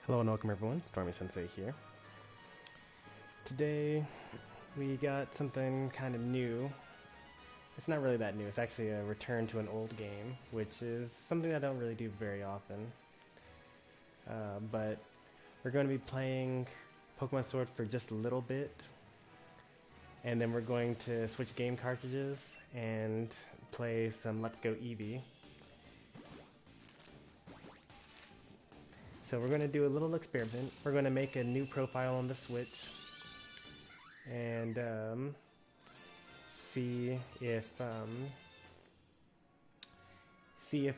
Hello and welcome everyone, Stormy Sensei here. Today we got something kind of new. It's not really that new, it's actually a return to an old game, which is something I don't really do very often. But we're going to be playing Pokemon Sword for just a little bit, and then we're going to switch game cartridges and play some Let's Go Eevee. So we're going to do a little experiment. We're going to make a new profile on the Switch and see if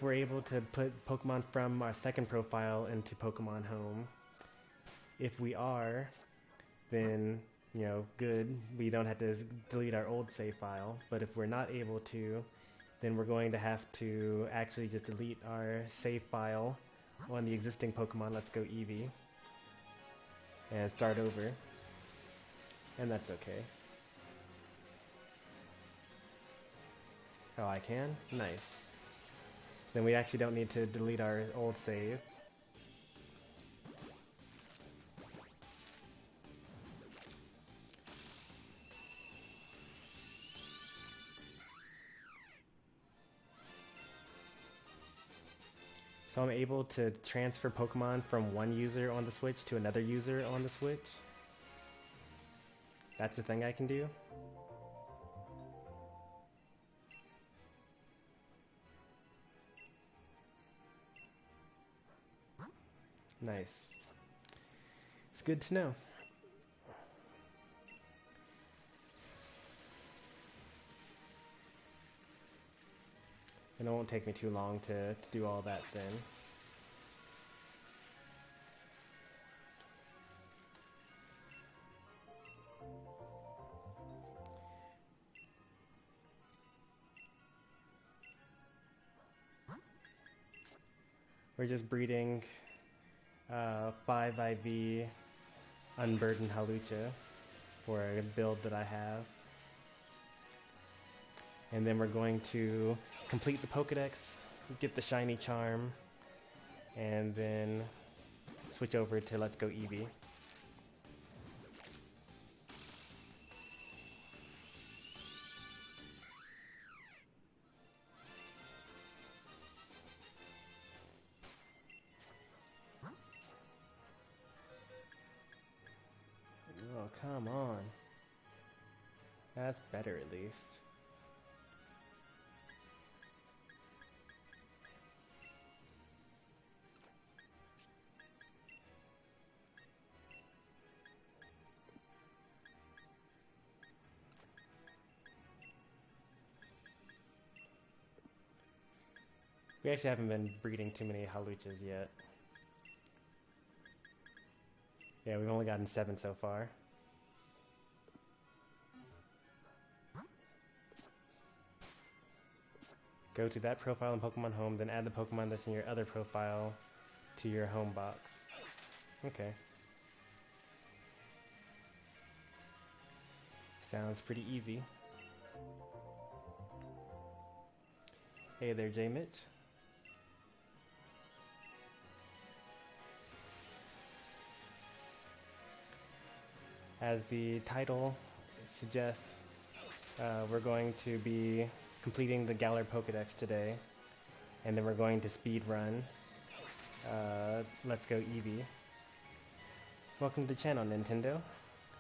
we're able to put Pokemon from our second profile into Pokemon Home. If we are, then good. We don't have to delete our old save file. But if we're not able to, then we're going to have to actually just delete our save file on the existing Pokemon Let's Go Eevee and start over, and that's okay. Oh, I can? Nice. Then we actually don't need to delete our old save. So I'm able to transfer Pokemon from one user on the Switch to another user on the Switch. That's the thing I can do. Nice. It's good to know. And it won't take me too long to do all that then. We're just breeding 5 IV Unburdened Halucha for a build that I have. And then we're going to complete the Pokedex, get the shiny charm, and then switch over to Let's Go Eevee. Oh, come on. That's better at least. We actually haven't been breeding too many Haluchas yet. Yeah, we've only gotten 7 so far. Go to that profile in Pokemon Home, then add the Pokemon that's in your other profile to your home box. Okay. Sounds pretty easy. Hey there, J Mitch. As the title suggests, we're going to be completing the Galar Pokedex today, and then we're going to speed run Let's Go Eevee. Welcome to the channel, Nintendo.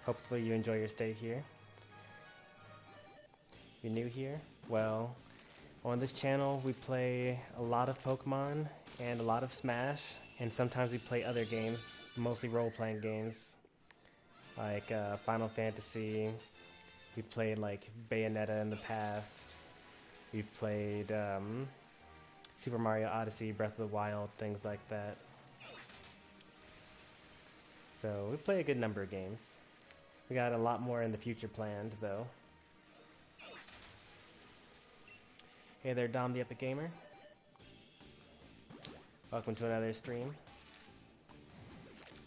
Hopefully you enjoy your stay here. You're new here? Well, on this channel we play a lot of Pokemon and a lot of Smash, and sometimes we play other games, mostly role-playing games, like Final Fantasy. We played like Bayonetta in the past. We've played Super Mario Odyssey, Breath of the Wild, things like that. So we play a good number of games. We got a lot more in the future planned, though. Hey there, Dom the Epic Gamer. Welcome to another stream.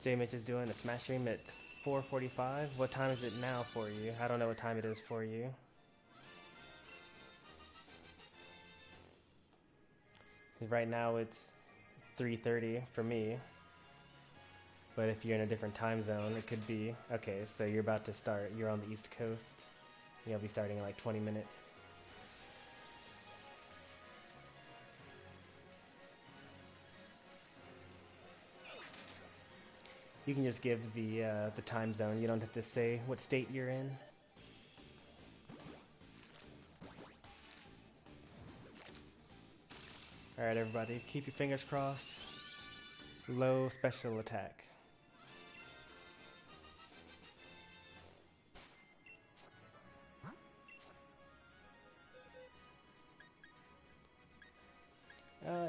J Mitch is doing a Smash stream at 4:45. What time is it now for you? I don't know what time it is for you. Right now it's 3:30 for me. But if you're in a different time zone, it could be, okay, so you're about to start, you're on the East Coast. You'll be starting in like 20 minutes. You can just give the time zone. You don't have to say what state you're in. Alright everybody, keep your fingers crossed. Low special attack.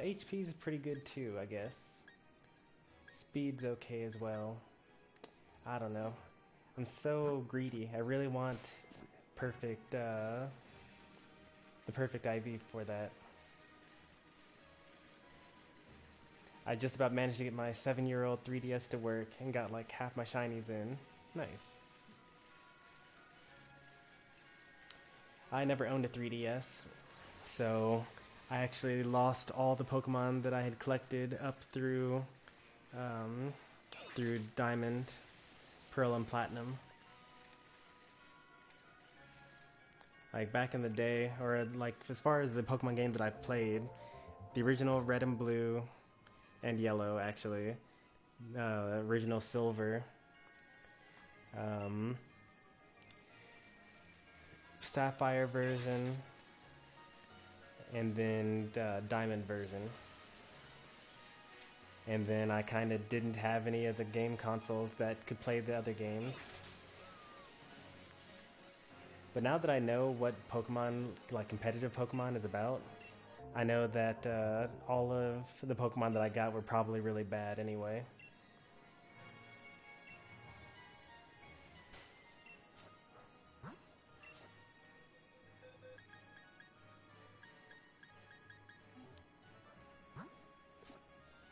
HP is pretty good too, I guess. Speed's okay as well. I don't know. I'm so greedy. I really want perfect, the perfect IV for that. I just about managed to get my 7-year-old 3DS to work and got like half my shinies in. Nice. I never owned a 3DS, so I actually lost all the Pokemon that I had collected up through through Diamond, Pearl, and Platinum. Like back in the day, or like as far as the Pokemon games that I've played, the original Red and Blue, and Yellow actually, original Silver, Sapphire version, and then Diamond version. And then I kind of didn't have any of the game consoles that could play the other games. But now that I know what Pokemon, like competitive Pokemon, is about, I know that all of the Pokemon that I got were probably really bad anyway.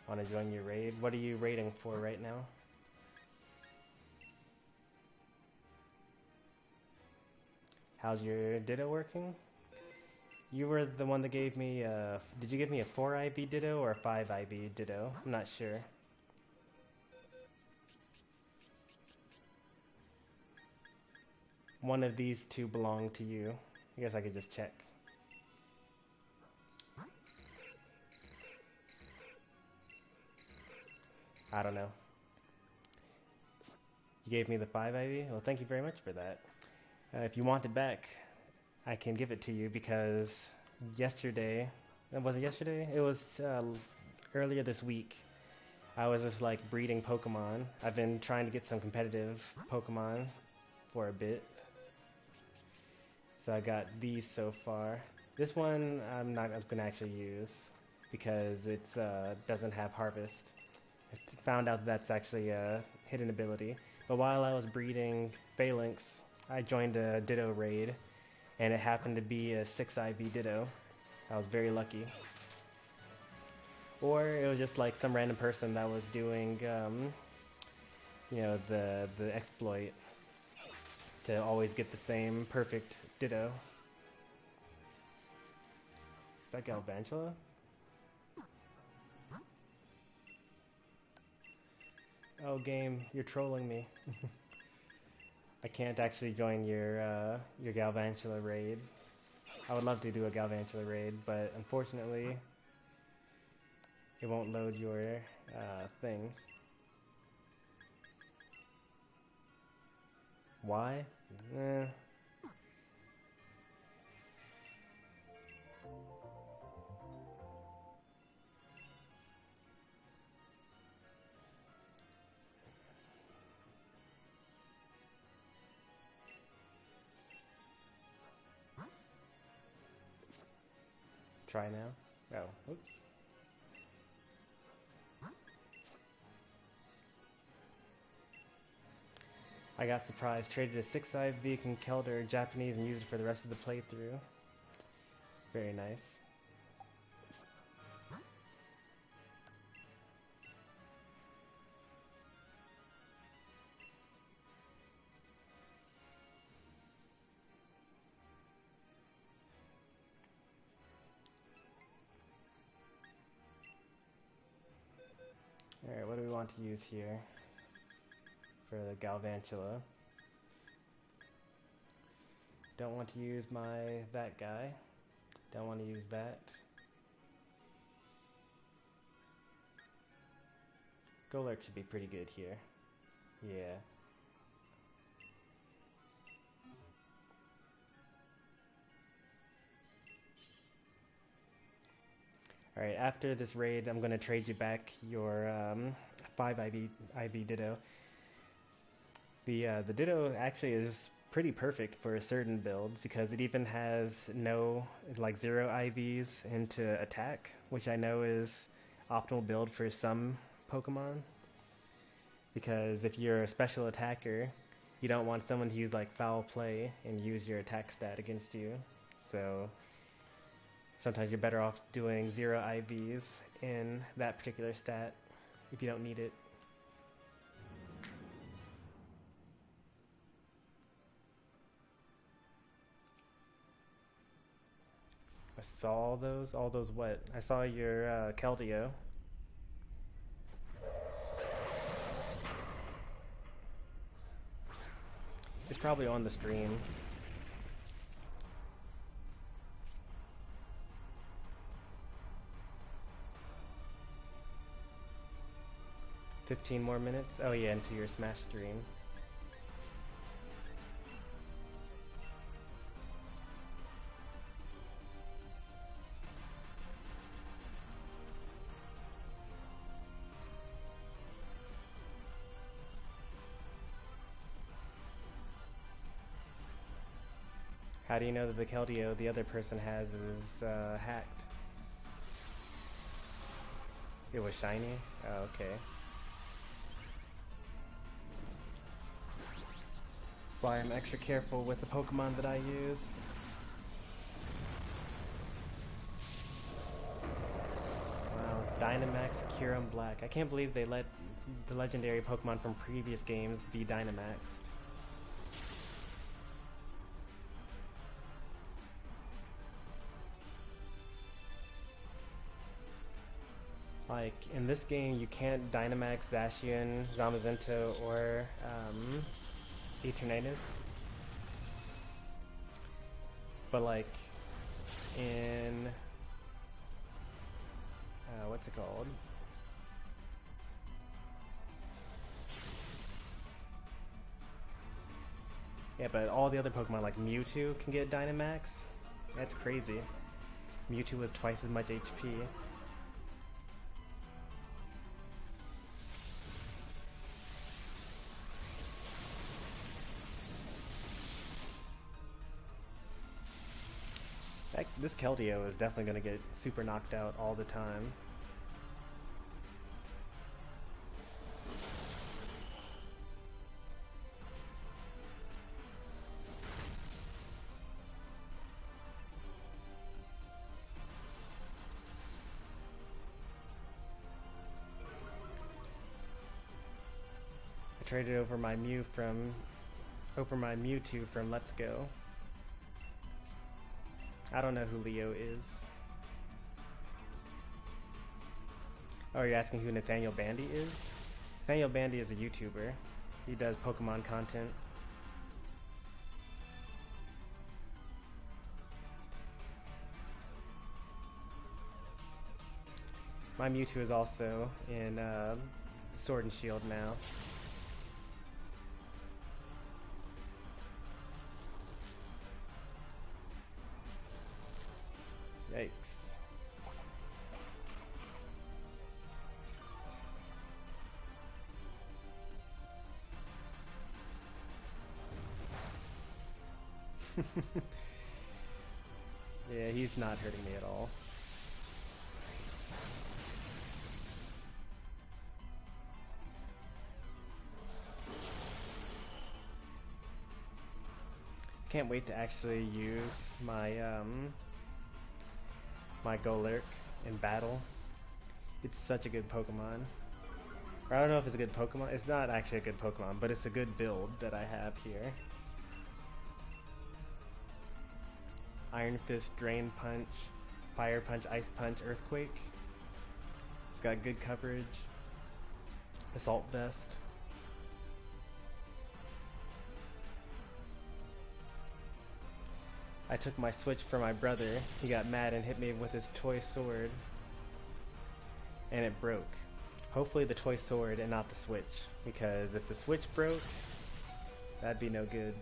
Want to join your raid? What are you raiding for right now? How's your Ditto working? You were the one that gave me, did you give me a 4 IV Ditto or a 5 IV Ditto? I'm not sure. One of these two belong to you. I guess I could just check. I don't know. You gave me the 5 IV? Well, thank you very much for that. If you want it back, I can give it to you because yesterday, was it yesterday? It was earlier this week. I was just like breeding Pokemon. I've been trying to get some competitive Pokemon for a bit. So I got these so far. This one I'm not gonna actually use because it doesn't have Harvest. I found out that's actually a hidden ability. But while I was breeding Phalanx, I joined a Ditto raid, and it happened to be a 6 IV Ditto. I was very lucky. Or it was just like some random person that was doing, you know, the exploit to always get the same perfect Ditto. Is that Galvantula? Oh, game, you're trolling me. I can't actually join your Galvantula raid. I would love to do a Galvantula raid, but unfortunately, it won't load your thing. Why? Try now? Oh, oops. I got surprised. Traded a 6 IV Encoder Japanese and used it for the rest of the playthrough. Very nice. Alright, what do we want to use here? for the Galvantula. Don't want to use that guy. Don't want to use that. Galar should be pretty good here. Yeah. Alright, after this raid, I'm going to trade you back your 5 IV Ditto. The Ditto actually is pretty perfect for certain builds because it even has no, like 0 IVs into attack, which I know is optimal build for some Pokemon. Because if you're a special attacker, you don't want someone to use like foul play and use your attack stat against you. So sometimes you're better off doing 0 IVs in that particular stat if you don't need it. I saw all those what? I saw your Keldeo. It's probably on the stream. $15 more minutes? Oh yeah, into your Smash stream. How do you know that the Keldeo the other person has is hacked? It was shiny? Oh, okay. That's why I'm extra careful with the Pokemon that I use. Wow, Dynamax, Kyurem Black. I can't believe they let the legendary Pokemon from previous games be Dynamaxed. Like, in this game, you can't Dynamax Zacian, Zamazenta, or Eternatus. But like, in... what's it called? Yeah, but all the other Pokemon, like Mewtwo, can get Dynamax. That's crazy. Mewtwo with twice as much HP. This Keldeo is definitely going to get super knocked out all the time. I traded over my Mewtwo from Let's Go. I don't know who Leo is. Oh, you're asking who Nathaniel Bandy is? Nathaniel Bandy is a YouTuber. He does Pokemon content. My Mewtwo is also in Sword and Shield now. Yikes. Yeah, he's not hurting me at all. Can't wait to actually use my my Galar in battle. It's such a good Pokemon. Or I don't know if it's a good Pokemon. It's not actually a good Pokemon, but it's a good build that I have here. Iron Fist, Drain Punch, Fire Punch, Ice Punch, Earthquake. It's got good coverage. Assault Vest. I took my Switch for my brother. He got mad and hit me with his toy sword. And it broke. Hopefully the toy sword and not the Switch. Because if the Switch broke, that'd be no good.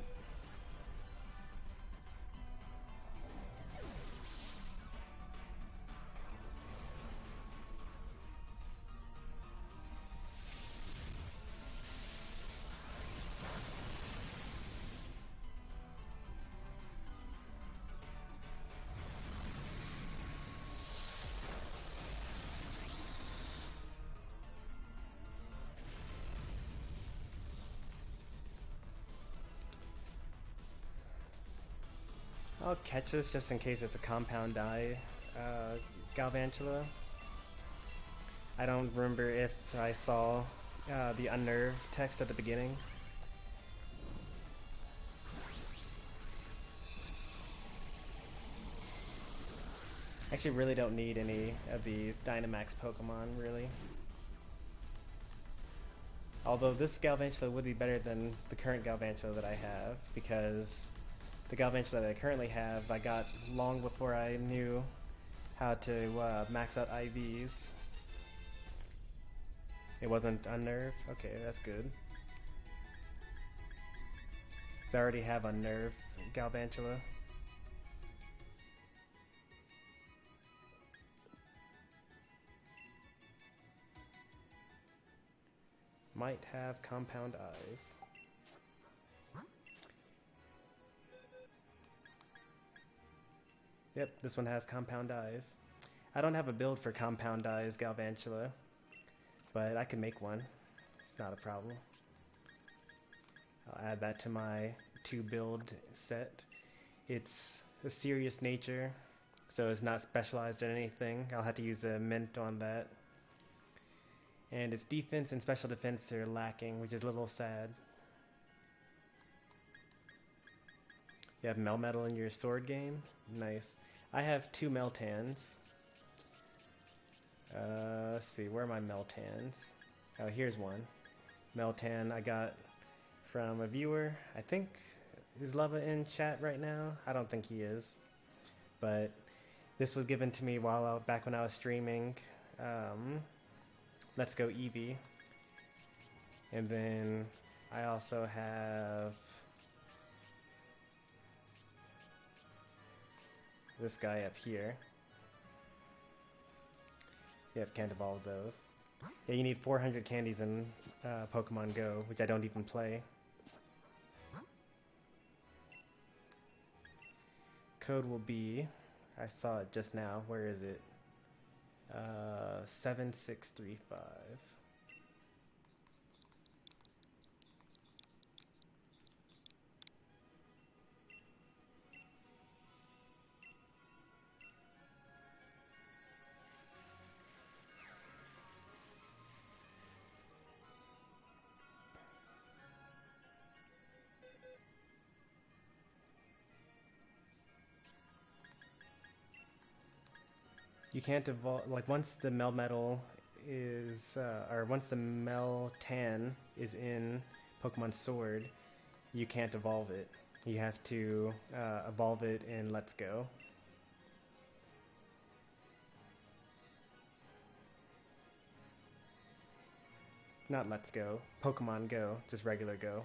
I'll catch this just in case it's a compound die Galvantula. I don't remember if I saw the unnerved text at the beginning. Actually really don't need any of these Dynamax Pokemon, really. Although this Galvantula would be better than the current Galvantula that I have, because the Galvantula that I currently have I got long before I knew how to max out IVs. It wasn't unnerved? Okay, that's good. So I already have unnerved Galvantula. Might have compound eyes. Yep, this one has compound eyes. I don't have a build for compound eyes Galvantula, but I can make one. It's not a problem. I'll add that to my 2-build set. It's a serious nature, so it's not specialized in anything. I'll have to use a mint on that. And its defense and special defense are lacking, which is a little sad. You have Melmetal in your sword game? Nice. I have 2 Meltans. Let's see, where are my Meltans? Oh, here's one. Meltan I got from a viewer. I think, is Lava in chat right now? I don't think he is. But this was given to me back when I was streaming Let's Go Eevee. And then I also have this guy up here. Yep, can't evolve those. Yeah, you need 400 candies in Pokemon Go, which I don't even play. Code will be, I saw it just now, where is it? 7635. You can't evolve, like once the Melmetal is, or once the Meltan is in Pokemon Sword, you can't evolve it. You have to evolve it in Let's Go. Not Let's Go, Pokemon Go, just regular Go.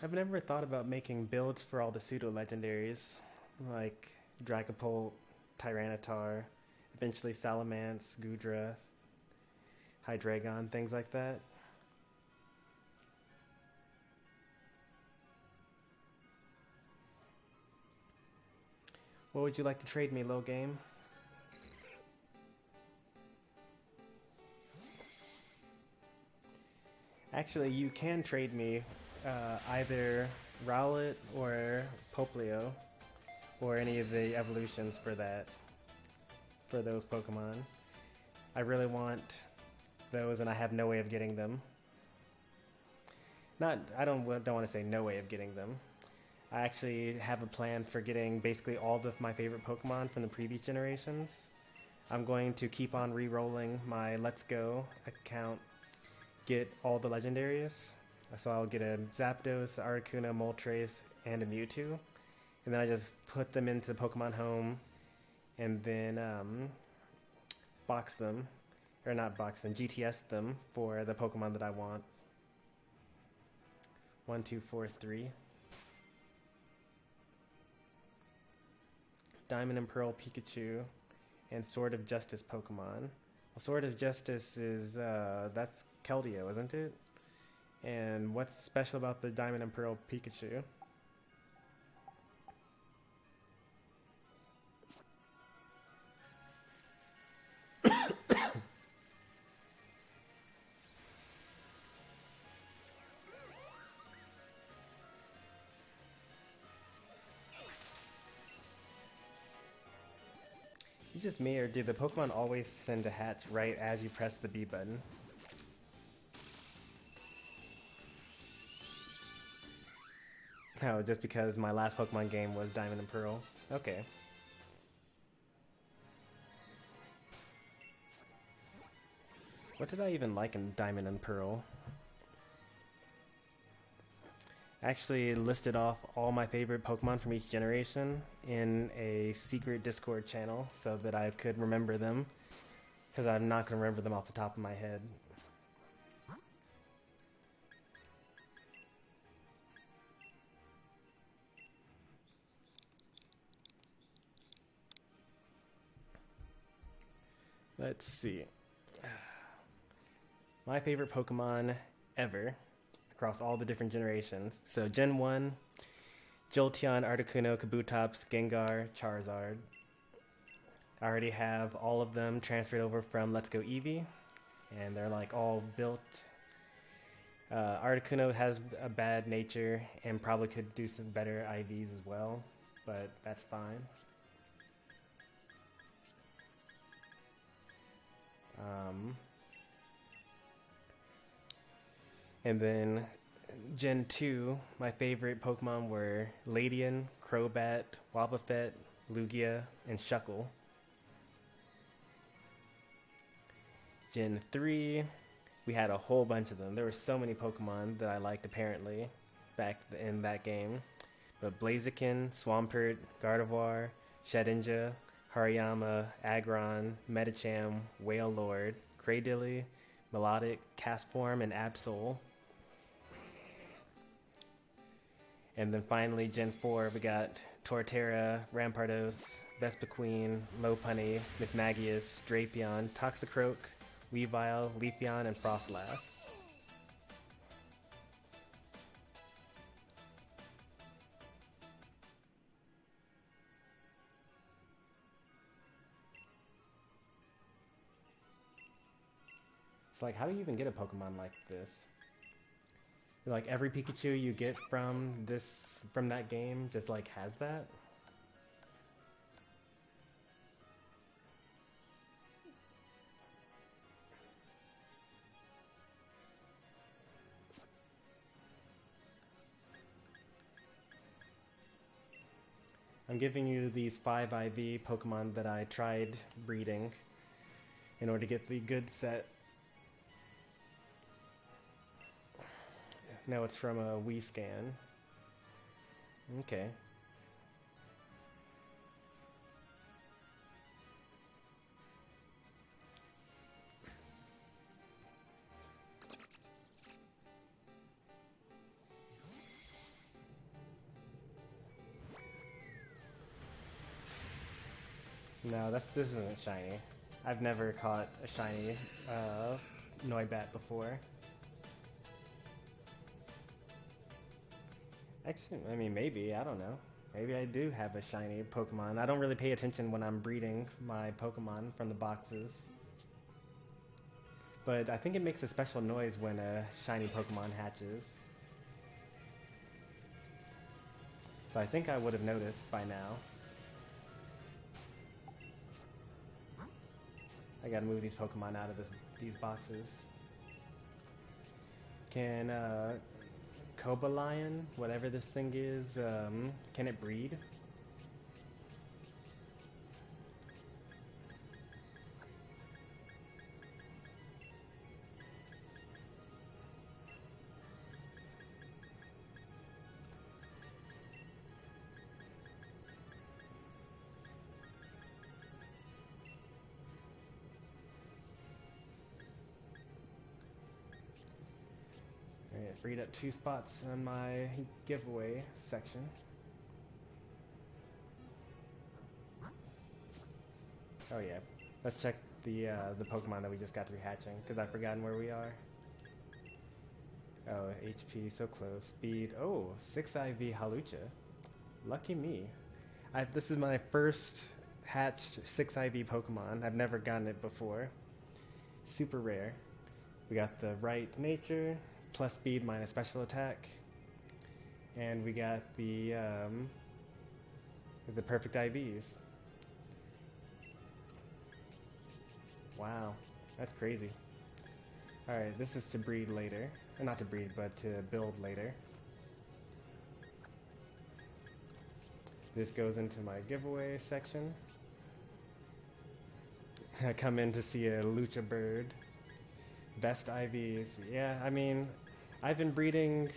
I've never thought about making builds for all the pseudo-legendaries, like Dragapult, Tyranitar, eventually Salamence, Goodra, Hydreigon, things like that. What would you like to trade me, Lil Game? Actually, you can trade me either Rowlet or Poplio, or any of the evolutions for those Pokemon. I really want those, and I have no way of getting them. I don't want to say no way of getting them. I actually have a plan for getting basically all of my favorite Pokemon from the previous generations. I'm going to keep on re-rolling my Let's Go account, get all the Legendaries. So I'll get a Zapdos, Articuno, Moltres, and a Mewtwo. And then I just put them into the Pokemon Home and then box them, or not box them, GTS them for the Pokemon that I want. 1, 2, 4, 3. Diamond and Pearl Pikachu and Sword of Justice Pokemon. Well, Sword of Justice is, that's Keldeo, isn't it? And what's special about the Diamond and Pearl Pikachu? Is it just me, or do the Pokemon always tend to hatch right as you press the B button? Oh, just because my last Pokemon game was Diamond and Pearl. Okay. What did I even like in Diamond and Pearl? I actually listed off all my favorite Pokemon from each generation in a secret Discord channel so that I could remember them, because I'm not going to remember them off the top of my head. Let's see. My favorite Pokemon ever across all the different generations. So Gen 1, Jolteon, Articuno, Kabutops, Gengar, Charizard. I already have all of them transferred over from Let's Go Eevee, and they're like all built. Articuno has a bad nature and probably could do some better IVs as well, but that's fine. And then Gen 2, my favorite Pokemon were Ladian, Crobat, Wobbuffet, Lugia, and Shuckle. Gen 3, we had a whole bunch of them. There were so many Pokemon that I liked apparently back in that game. But Blaziken, Swampert, Gardevoir, Shedinja, Hariyama, Aggron, Medicham, Wailord, Cradily, Melodic, Castform, and Absol. And then finally, Gen 4, we got Torterra, Rampardos, Vespiquen, Lopunny, Mismagius, Drapion, Toxicroak, Weavile, Leafeon, and Frostlass. It's like, how do you even get a Pokemon like this? Like every Pikachu you get from that game just like has that? I'm giving you these 5 IV Pokemon that I tried breeding in order to get the good set. No, it's from a Wii scan. Okay. No, this isn't shiny. I've never caught a shiny Noibat before. Actually, I mean, maybe, I don't know. Maybe I do have a shiny Pokemon. I don't really pay attention when I'm breeding my Pokemon from the boxes. But I think it makes a special noise when a shiny Pokemon hatches. So I think I would have noticed by now. I gotta move these Pokemon out of these boxes. Can Cobalion, whatever this thing is, can it breed? Alright, freed up 2 spots on my giveaway section. Oh yeah, let's check the Pokemon that we just got through hatching, because I've forgotten where we are. Oh, HP, so close. Speed, oh, 6 IV Halucha. Lucky me. This is my first hatched 6 IV Pokemon. I've never gotten it before. Super rare. We got the right nature, plus speed minus special attack. And we got the perfect IVs. Wow, that's crazy. Alright, this is to breed later. Not to breed, but to build later. This goes into my giveaway section. I come in to see a Lucha Bird. Best IVs. Yeah, I mean, I've been breeding...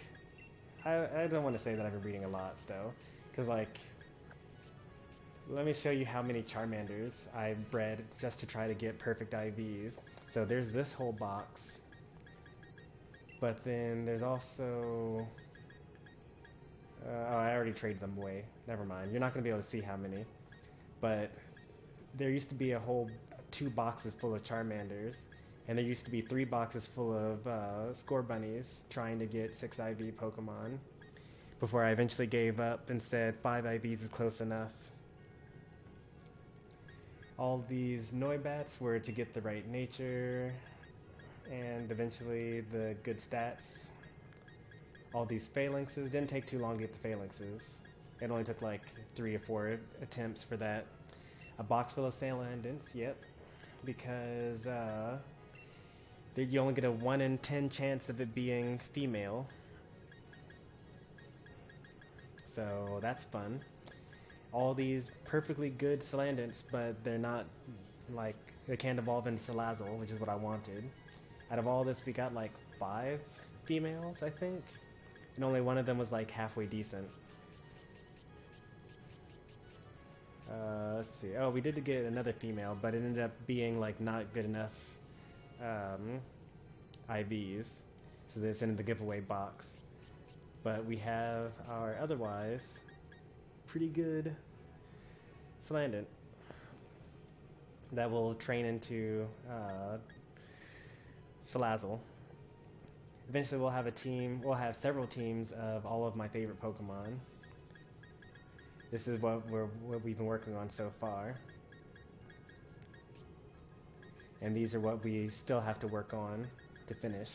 I don't want to say that I've been breeding a lot, though. Because, like... Let me show you how many Charmanders I bred just to try to get perfect IVs. So there's this whole box. But then there's also... oh, I already traded them away. Never mind. You're not going to be able to see how many. But there used to be a whole 2 boxes full of Charmanders. And there used to be 3 boxes full of Score Bunnies trying to get 6 IV Pokemon. Before I eventually gave up and said 5 IVs is close enough. All these Noibats were to get the right nature and eventually the good stats. All these Phalanxes, didn't take too long to get the Phalanxes. It only took like 3 or 4 attempts for that. A box full of Salandants, yep. Because you only get a 1 in 10 chance of it being female. So that's fun. All these perfectly good Salandants, but they're not, like, they can't evolve into Salazzle, which is what I wanted. Out of all this, we got like 5 females, I think. And only one of them was like halfway decent. Let's see. Oh, we did get another female, but it ended up being like not good enough IVs. So this ended the giveaway box. But we have our otherwise pretty good Salandant that will train into Salazzle. Eventually we'll have a team, we'll have several teams of all of my favorite Pokemon. This is what we've been working on so far. And these are what we still have to work on to finish.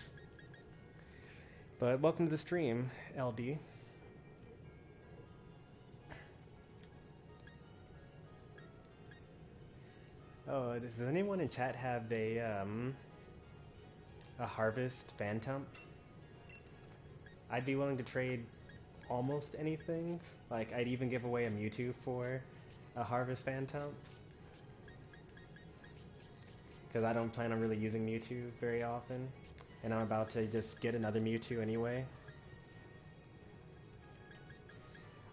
But welcome to the stream, LD. Oh, does anyone in chat have a Harvest Phantump? I'd be willing to trade almost anything. Like, I'd even give away a Mewtwo for a Harvest Phantump. Because I don't plan on really using Mewtwo very often. And I'm about to just get another Mewtwo anyway.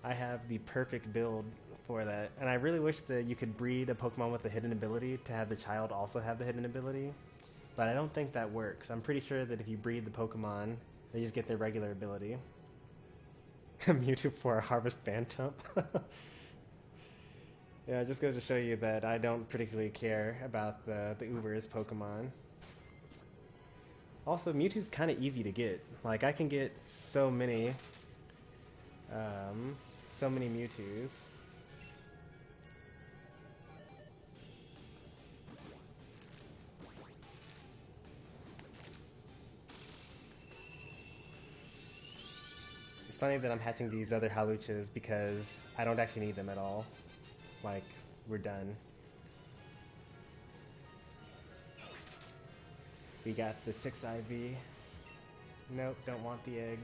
I have the perfect build for that. And I really wish that you could breed a Pokemon with a hidden ability to have the child also have the hidden ability. But I don't think that works. I'm pretty sure that if you breed the Pokemon, they just get their regular ability. Mewtwo for a Harvest Phantump. Yeah, it just goes to show you that I don't particularly care about the Uber's Pokemon. Also, Mewtwo's kind of easy to get. Like, I can get so many Mewtwo's. It's funny that I'm hatching these other Haluchas because I don't actually need them at all. Like, we're done. We got the 6 IV. Nope, don't want the egg.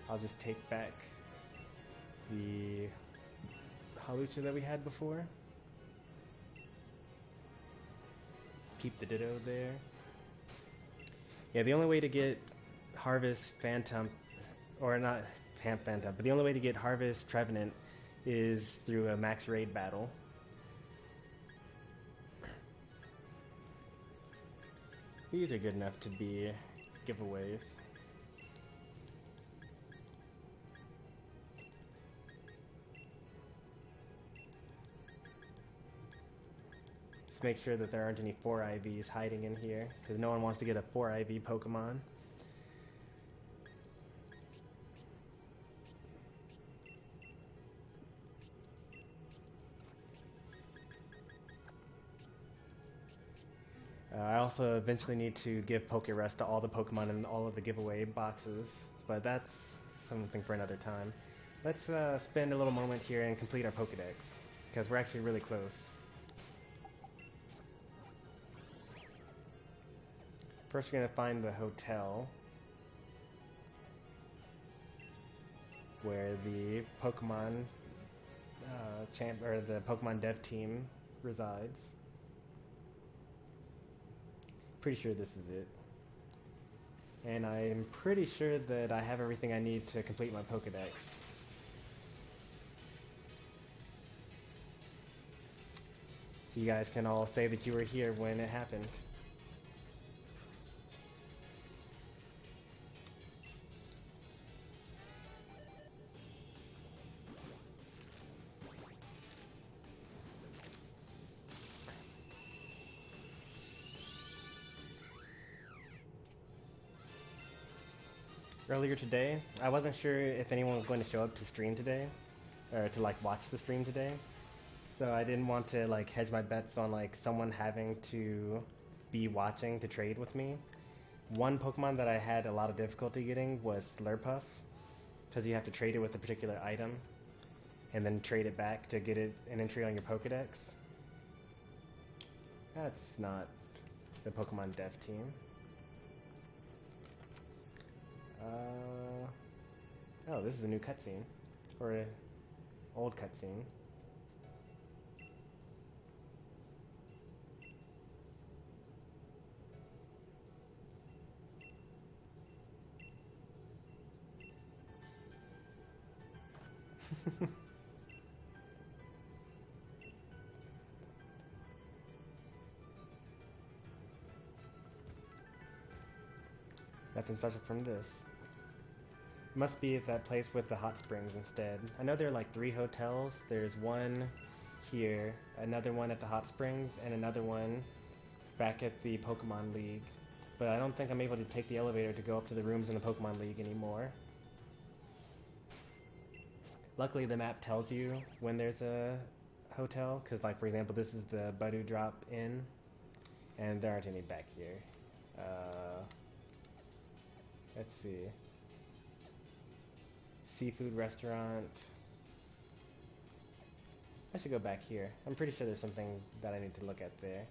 I'll just take back the Halucha that we had before. Keep the Ditto there. Yeah, the only way to get Harvest Phantom, or not Phantom, but the only way to get Harvest Trevenant is through a max raid battle. These are good enough to be giveaways. Just make sure that there aren't any 4 IVs hiding in here, because no one wants to get a 4 IV Pokemon. I also eventually need to give Pokerest to all the Pokemon in all of the giveaway boxes, but that's something for another time. Let's spend a little moment here and complete our Pokedex, because we're actually really close. First we're going to find the hotel where the Pokemon the Pokemon dev team resides. Pretty sure this is it. And I'm pretty sure that I have everything I need to complete my Pokedex. So you guys can all say that you were here when it happened. Earlier today, I wasn't sure if anyone was going to show up to stream today, or to like watch the stream today. So I didn't want to like hedge my bets on like someone having to be watching to trade with me. One Pokemon that I had a lot of difficulty getting was Slurpuff, because you have to trade it with a particular item, and then trade it back to get it an entry on your Pokedex. That's not the Pokemon dev team. Oh, this is a new cutscene, or an old cutscene. Nothing special from this. Must be at that place with the hot springs instead. I know there are like 3 hotels. There's one here, another one at the hot springs, and another one back at the Pokemon League. But I don't think I'm able to take the elevator to go up to the rooms in the Pokemon League anymore. Luckily the map tells you when there's a hotel, because like for example this is the Budu Drop Inn, and there aren't any back here. Let's see. Seafood restaurant. I should go back here. I'm pretty sure there's something that I need to look at there.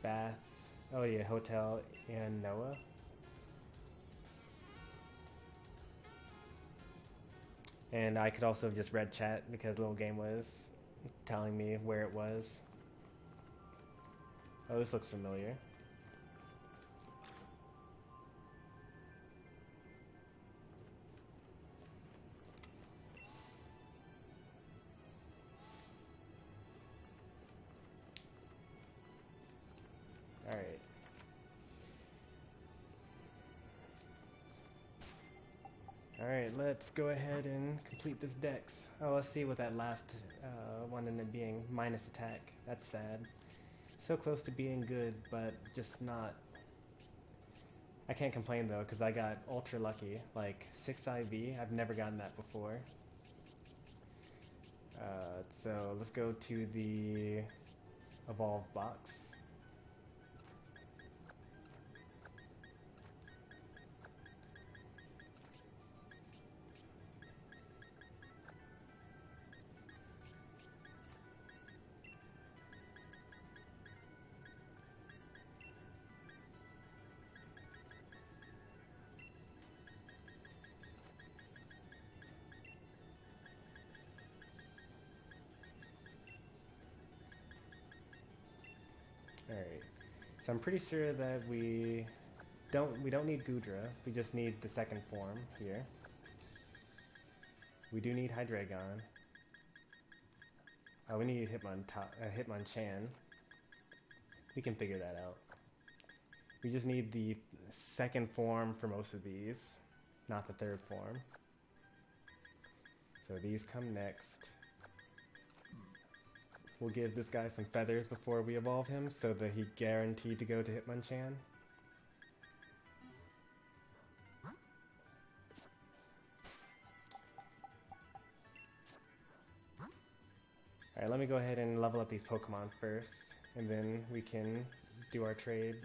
Bath. Oh yeah, hotel in Noah. And I could also have just read chat because Little Game was telling me where it was. Oh, this looks familiar. Alright. Alright, let's go ahead and complete this dex. Oh, let's see what that last one ended up being. Minus attack. That's sad. So close to being good, but just not. I can't complain though, because I got ultra lucky. Like 6 IV. I've never gotten that before. So let's go to the Evolve box. Alright. So I'm pretty sure that we don't need Goodra. We just need the second form here. We do need Hydreigon. Oh, we need Hitmonchan. We can figure that out. We just need the second form for most of these, not the third form. So these come next. We'll give this guy some feathers before we evolve him so that he's guaranteed to go to Hitmonchan. Alright, let me go ahead and level up these Pokemon first, and then we can do our trade.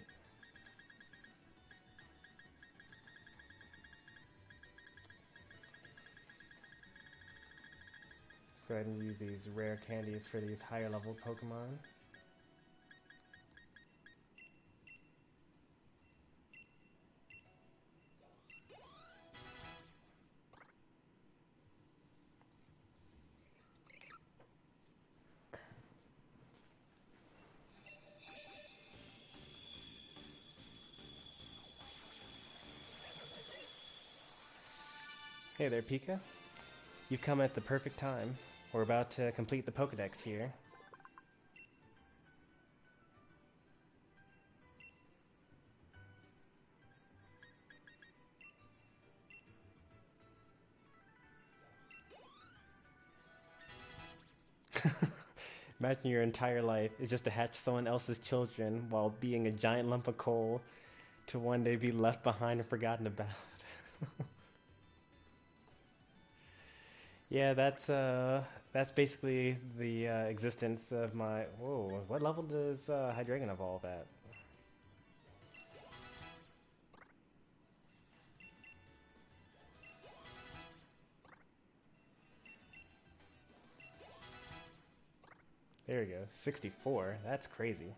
Let's go ahead and use these rare candies for these higher level Pokemon. Hey there, Pika. You've come at the perfect time. We're about to complete the Pokedex here. Imagine your entire life is just to hatch someone else's children while being a giant lump of coal to one day be left behind and forgotten about. Yeah, that's basically the existence of my... Whoa, what level does Hydreigon evolve at? There we go, 64. That's crazy.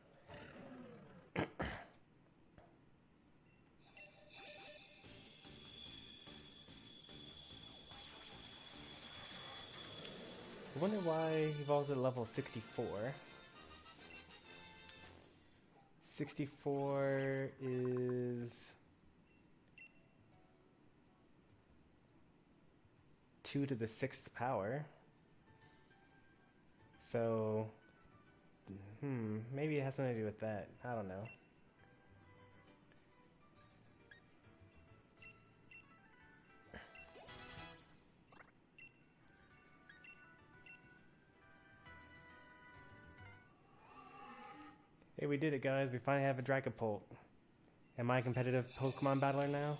I wonder why he evolves at level 64. 64 is 2 to the 6th power. So, maybe it has something to do with that. I don't know. Hey, we did it, guys. We finally have a Dragapult. Am I a competitive Pokemon battler now?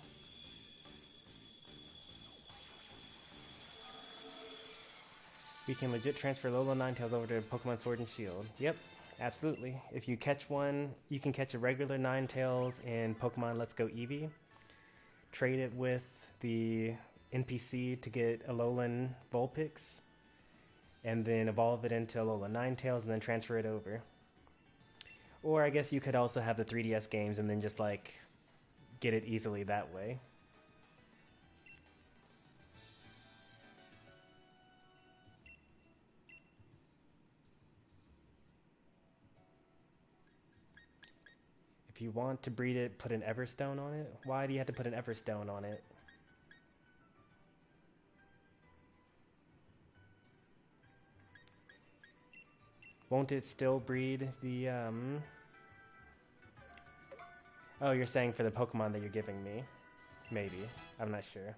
We can legit transfer Alolan Ninetales over to Pokemon Sword and Shield. Yep, absolutely. If you catch one, you can catch a regular Ninetales in Pokemon Let's Go Eevee. Trade it with the NPC to get Alolan Vulpix. And then evolve it into Alolan Ninetales and then transfer it over. Or I guess you could also have the 3DS games and then just like get it easily that way. If you want to breed it, put an Everstone on it. Why do you have to put an Everstone on it? Won't it still breed the, Oh, you're saying for the Pokemon that you're giving me? Maybe. I'm not sure.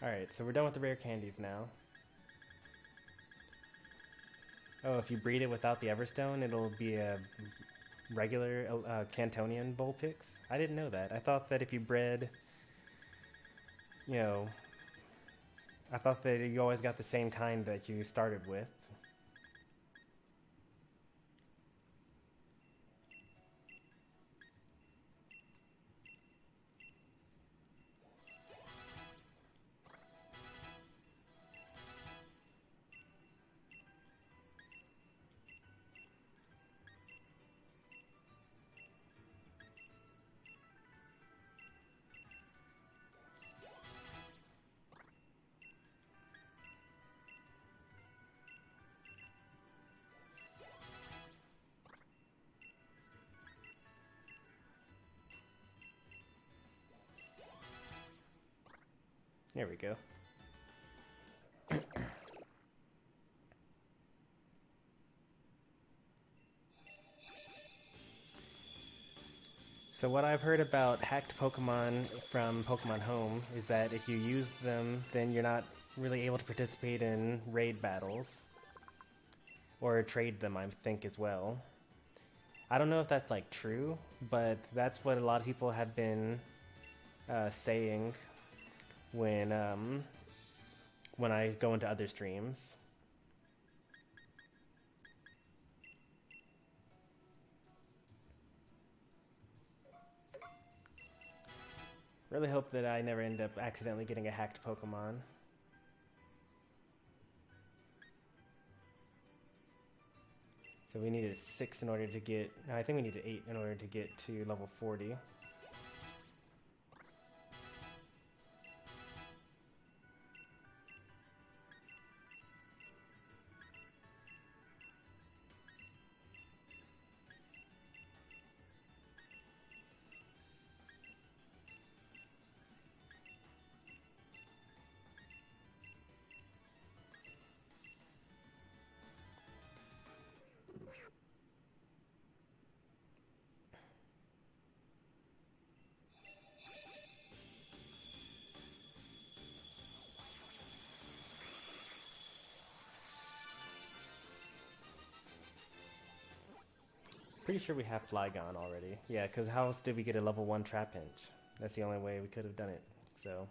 Alright, so we're done with the rare candies now. Oh, if you breed it without the Everstone, it'll be a regular Cantonian Vulpix? I didn't know that. I thought that if you bred, you know, I thought that you always got the same kind that you started with. There we go. So what I've heard about hacked Pokemon from Pokemon Home is that if you use them, then you're not really able to participate in raid battles. Or trade them, I think, as well. I don't know if that's, like, true, but that's what a lot of people have been saying when I go into other streams. Really hope that I never end up accidentally getting a hacked Pokemon. So we needed 6 in order to get... No, I think we needed 8 in order to get to level 40. Pretty sure we have Flygon already. Yeah, because how else did we get a level 1 Trapinch? That's the only way we could have done it. So...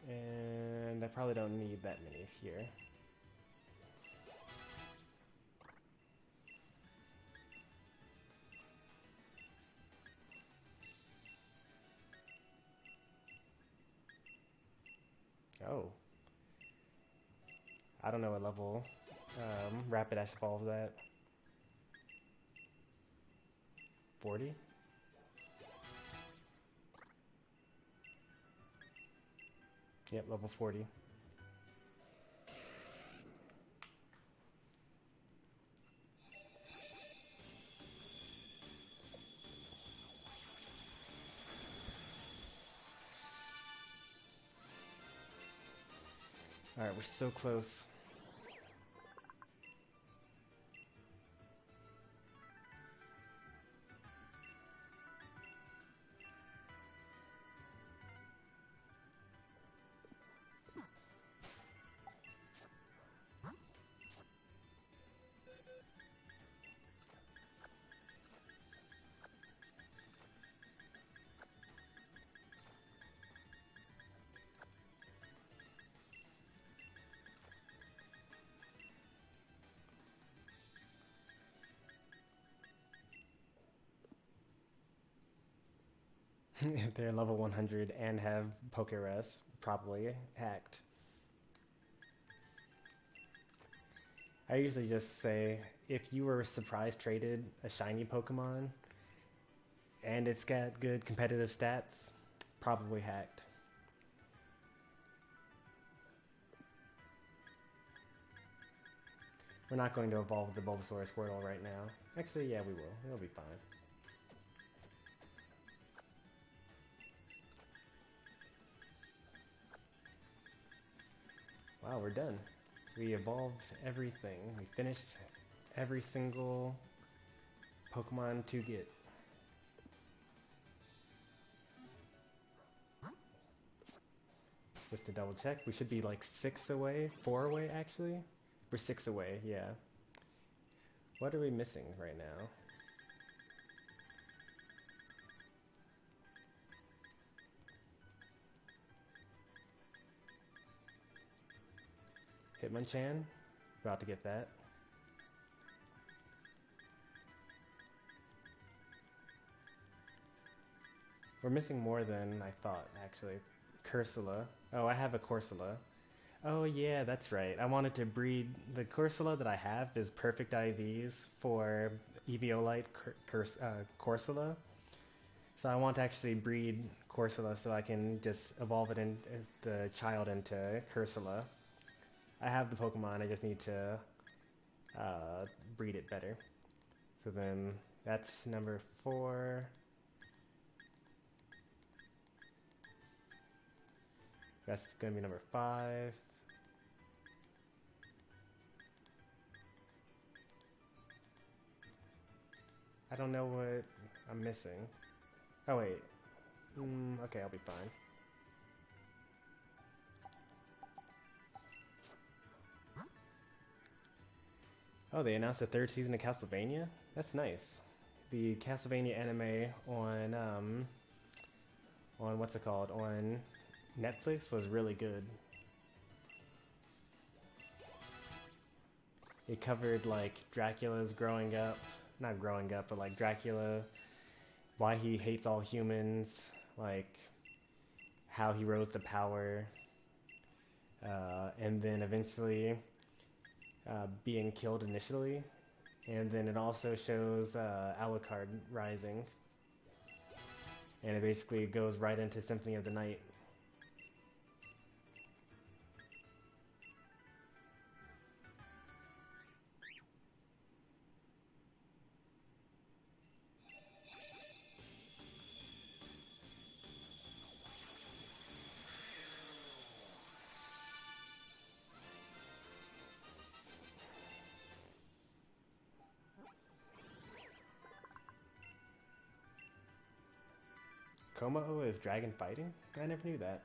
And I probably don't need that many here. Oh. I don't know what level Rapidash evolves at. 40? Yep, level 40. Alright, we're so close. If they're level 100 and have Pokeres, probably hacked. I usually just say, if you were surprise traded a shiny Pokemon and it's got good competitive stats, probably hacked. We're not going to evolve the Bulbasaur or Squirtle right now. Actually, yeah, we will. It'll be fine. Wow, we're done. We evolved everything. We finished every single Pokemon to get. Just to double check, we should be like 6 away, 4 away actually. We're 6 away, yeah. What are we missing right now? Hitmonchan, about to get that. We're missing more than I thought, actually. Cursula. Oh, I have a Corsola. Oh yeah, that's right. I wanted to breed... The Corsola that I have is perfect IVs for Eviolite Corsola. So I want to actually breed Corsola so I can just evolve it in the child into Cursula. I have the Pokemon, I just need to breed it better. So then that's number 4. That's gonna be number 5. I don't know what I'm missing. Oh wait. Okay, I'll be fine. Oh, they announced a 3rd season of Castlevania? That's nice. The Castlevania anime on what's it called? On Netflix was really good. It covered like Dracula's growing up, not growing up, but like Dracula, why he hates all humans, like how he rose to power, and then eventually being killed initially. And then it also shows Alucard rising. And it basically goes right into Symphony of the Night. Como is dragon fighting? I never knew that.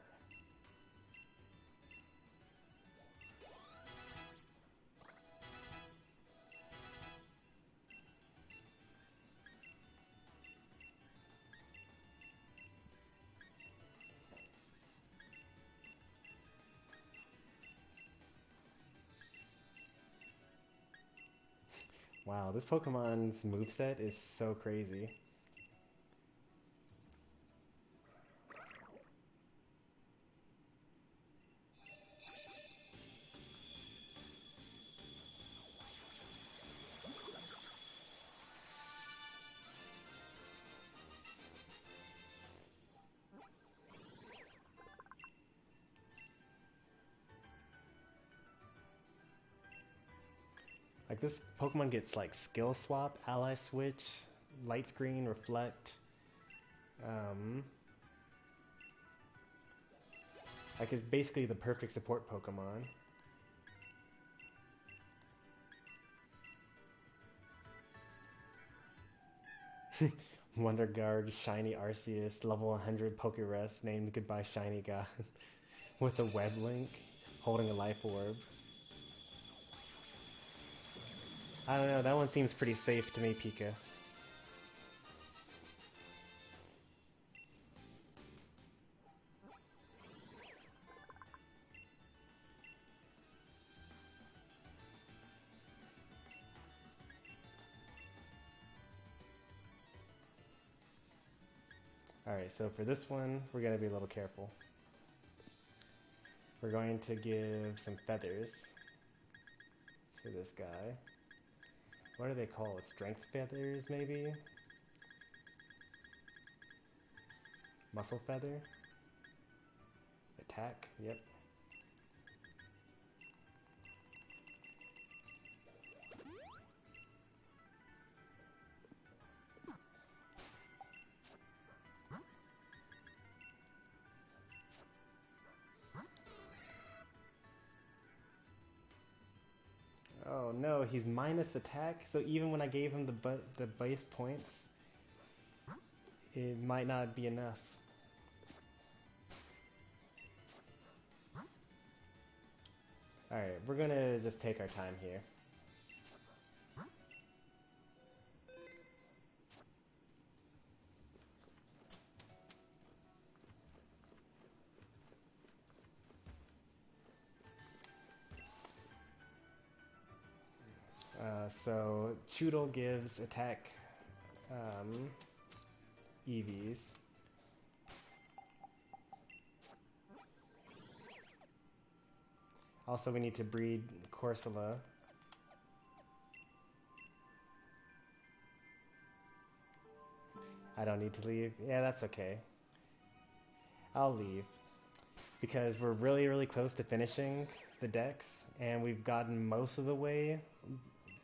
Wow, this Pokemon's moveset is so crazy. Like this Pokemon gets like skill swap, ally switch, light screen, reflect. Like it's basically the perfect support Pokemon. Wonder Guard, Shiny Arceus, level 100 Pokerest, named Goodbye Shiny God, with a web link, holding a life orb. I don't know, that one seems pretty safe to me, Pika. Alright, so for this one, we're going to be a little careful. We're going to give some feathers to this guy. What are they called? Strength feathers, maybe? Muscle feather? Attack, yep. Oh no, he's minus attack, so even when I gave him the base points, it might not be enough. Alright, we're gonna just take our time here. So Choodle gives attack Eevees, Also, we need to breed Corsola. I don't need to leave. Yeah, that's okay. I'll leave. Because we're really, really close to finishing the decks. And we've gotten most of the way.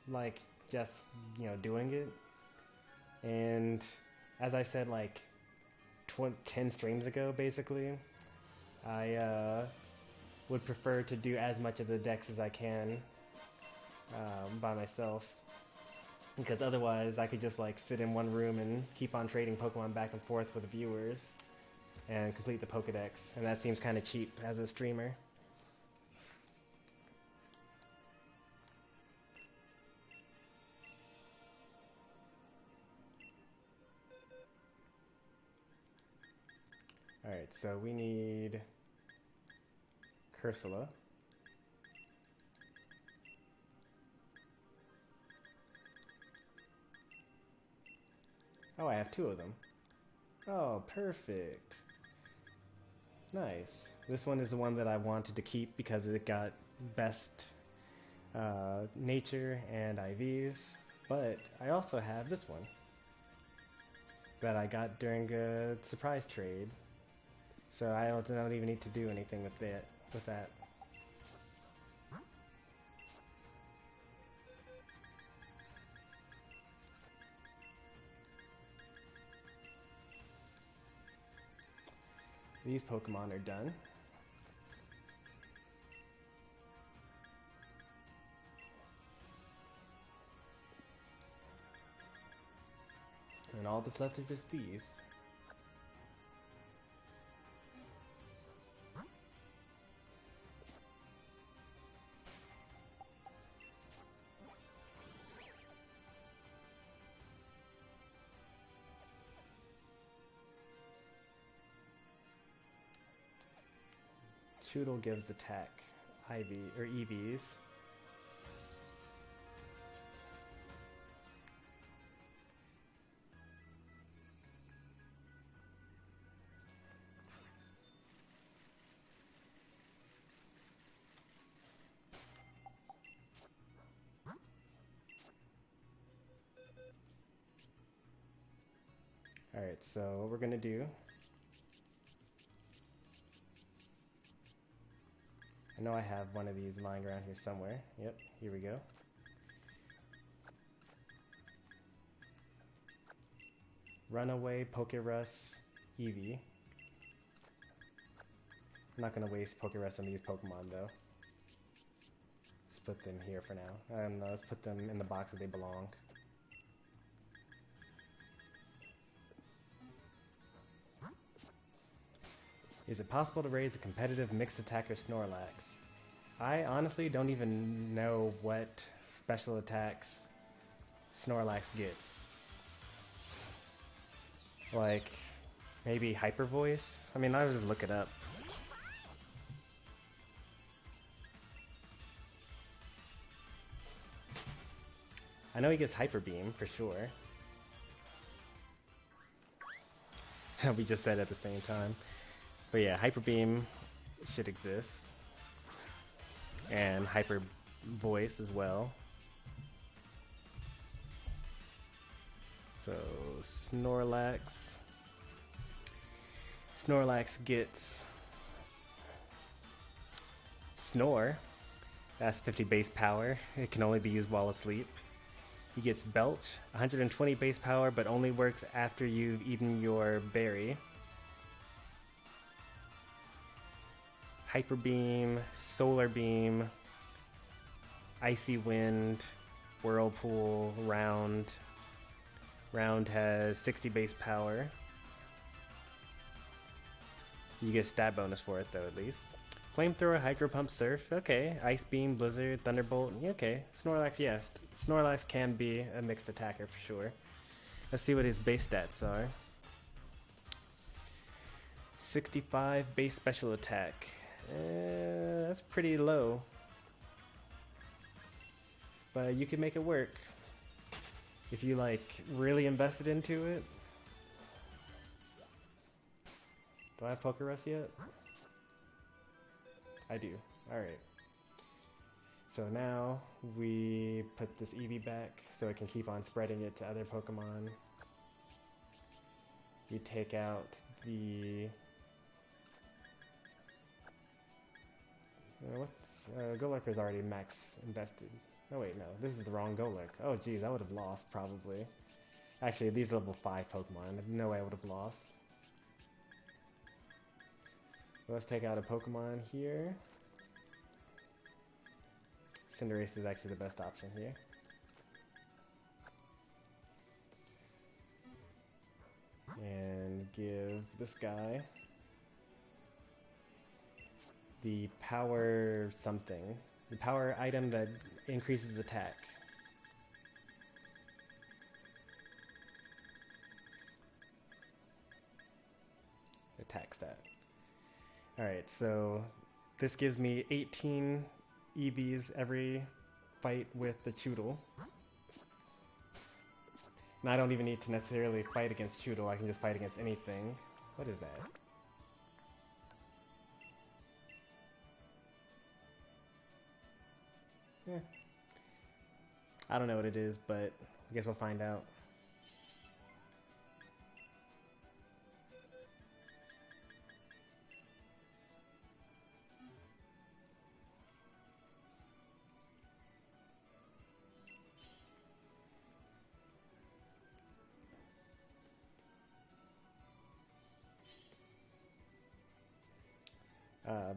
Like, just, you know, doing it. And as I said, like, 10 streams ago, basically, I would prefer to do as much of the decks as I can by myself, because otherwise I could just like sit in one room and keep on trading Pokemon back and forth with the viewers and complete the Pokedex, and that seems kind of cheap as a streamer. Alright, so we need Cursula. Oh, I have 2 of them. Oh, perfect. Nice. This one is the one that I wanted to keep because it got best nature and IVs. But I also have this one that I got during a surprise trade. So I don't even need to do anything with that. These Pokemon are done. And all that's left are just these. Choodle gives attack Ivy or Eevees. Alright, so what we're gonna do, I know I have one of these lying around here somewhere. Yep, here we go. Runaway, Pokerus, Eevee. I'm not gonna waste Pokerus on these Pokemon though. Let's put them here for now. I don't know, let's put them in the box that they belong. Is it possible to raise a competitive mixed attacker Snorlax? I honestly don't even know what special attacks Snorlax gets. Like, maybe Hyper Voice? I mean, I'll just look it up. I know he gets Hyper Beam, for sure. We just said at the same time. But yeah, Hyper Beam should exist. And Hyper Voice as well. So, Snorlax. Snorlax gets Snore. That's 50 base power. It can only be used while asleep. He gets Belch, 120 base power, but only works after you've eaten your berry. Hyper Beam, Solar Beam, Icy Wind, Whirlpool, Round. Round has 60 base power. You get a stat bonus for it though, at least. Flamethrower, Hydro Pump, Surf. Okay. Ice Beam, Blizzard, Thunderbolt. Okay. Snorlax, yes. Snorlax can be a mixed attacker for sure. Let's see what his base stats are. 65 base special attack. That's pretty low. But you can make it work. If you like really invested into it. Do I have Pokerus yet? I do. Alright. So now we put this Eevee back so it can keep on spreading it to other Pokemon. We take out the... Golurker's already max invested. Oh wait, no, this is the wrong Golurk. Oh geez, I would have lost probably. Actually, these level 5 Pokemon, no way I would have lost. Let's take out a Pokemon here. Cinderace is actually the best option here. And give this guy the power something. The power item that increases attack. Attack stat. Alright, so this gives me 18 Eevees every fight with the Choodle. And I don't even need to necessarily fight against Choodle, I can just fight against anything. What is that? Yeah. I don't know what it is, but I guess we'll find out.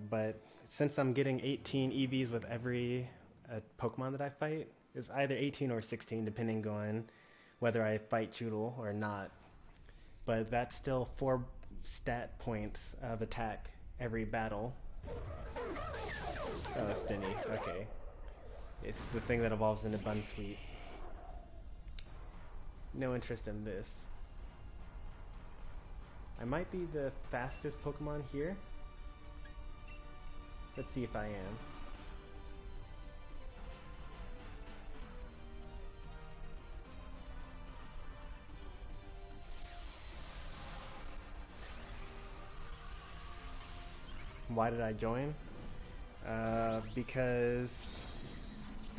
But since I'm getting 18 Eevees with every Pokemon that I fight, it's either 18 or 16 depending on whether I fight Choodle or not. But that's still 4 stat points of attack every battle. Oh, it's Denny. Okay. It's the thing that evolves into Bunsweet. No interest in this. I might be the fastest Pokemon here. Let's see if I am. Why did I join? Because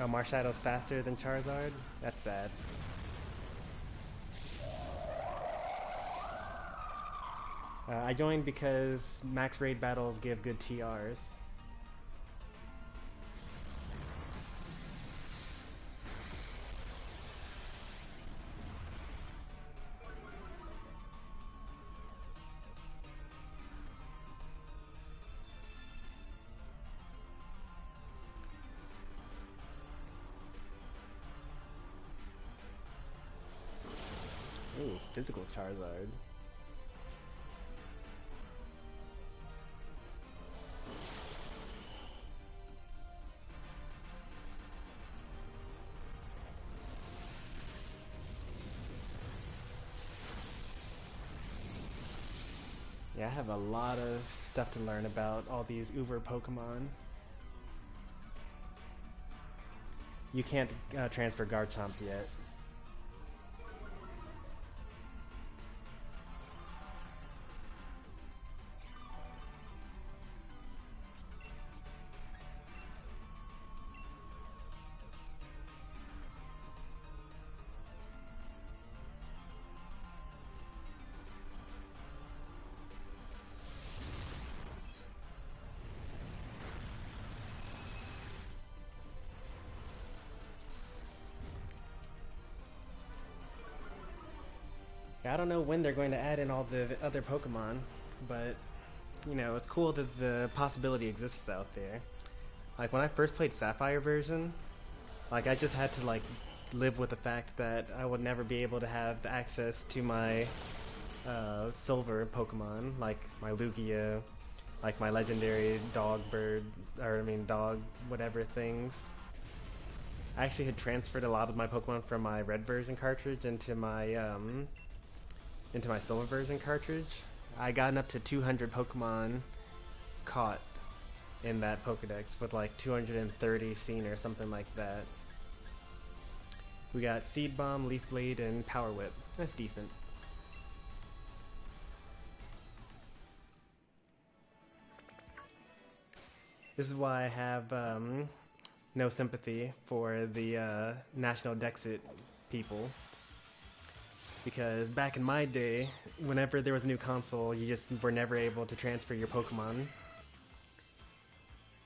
Marshallow's faster than Charizard? That's sad. I joined because max raid battles give good TRs. Ooh, physical Charizard. Yeah, I have a lot of stuff to learn about all these Uber Pokemon. You can't transfer Garchomp yet. I don't know when they're going to add in all the other Pokemon, but, you know, it's cool that the possibility exists out there. Like, when I first played Sapphire version, like, I just had to, like, live with the fact that I would never be able to have access to my Silver Pokemon, like my Lugia, like my legendary dog whatever things. I actually had transferred a lot of my Pokemon from my Red version cartridge into my Silver version cartridge. I gotten up to 200 Pokemon caught in that Pokedex with like 230 seen or something like that. We got Seed Bomb, Leaf Blade, and Power Whip. That's decent. This is why I have no sympathy for the National Dexit people. Because back in my day, whenever there was a new console, you just were never able to transfer your Pokemon.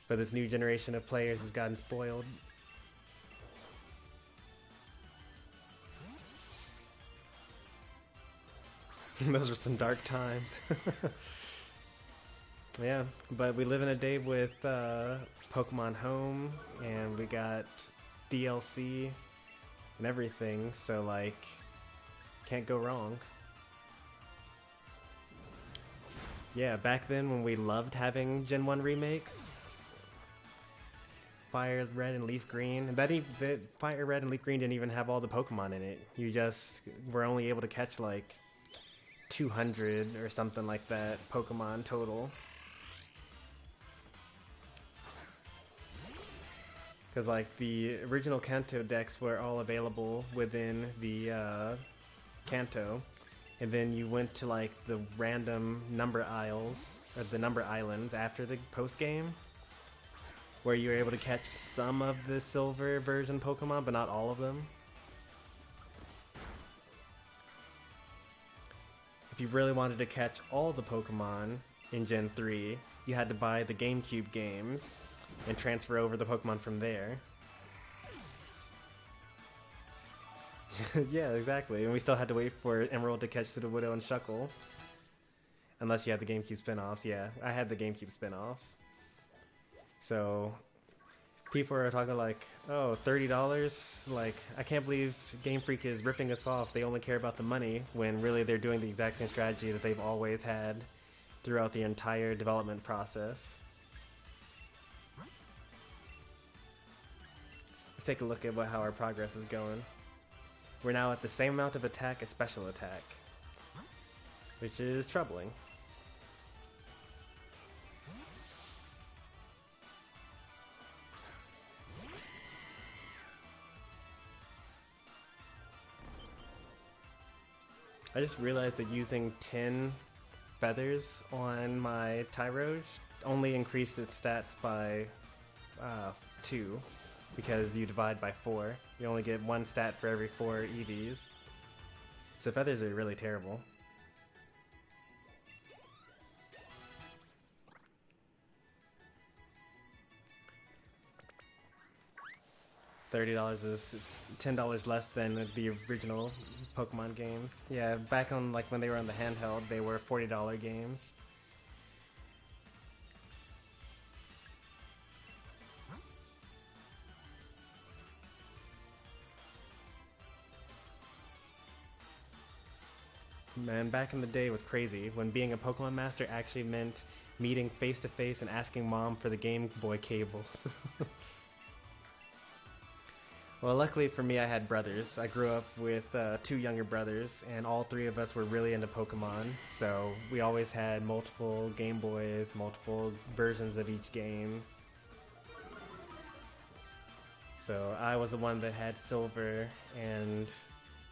But this new generation of players has gotten spoiled. Those were some dark times. Yeah, but we live in a day with Pokemon Home, and we got DLC and everything, so like, can't go wrong. Yeah, back then when we loved having Gen 1 remakes, Fire Red and Leaf Green, and that Fire Red and Leaf Green didn't even have all the Pokemon in it. You just were only able to catch like 200 or something like that Pokemon total. Because like the original Kanto decks were all available within the Kanto, and then you went to like the random number isles, or the number islands after the post game, where you were able to catch some of the silver version Pokemon, but not all of them. If you really wanted to catch all the Pokemon in Gen 3, you had to buy the GameCube games and transfer over the Pokemon from there. Yeah, exactly. And we still had to wait for Emerald to catch Sudowoodo and Shuckle. Unless you had the GameCube spin-offs. Yeah, I had the GameCube spin-offs. So people are talking like, oh, $30? Like, I can't believe Game Freak is ripping us off. They only care about the money, when really they're doing the exact same strategy that they've always had throughout the entire development process. Let's take a look at how our progress is going. We're now at the same amount of attack as special attack, which is troubling. I just realized that using 10 feathers on my Tyroge only increased its stats by 2, because you divide by 4. You only get 1 stat for every 4 Eevees. So feathers are really terrible. $30 is $10 less than the original Pokemon games. Yeah, back on like when they were on the handheld, they were $40 games. Man, back in the day it was crazy when being a Pokemon Master actually meant meeting face to face and asking Mom for the Game Boy cables. Well, luckily for me, I had brothers. I grew up with 2 younger brothers, and all 3 of us were really into Pokemon, so we always had multiple Game Boys, multiple versions of each game. So I was the one that had silver, and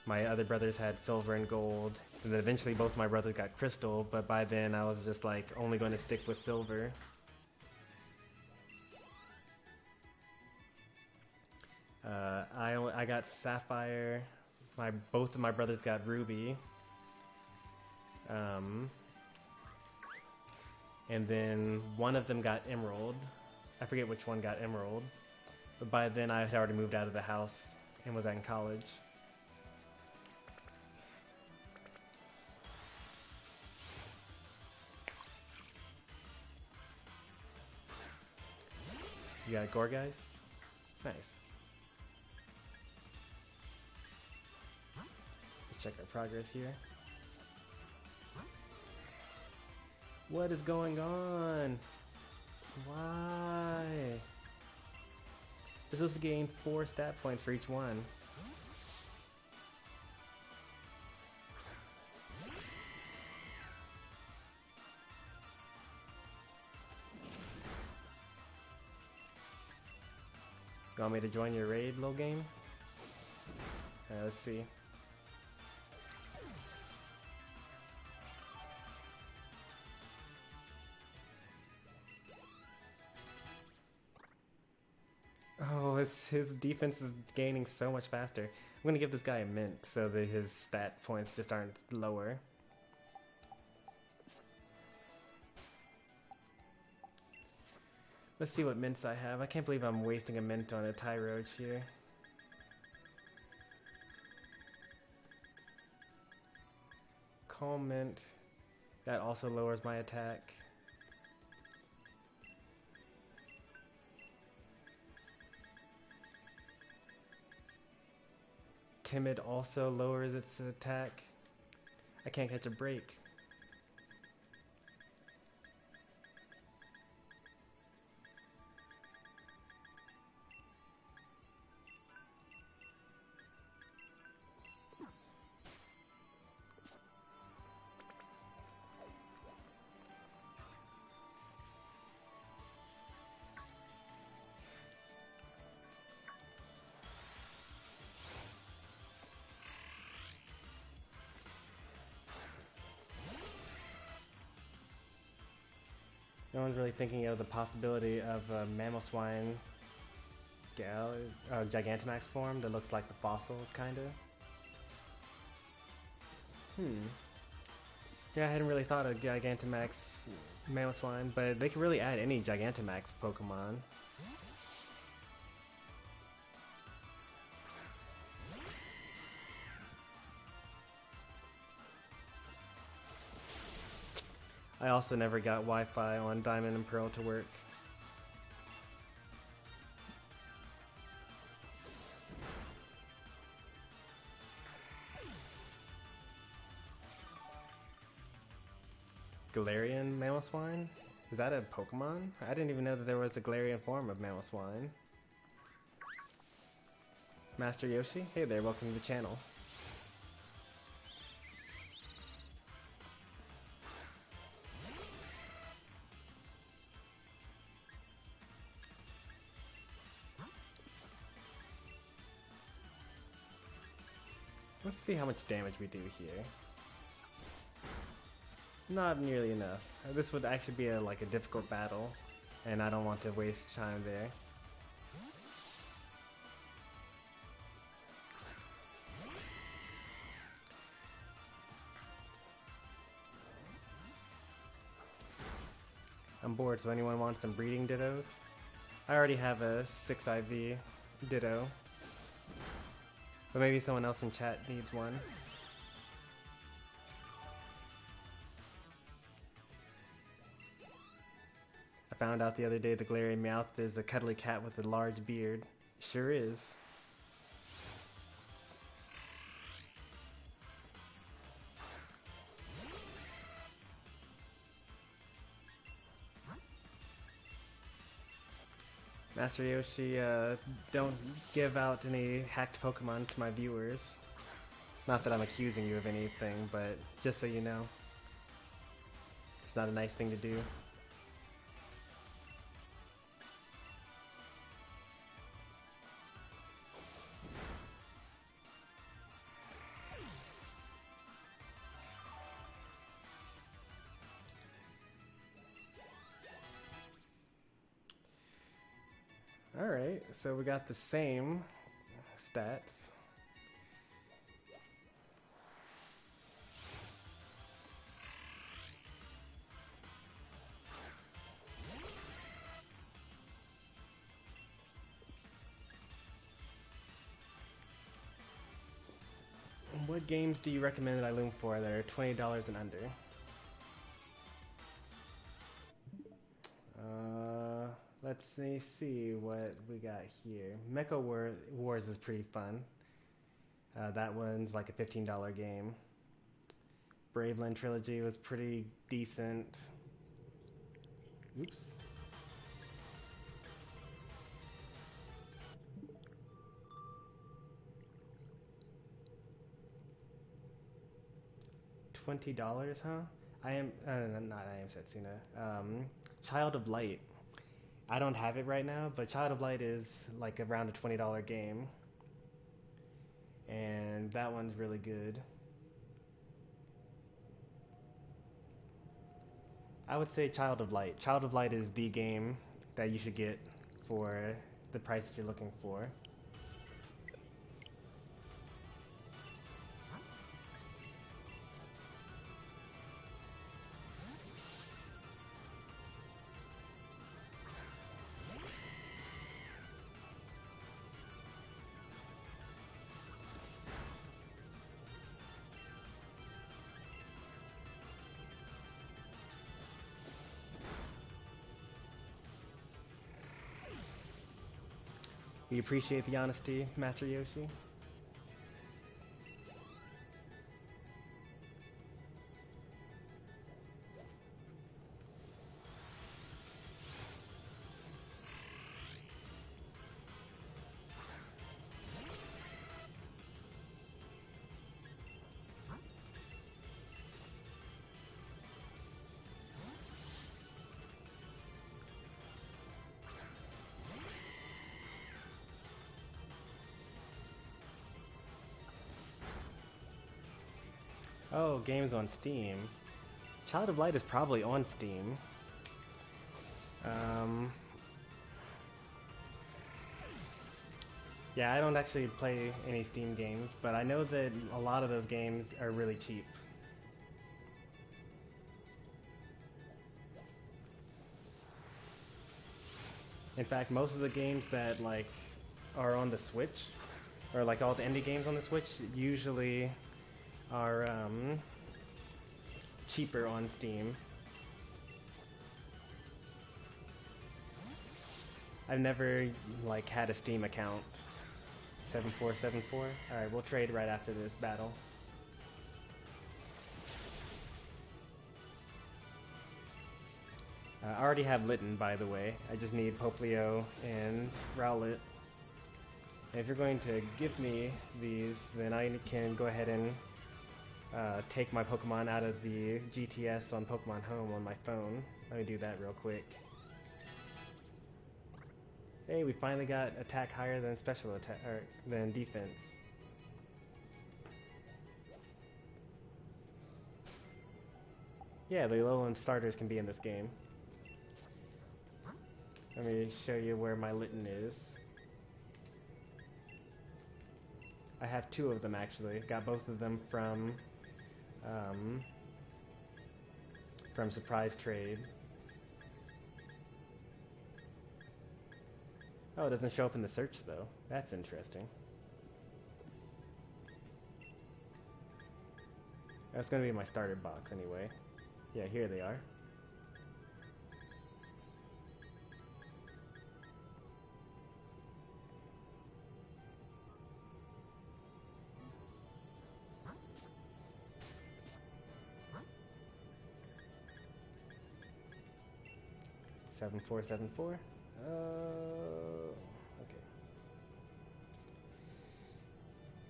my other brothers had silver and gold, and then eventually both my brothers got crystal, but by then I was just like only going to stick with silver. I got Sapphire. Both of my brothers got Ruby. And then one of them got Emerald. I forget which one got Emerald. But by then I had already moved out of the house and was in college. You got Gorgeist? Nice. Let's check our progress here. What is going on? Why? We're supposed to gain 4 stat points for each one. You want me to join your raid, little game? Let's see. his defense is gaining so much faster. I'm gonna give this guy a mint so that his stat points just aren't lower. Let's see what mints I have. I can't believe I'm wasting a mint on a Tyroach here. Calm mint. That also lowers my attack. Timid also lowers its attack. I can't catch a break. No one's really thinking of the possibility of a Mamoswine Gigantamax form that looks like the fossils, kinda. Yeah, I hadn't really thought of Gigantamax Mamoswine, but they could really add any Gigantamax Pokemon. I also never got Wi-Fi on Diamond and Pearl to work. Galarian Mamoswine? Is that a Pokemon? I didn't even know that there was a Galarian form of Mamoswine. Master Yoshi? Hey there, welcome to the channel. Let's see how much damage we do here. Not nearly enough. This would actually be like a difficult battle, and I don't want to waste time there. I'm bored, so anyone wants some breeding Dittos? I already have a 6 IV Ditto. But maybe someone else in chat needs one. I found out the other day the Galarian Meowth is a cuddly cat with a large beard. Sure is. Master Yoshi, don't give out any hacked Pokemon to my viewers. Not that I'm accusing you of anything, but just so you know. It's not a nice thing to do. Alright, so we got the same stats. What games do you recommend that I loom for that are $20 and under? Let's see what we got here. Mecha Wars is pretty fun. That one's like a $15 game. Braveland Trilogy was pretty decent. Oops. $20, huh? I am not I am Setsuna. Child of Light. I don't have it right now, but Child of Light is like around a $20 game. And that one's really good. I would say Child of Light. Child of Light is the game that you should get for the price that you're looking for. We appreciate the honesty, Master Yoshi. Oh, games on Steam. Child of Light is probably on Steam. Yeah, I don't actually play any Steam games, but I know that a lot of those games are really cheap. In fact, most of the games that like are on the Switch, or like all the indie games on the Switch, usually are cheaper on Steam. I've never like had a Steam account. 7474. Alright, we'll trade right after this battle. I already have Litten, by the way. I just need Poplio and Rowlet. And if you're going to give me these, then I can go ahead and take my Pokemon out of the GTS on Pokemon Home on my phone. Let me do that real quick. Hey, we finally got attack higher than special attack, or than defense. Yeah, the Alolan starters can be in this game. Let me show you where my Litten is. I have two of them actually. Got both of them from Surprise Trade. Oh, it doesn't show up in the search though. That's interesting. That's gonna be my starter box anyway. Yeah, here they are. Seven four 7-4. Okay.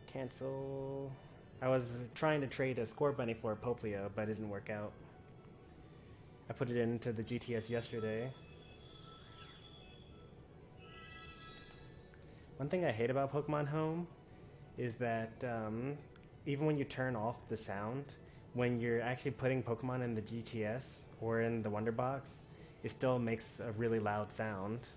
Cancel. I was trying to trade a Score Bunny for a Poplio, but it didn't work out. I put it into the GTS yesterday. One thing I hate about Pokemon Home is that even when you turn off the sound, when you're actually putting Pokemon in the GTS or in the Wonder Box, it still makes a really loud sound.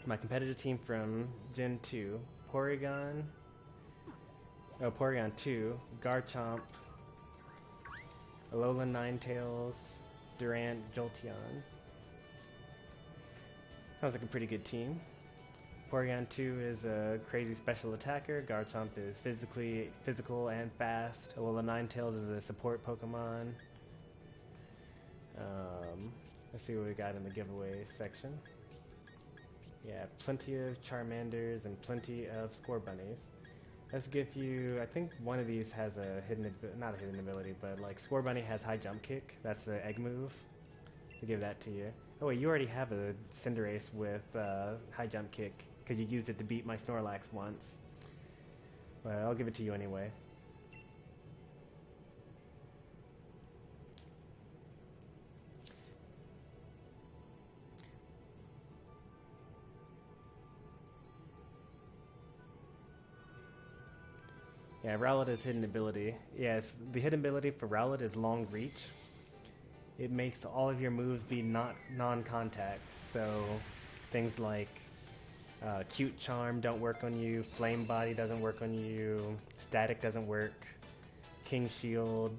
My competitive team from Gen 2, Porygon 2, Garchomp, Alolan Ninetales, Durant, Jolteon. Sounds like a pretty good team. Porygon 2 is a crazy special attacker. Garchomp is physical and fast. Alolan Ninetales is a support Pokemon. Let's see what we got in the giveaway section. Yeah, plenty of Charmanders and plenty of Score Bunnies. Let's give you, I think one of these has a not a hidden ability, but like Score Bunny has high jump kick. That's the egg move. We'll give that to you. Oh wait, you already have a Cinderace with high jump kick because you used it to beat my Snorlax once. But I'll give it to you anyway. Yeah, Rowlet is hidden ability. Yes, the hidden ability for Rowlet is long reach. It makes all of your moves be not non-contact. So things like Cute Charm don't work on you, Flame Body doesn't work on you, Static doesn't work, King Shield,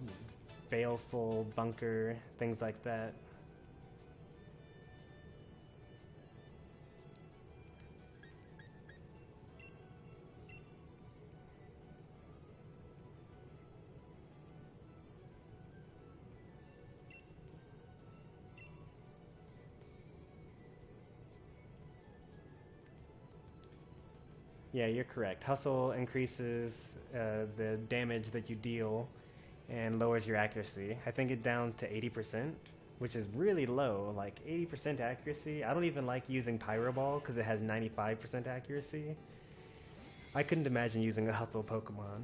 Baleful, Bunker, things like that. Yeah, you're correct. Hustle increases the damage that you deal and lowers your accuracy. I think it down to 80%, which is really low. Like 80% accuracy. I don't even like using Pyro Ball because it has 95% accuracy. I couldn't imagine using a Hustle Pokemon.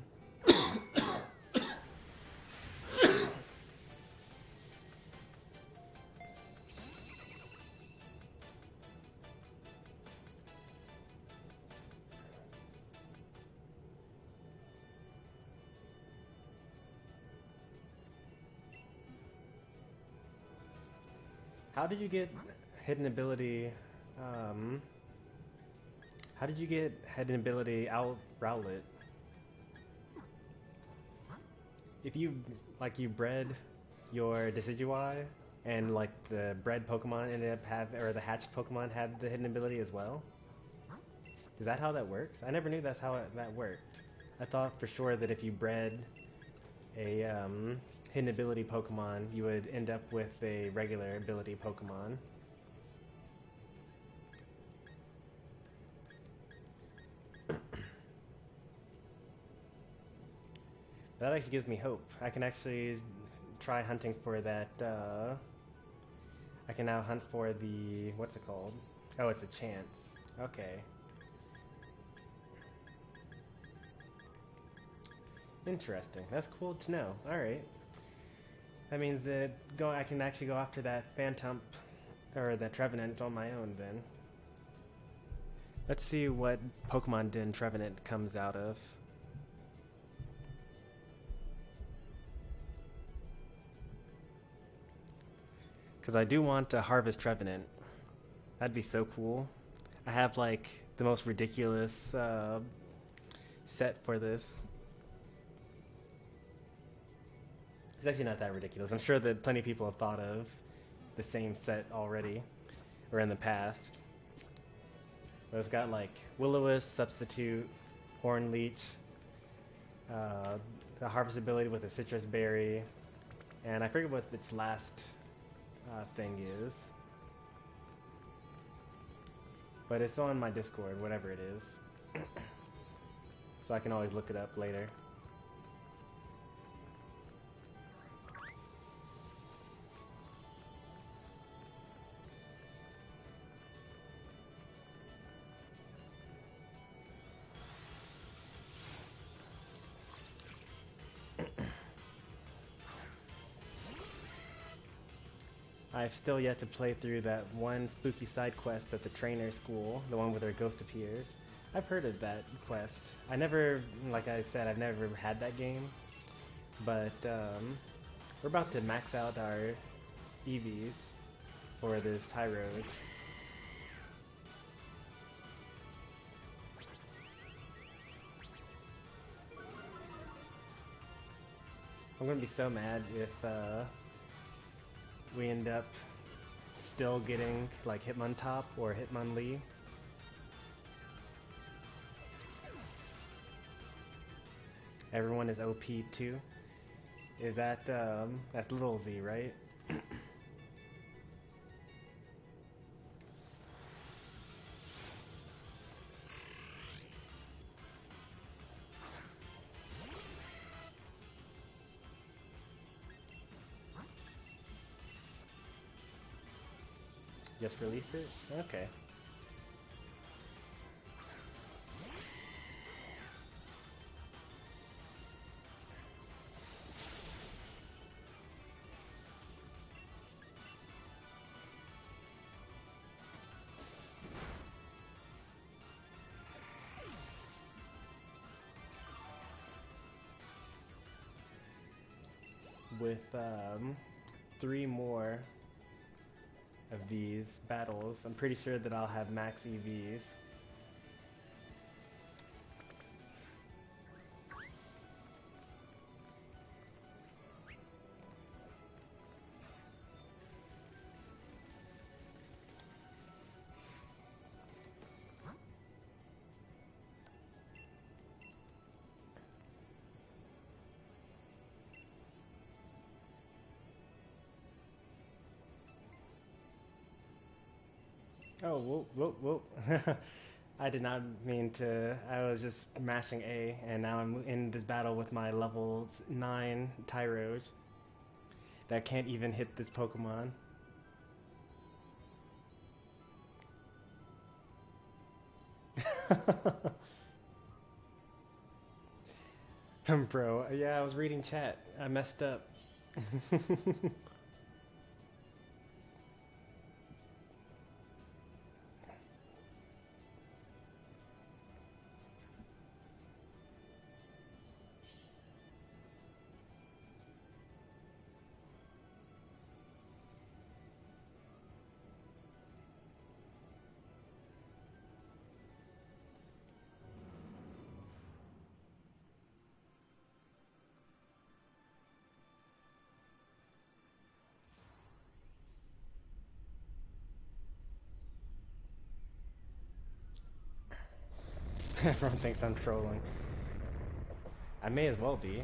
How did you get hidden ability? How did you get hidden ability out Rowlet? If you you bred your Decidueye and like the bred Pokemon ended up or the hatched Pokemon had the hidden ability as well. Is that how that works? I never knew that's how that worked. I thought for sure that if you bred a hidden ability Pokemon, you would end up with a regular ability Pokemon. That actually gives me hope. I can actually try hunting for that. I can now hunt for the, what's it called? Oh, it's a chance. Okay. Interesting. That's cool to know. All right. That means that I can actually go after that Phantump, or that Trevenant on my own then. Let's see what Pokemon Den Trevenant comes out of. Because I do want to harvest Trevenant. That'd be so cool. I have like the most ridiculous set for this. It's actually not that ridiculous. I'm sure that plenty of people have thought of the same set already, or in the past. But it's got like Will-O-Wisp, Substitute, Horn Leech, the harvest ability with a Citrus Berry, and I forget what its last thing is. But it's on my Discord, whatever it is. So I can always look it up later. I've still yet to play through that one spooky side quest at the trainer school, the one where their ghost appears. I've heard of that quest. I never, like I said, I've never had that game. But we're about to max out our Eevees for this Tyrode. I'm gonna be so mad if we end up still getting like Hitmontop or Hitmonlee. Everyone is OP too. Is that that's Little Z, right? Just released it? Okay. with 3 more of these battles, I'm pretty sure that I'll have max EVs. Oh, whoop, whoop, whoop. I did not mean to. I was just mashing A, and now I'm in this battle with my level 9 Tyroge that can't even hit this Pokemon. Bro, yeah, I was reading chat. I messed up. Everyone thinks I'm trolling. I may as well be.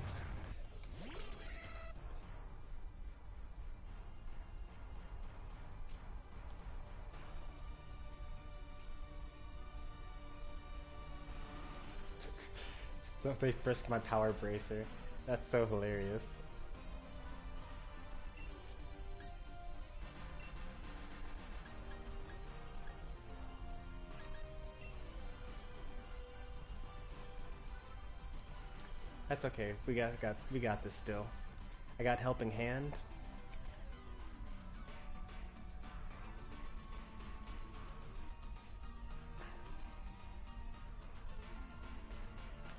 So they frisked my power bracer. That's so hilarious. That's okay. We got this still. I got helping hand.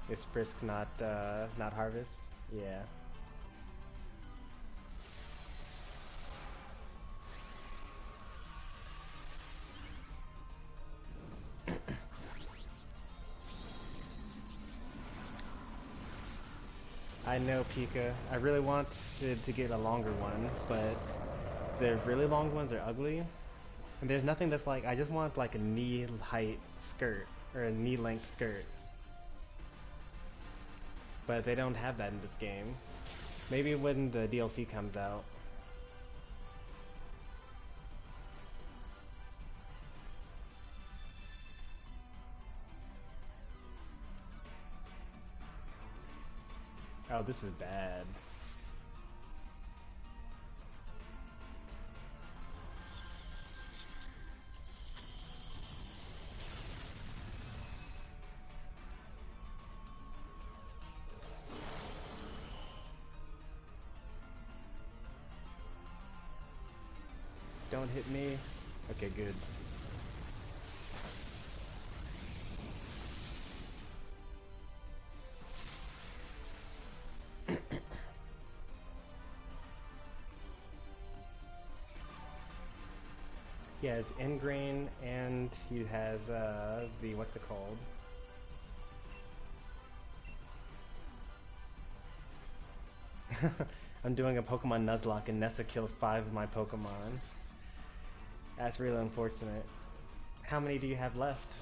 It's frisk, not harvest. Yeah. I know, Pika. I really wanted to get a longer one, but the really long ones are ugly. And there's nothing that's like, I just want like a knee height skirt, or a knee length skirt. But they don't have that in this game. Maybe when the DLC comes out. Oh, this is bad. Don't hit me. Okay, good. He has Ingrain and he has the what's it called? I'm doing a Pokemon Nuzlocke and Nessa killed 5 of my Pokemon. That's really unfortunate. How many do you have left?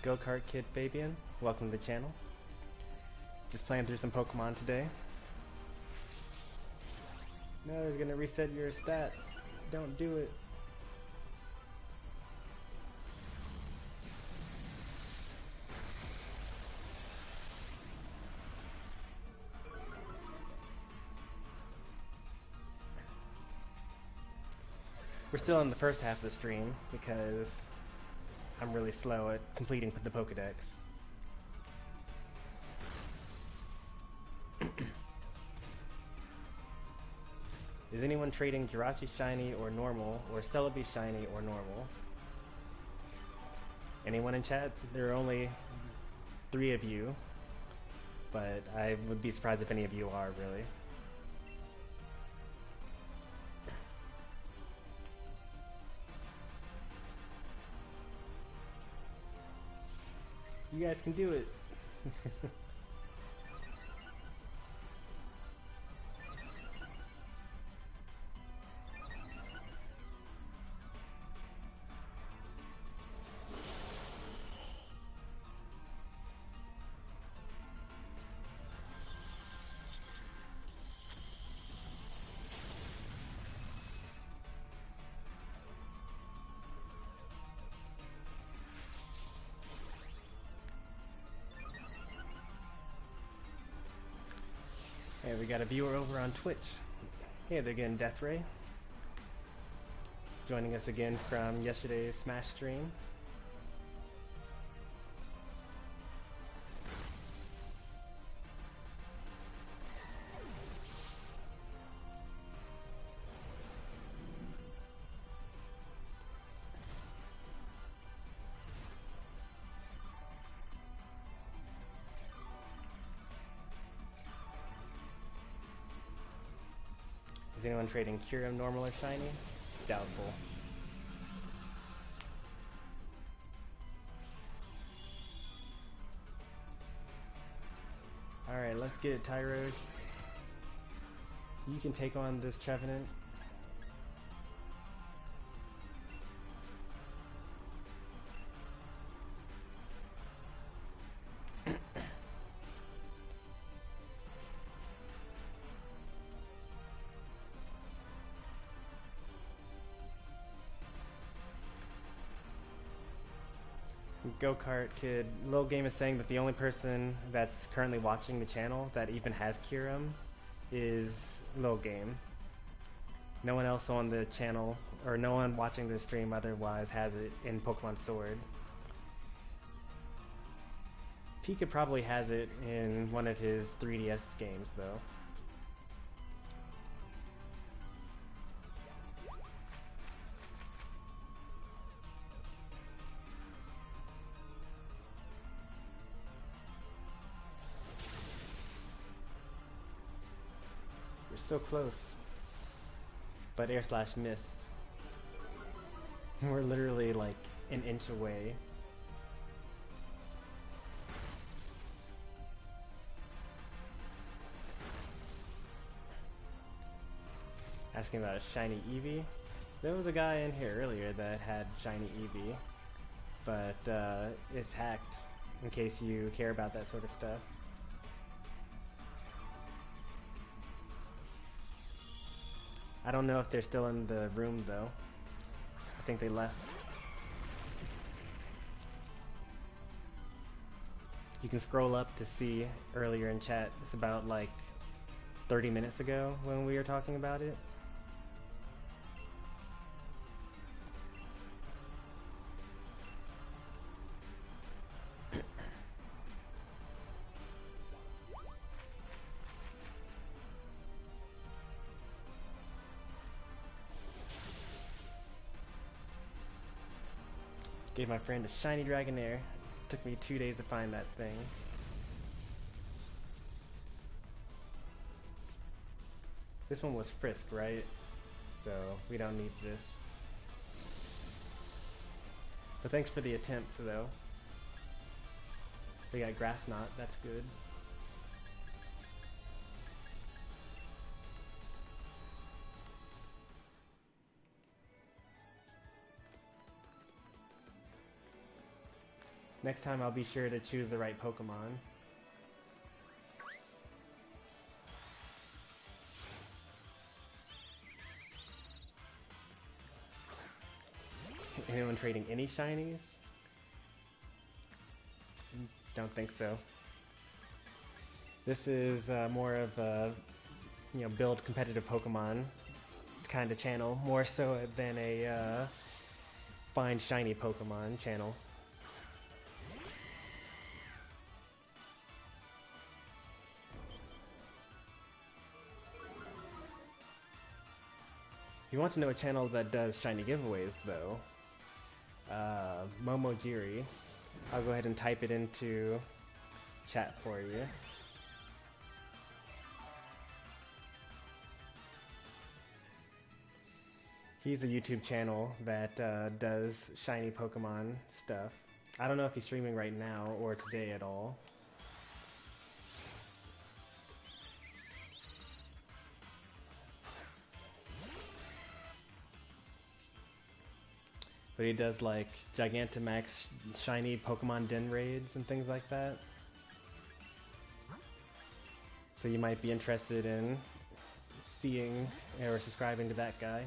Go-Kart Kid Fabian, welcome to the channel. Just playing through some Pokemon today. No, it's gonna reset your stats. Don't do it. We're still in the first half of the stream because I'm really slow at completing the Pokedex. Is anyone trading Jirachi shiny or normal, or Celebi shiny or normal? Anyone in chat? There are only 3 of you, but I would be surprised if any of you are, really. You guys can do it. Hey, we got a viewer over on Twitch. Hey there again, Deathray. Joining us again from yesterday's Smash stream. Is anyone trading Kyurem normal or shiny? Doubtful. Alright, let's get it, Tyrode. You can take on this Trevenant. Go-Kart Kid, Lil Game is saying that the only person that's currently watching the channel that even has Kyurem is Lil Game. No one else on the channel, or no one watching the stream otherwise, has it in Pokemon Sword. Pika probably has it in one of his 3DS games, though. So close, but air slash missed. We're literally like an inch away. Asking about a shiny Eevee. There was a guy in here earlier that had shiny Eevee, but it's hacked, in case you care about that sort of stuff. I don't know if they're still in the room though. I think they left. You can scroll up to see earlier in chat. It's about like 30 minutes ago when we were talking about it. Gave my friend a shiny Dragonair. Took me 2 days to find that thing. This one was Frisk, right? So we don't need this. But thanks for the attempt, though. We got Grass Knot, that's good. Next time I'll be sure to choose the right Pokemon. Anyone trading any shinies? Don't think so. This is more of a, build competitive Pokemon kind of channel, more so than a find shiny Pokemon channel. If you want to know a channel that does shiny giveaways, though, Momojiri, I'll go ahead and type it into chat for you. He's a YouTube channel that does shiny Pokemon stuff. I don't know if he's streaming right now or today at all. But he does like Gigantamax shiny Pokemon Den raids and things like that. So you might be interested in seeing or subscribing to that guy.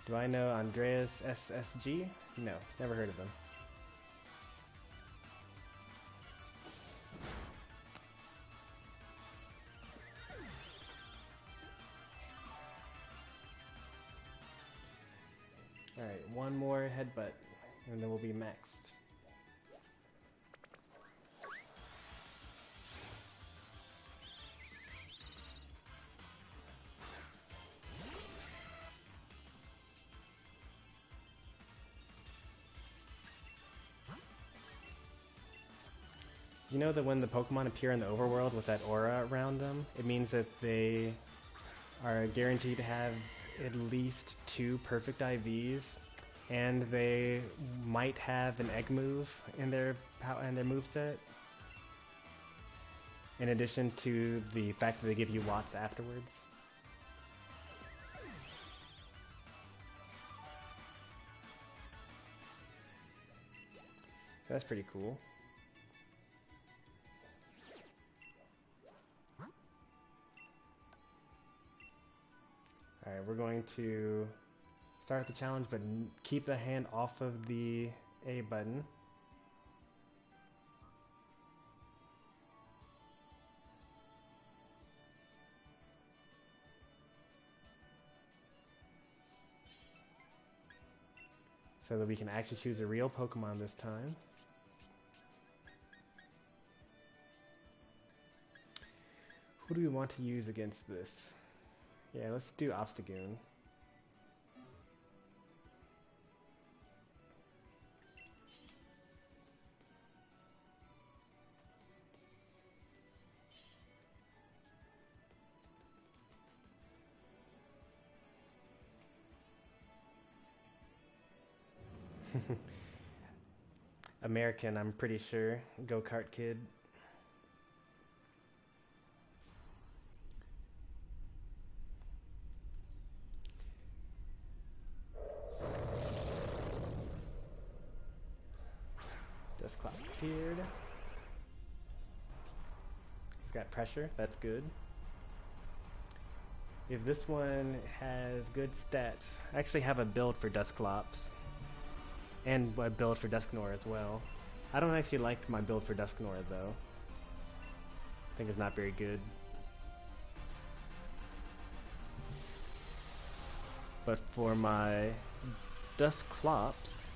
Do I know Andreas SSG? No, never heard of him. Alright, one more headbutt, and then we'll be maxed. You know that when the Pokemon appear in the overworld with that aura around them, it means that they are guaranteed to have at least 2 perfect IVs, and they might have an egg move in their moveset. In addition to the fact that they give you watts afterwards. So that's pretty cool. Alright, we're going to start the challenge, but keep the hand off of the A button. So that we can actually choose a real Pokemon this time. Who do we want to use against this? Yeah, let's do Obstagoon. American, I'm pretty sure. Go-Kart Kid. Dusclops appeared. He's got pressure, that's good. If this one has good stats, I actually have a build for Dusclops. And a build for Dusknoir as well. I don't actually like my build for Dusknoir though. I think it's not very good. But for my Dusclops,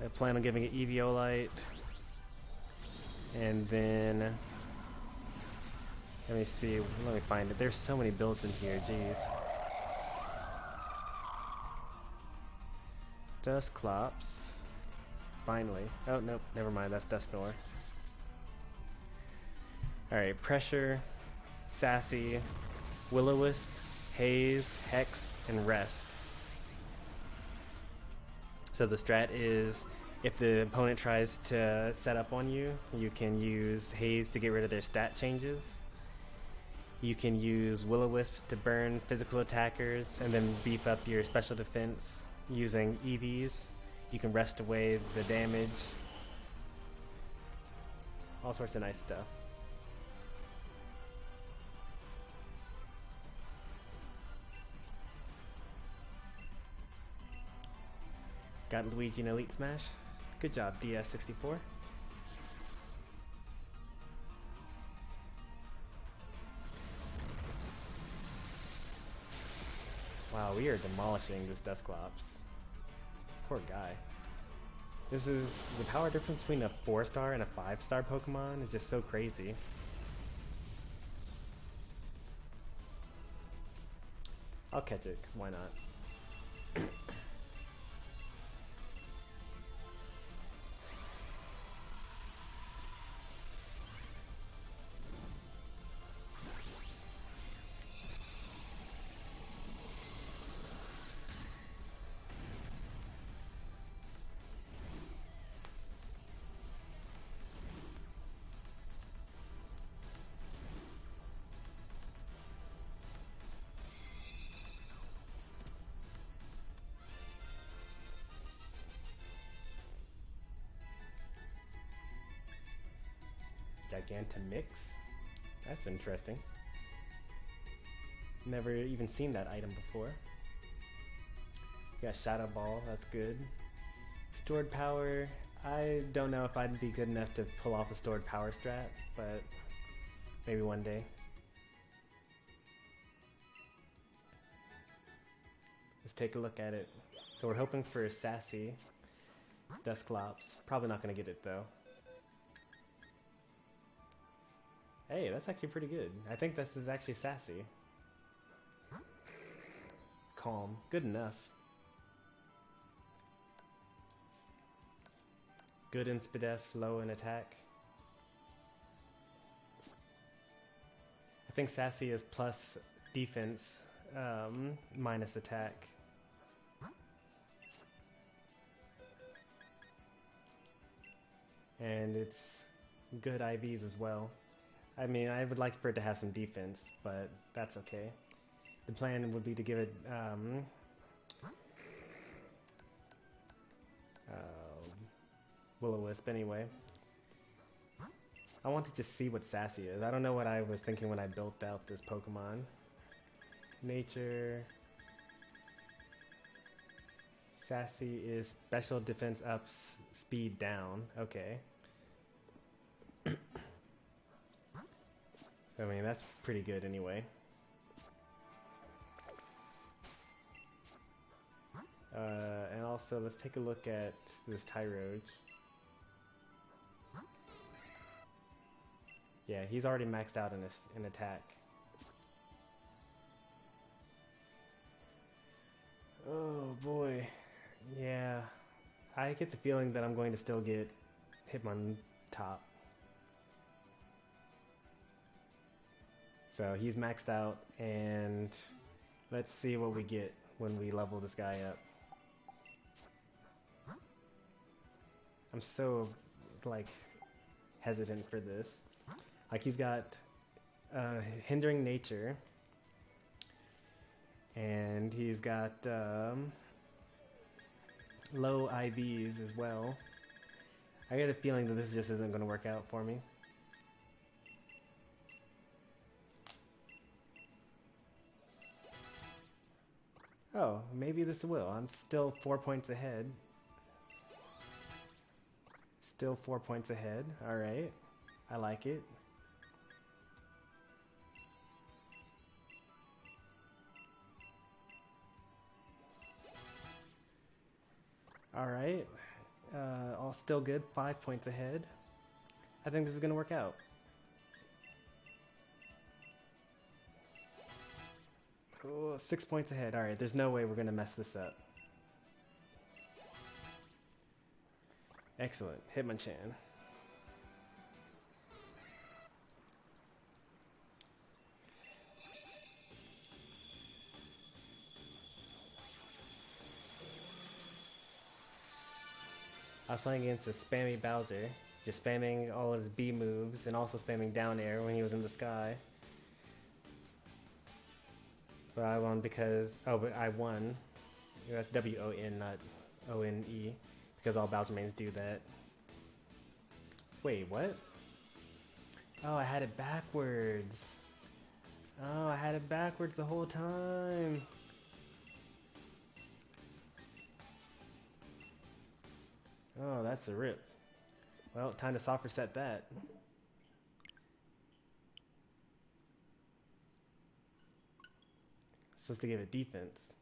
I plan on giving it Eviolite. And then let me see, let me find it. There's so many builds in here, jeez. Dusclops. Finally. Oh, nope, never mind, that's Dusknoir. Alright, Pressure, Sassy, Will-O-Wisp, Haze, Hex, and Rest. So the strat is, if the opponent tries to set up on you, you can use Haze to get rid of their stat changes. You can use Will-O-Wisp to burn physical attackers and then beef up your special defense using Eevees. You can rest away the damage. All sorts of nice stuff. Got Luigi in Elite Smash? Good job, DS64. Wow, we are demolishing this Dusclops. Poor guy. This is the power difference between a 4-star and a 5-star Pokemon is just so crazy. I'll catch it, because why not? Gigantomix? That's interesting. Never even seen that item before. Got Shadow Ball, that's good. Stored power, I don't know if I'd be good enough to pull off a stored power strat, but maybe one day. Let's take a look at it. So we're hoping for a Sassy Dusclops. Probably not going to get it though. Hey, that's actually pretty good. I think this is actually Sassy. Calm. Good enough. Good in Spidef, low in attack. I think Sassy is plus defense, minus attack. And it's good IVs as well. I mean, I would like for it to have some defense, but that's okay. The plan would be to give it Will-O-Wisp anyway. I want to just see what Sassy is. I don't know what I was thinking when I built out this Pokemon. Nature. Sassy is special defense ups, speed down. Okay. I mean, that's pretty good anyway. And also, let's take a look at this Tyroge. Yeah, he's already maxed out in attack. Oh boy. Yeah. I get the feeling that I'm going to still get Hitmontop. So he's maxed out, and let's see what we get when we level this guy up. I'm so, like, hesitant for this. Like, he's got Hindering Nature, and he's got low IVs as well. I get a feeling that this just isn't going to work out for me. Oh, maybe this will. I'm still 4 points ahead. Still 4 points ahead. Alright. I like it. Alright. All still good. 5 points ahead. I think this is going to work out. Oh, 6 points ahead. Alright, there's no way we're going to mess this up. Excellent. Hitmonchan. I was playing against a spammy Bowser, just spamming all his B moves and also spamming down air when he was in the sky. But I won because, but I won. That's W-O-N, not O-N-E, because all Bowser mains do that. Wait, what? Oh, I had it backwards. Oh, I had it backwards the whole time. Oh, that's a rip. Well, time to soft reset that. Supposed to give it defense.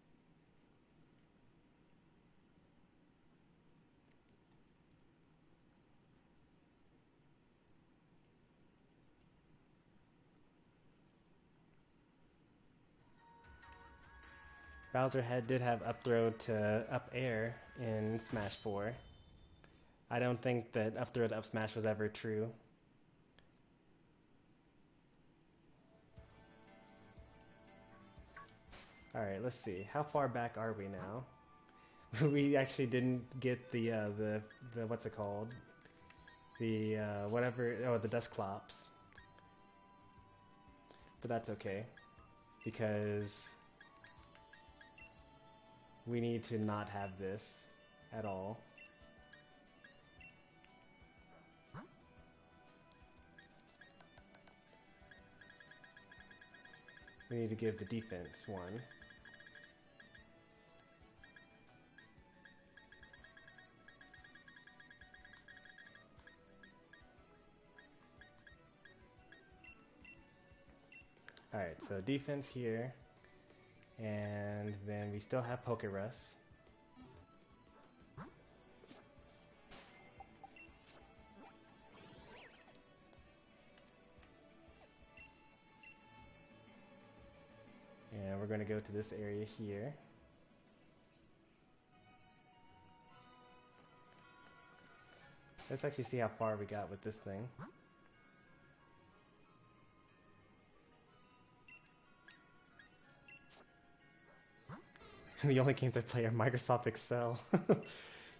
Bowser did have up throw to up air in Smash 4. I don't think that up throw to up smash was ever true. Alright, let's see. How far back are we now? We actually didn't get the what's it called? The the Dusclops. But that's okay. Because we need to not have this at all. We need to give the defense one. Alright, so defense here. And then we still have Pokedex. And we're going to go to this area here. Let's actually see how far we got with this thing. The only games I play are Microsoft Excel.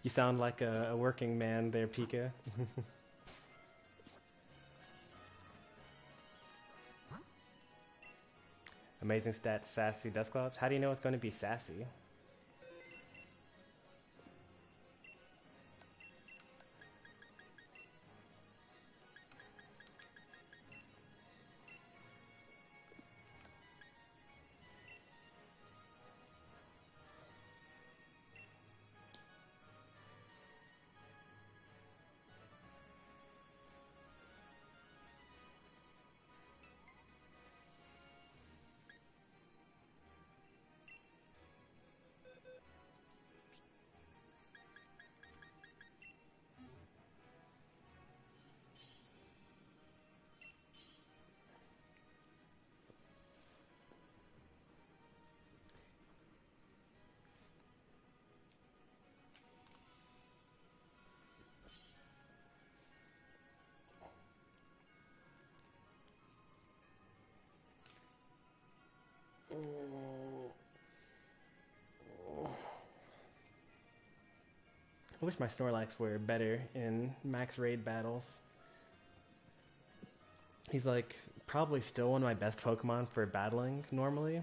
You sound like a working man there, Pika. Amazing stats, sassy Dusclops. How do you know it's going to be sassy? I wish my Snorlax were better in max raid battles. He's like probably still one of my best Pokemon for battling normally.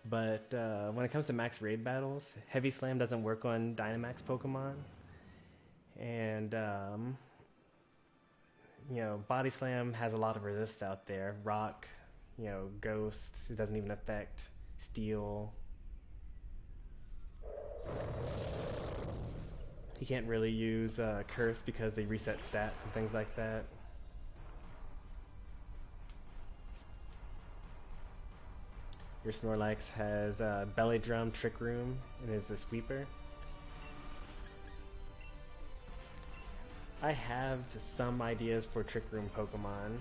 But when it comes to max raid battles, Heavy Slam doesn't work on Dynamax Pokemon. And you know, Body Slam has a lot of resist out there. Rock, you know, Ghost, it doesn't even affect Steel. You can't really use Curse because they reset stats and things like that. Your Snorlax has Belly Drum, Trick Room, and is a sweeper. I have some ideas for Trick Room Pokemon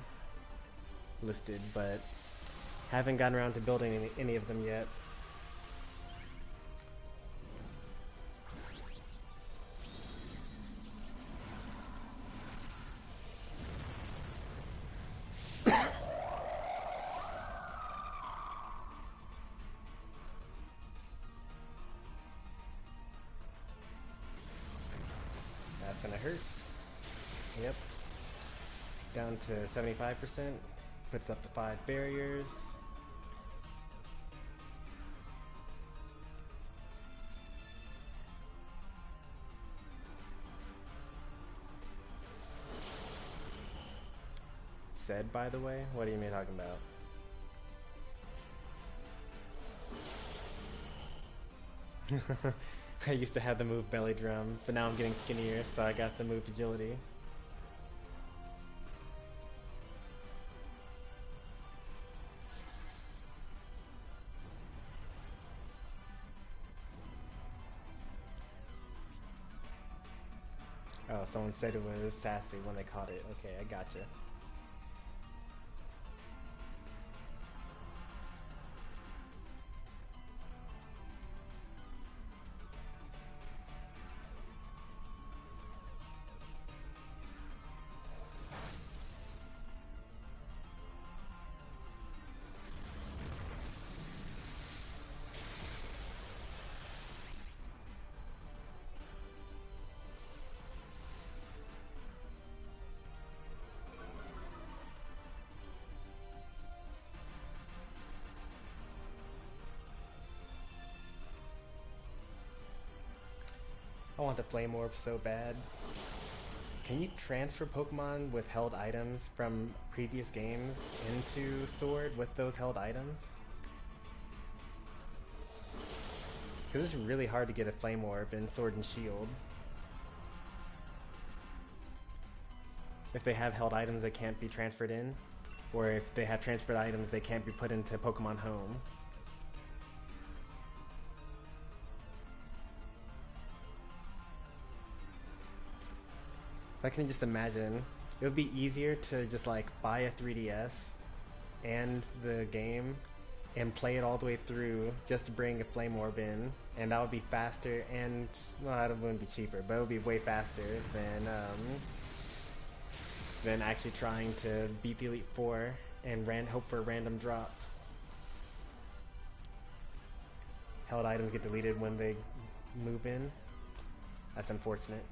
listed, but haven't gotten around to building any of them yet. That's gonna hurt. Yep. Down to 75%. Puts up to 5 barriers. Said, by the way? What are you talking about? I used to have the move belly drum, but now I'm getting skinnier, so I got the move agility. Oh, someone said it was sassy when they caught it. Okay, I gotcha. I want the Flame Orb so bad. Can you transfer Pokemon with held items from previous games into Sword with those held items? Because it's really hard to get a Flame Orb in Sword and Shield. If they have held items that can't be transferred in, or if they have transferred items they can't be put into Pokemon Home. I can just imagine it would be easier to just like buy a 3DS and the game and play it all the way through just to bring a Flame Orb in, and that would be faster and, well, it wouldn't be cheaper, but it would be way faster than actually trying to beat the Elite Four and hope for a random drop. Held items get deleted when they move in. That's unfortunate.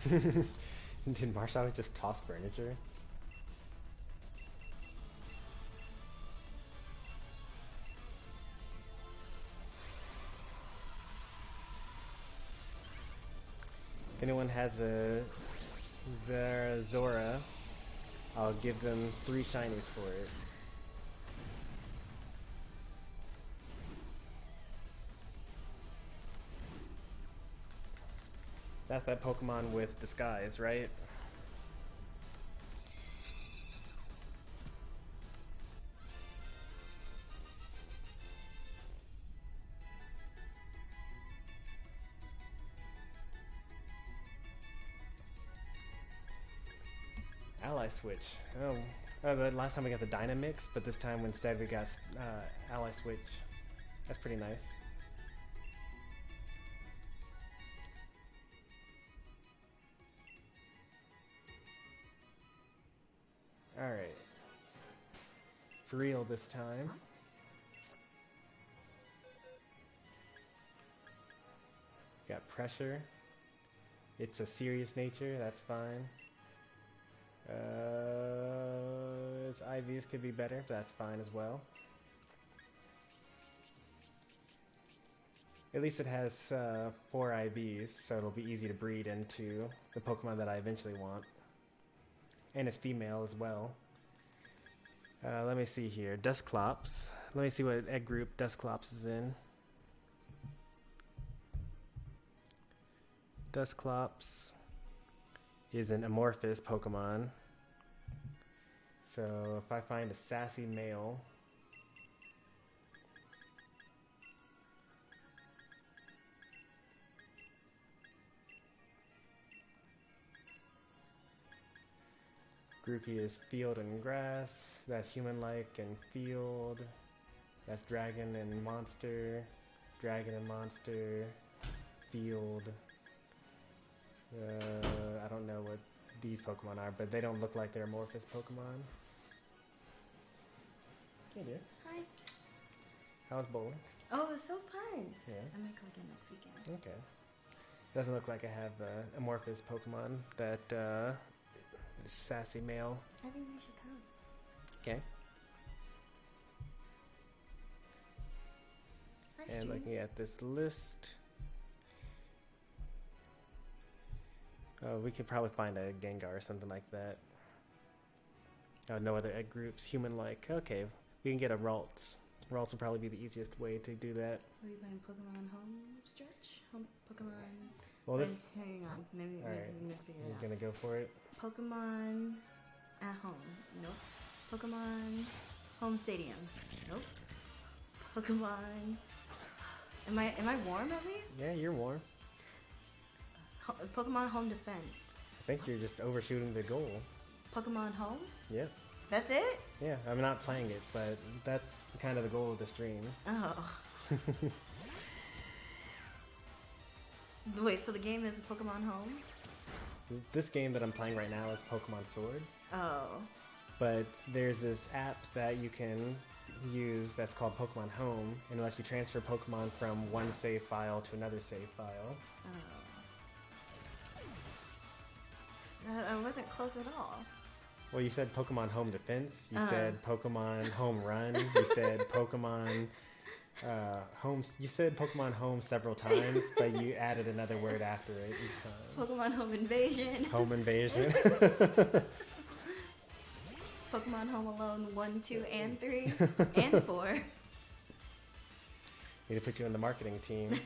Did Marshall just toss furniture? If anyone has a Zora, I'll give them 3 shinies for it. That's that Pokemon with disguise, right? Ally Switch. Oh, the last time we got the Dynamix, but this time instead we got Ally Switch. That's pretty nice. Alright. For real this time. Got pressure. It's a serious nature, that's fine. Its IVs could be better, but that's fine as well. At least it has 4 IVs, so it'll be easy to breed into the Pokemon that I eventually want. And it's female as well. Let me see here. Dusclops. Let me see what egg group Dusclops is in. Dusclops is an amorphous Pokemon. So if I find a sassy male, Groupie is field and grass. That's human-like and field. That's dragon and monster. Dragon and monster. Field. I don't know what these Pokemon are, but they don't look like they're amorphous Pokemon. Hey dear. Hi. How was bowling? Oh, it was so fun. Yeah. I might go again next weekend. Okay. Doesn't look like I have amorphous Pokemon that is sassy male. I think we should come. Okay. Hi, And Stream. looking at this list, we could probably find a Gengar or something like that. Oh, no other egg groups. Human-like. Okay, we can get a Ralts. Ralts will probably be the easiest way to do that. Are you playing Pokemon Home Stretch? Pokemon... Well, this... Hang on. Alright, you're gonna go for it? Pokemon at home. Nope. Pokemon Home Stadium. Nope. Pokemon... Am I warm at least? Yeah, you're warm. Pokemon Home Defense. I think you're just overshooting the goal. Pokemon Home? Yeah. That's it? Yeah, I'm not playing it, but that's kind of the goal of the stream. Oh. Wait, so the game is Pokemon Home? This game that I'm playing right now is Pokemon Sword. Oh. But there's this app that you can use that's called Pokemon Home, and it lets you transfer Pokemon from one save file to another save file. Oh. I wasn't close at all. Well, you said Pokemon Home Defense, you said Pokemon Home Run, you said Pokemon Home. You said Pokemon Home several times, but you added another word after it each time. Pokemon Home Invasion. Home Invasion. Pokemon Home Alone 1, 2, and 3, and 4. Need to put you in the marketing team.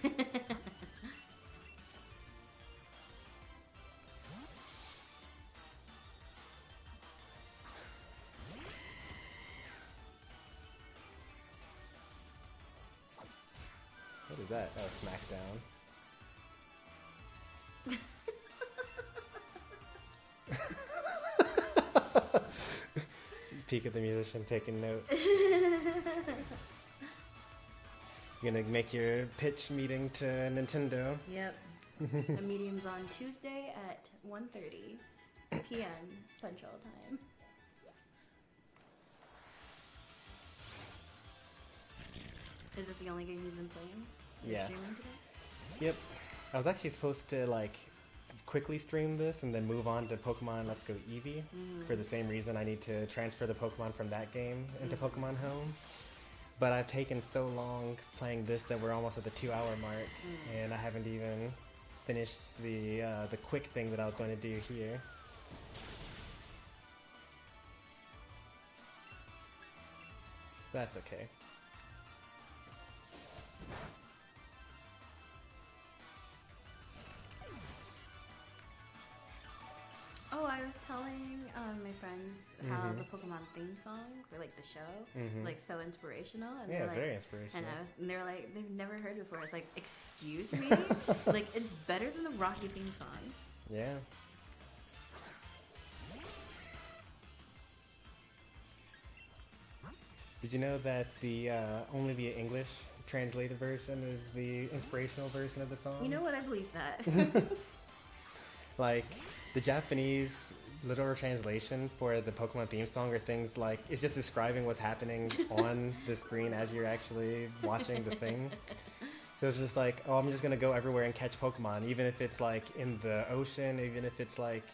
What is that? Oh, Smackdown. Peek at the musician taking notes. You're gonna make your pitch meeting to Nintendo. Yep. The meeting's on Tuesday at 1:30 p.m. Central Time. Is this the only game you've been playing? Yeah. Streaming today? Yep. I was actually supposed to like quickly stream this and then move on to Pokemon Let's Go Eevee for the same reason I need to transfer the Pokemon from that game into Pokemon Home. But I've taken so long playing this that we're almost at the 2-hour mark, and I haven't even finished the quick thing that I was going to do here. That's okay. Oh, I was telling my friends how the Pokemon theme song for like the show is like so inspirational. And Yeah, they're it's like, very inspirational. And they're like, they've never heard it before. It's like, excuse me? Like, it's better than the Rocky theme song. Yeah. Did you know that the only the English translated version is the inspirational version of the song? You know what? I believe that. Like, the Japanese literal translation for the Pokemon theme song are things like, it's just describing what's happening on the screen as you're actually watching the thing. So it's just like, oh, I'm just going to go everywhere and catch Pokemon, even if it's like in the ocean, even if it's like,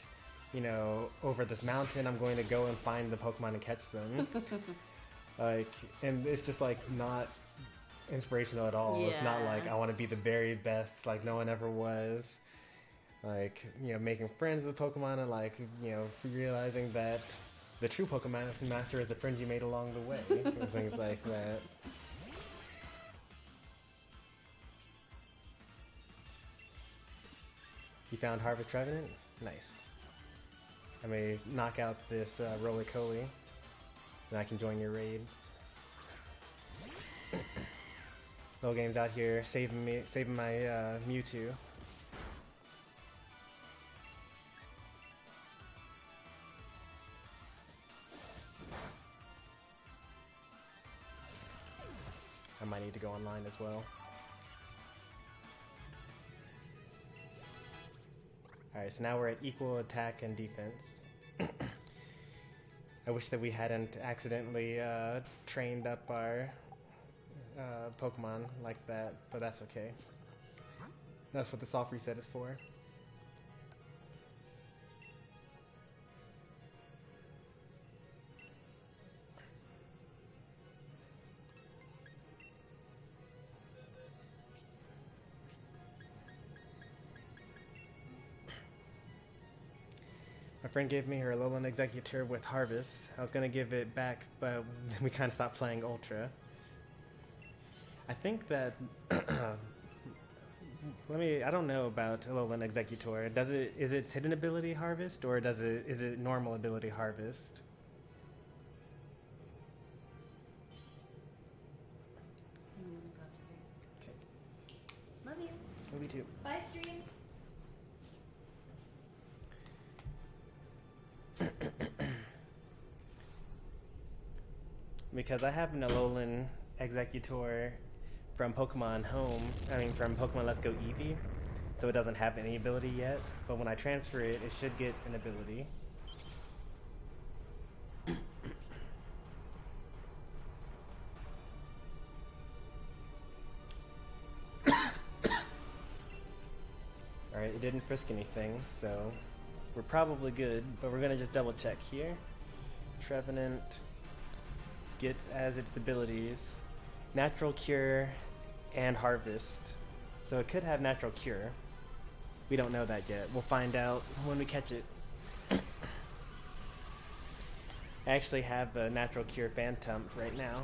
you know, over this mountain, I'm going to go and find the Pokemon and catch them. Like, and it's just like not inspirational at all. Yeah. It's not like I want to be the very best, like no one ever was. Like, you know, making friends with Pokemon and like, you know, realizing that the true Pokemon master is the friend you made along the way. And things like that. You found Harvest Trevenant? Nice. I may knock out this Roly-Coly, and I can join your raid. Little game's out here saving my Mewtwo. I might need to go online as well. Alright, so now we're at equal attack and defense. I wish that we hadn't accidentally trained up our Pokemon like that, but that's okay. That's what the soft reset is for. My friend gave me her Alolan Executor with Harvest. I was gonna give it back, but we kind of stopped playing Ultra. I think that I don't know about Alolan Executor. Is its hidden ability Harvest, or is it normal ability Harvest? I'm gonna go upstairs. Okay. Love you. Love you too. Bye, stream. Because I have an Alolan Executor from Pokemon Let's Go Eevee, so it doesn't have any ability yet, but when I transfer it, it should get an ability. Alright, it didn't frisk anything, so we're probably good, but we're gonna just double check here. Trevenant gets as its abilities Natural Cure and Harvest. So it could have Natural Cure. We don't know that yet. We'll find out when we catch it. I actually have a Natural Cure Phantom right now.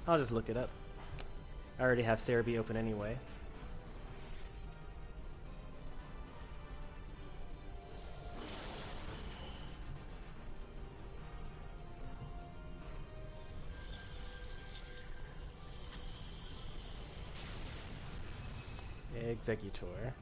I'll just look it up. I already have Cerebi open anyway. Executor.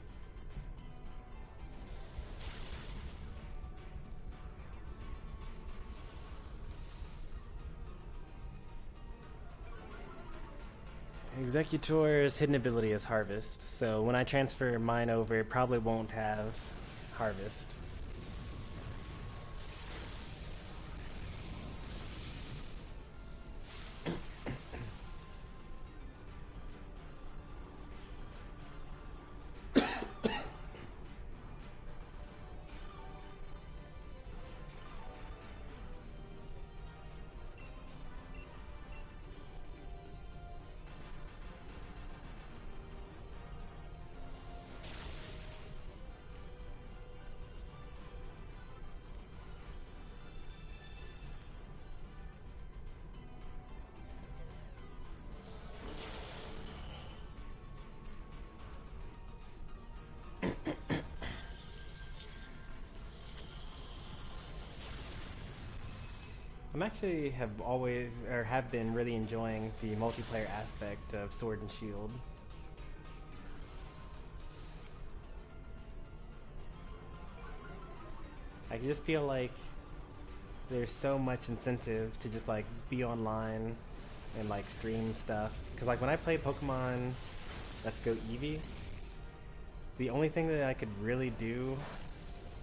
Executor's hidden ability is Harvest, so when I transfer mine over, it probably won't have Harvest. I'm actually have been really enjoying the multiplayer aspect of Sword and Shield. I just feel like there's so much incentive to just like be online and like stream stuff. Cause like when I play Pokemon Let's Go Eevee, the only thing that I could really do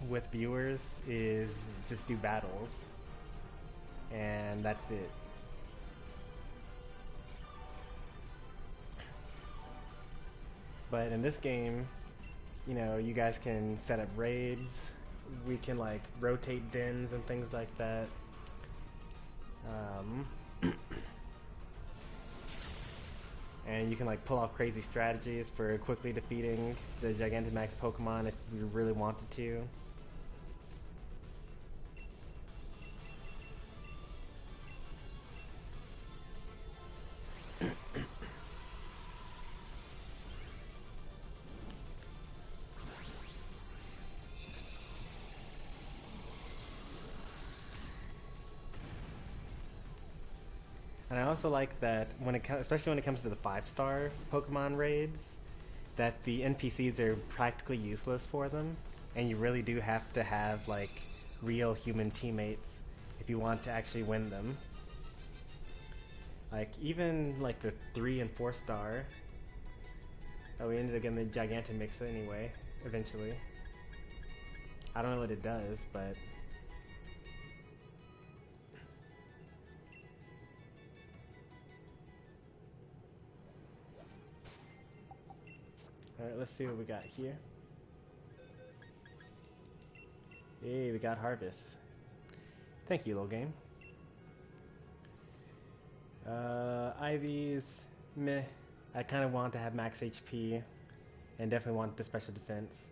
with viewers is just do battles. And that's it. But in this game, you know, you guys can set up raids. We can like rotate dens and things like that. And you can like pull off crazy strategies for quickly defeating the Gigantamax Pokemon if you really wanted to. And I also like that especially when it comes to the 5-star Pokemon raids, that the NPCs are practically useless for them, and you really do have to have like real human teammates if you want to actually win them. Like even like the 3 and 4-star. Oh, we ended up getting the Gigantamax anyway, eventually. I don't know what it does, but Alright, let's see what we got here. Hey, we got Harvest. Thank you, little game. Eevees, meh. I kind of want to have max HP and definitely want the special defense.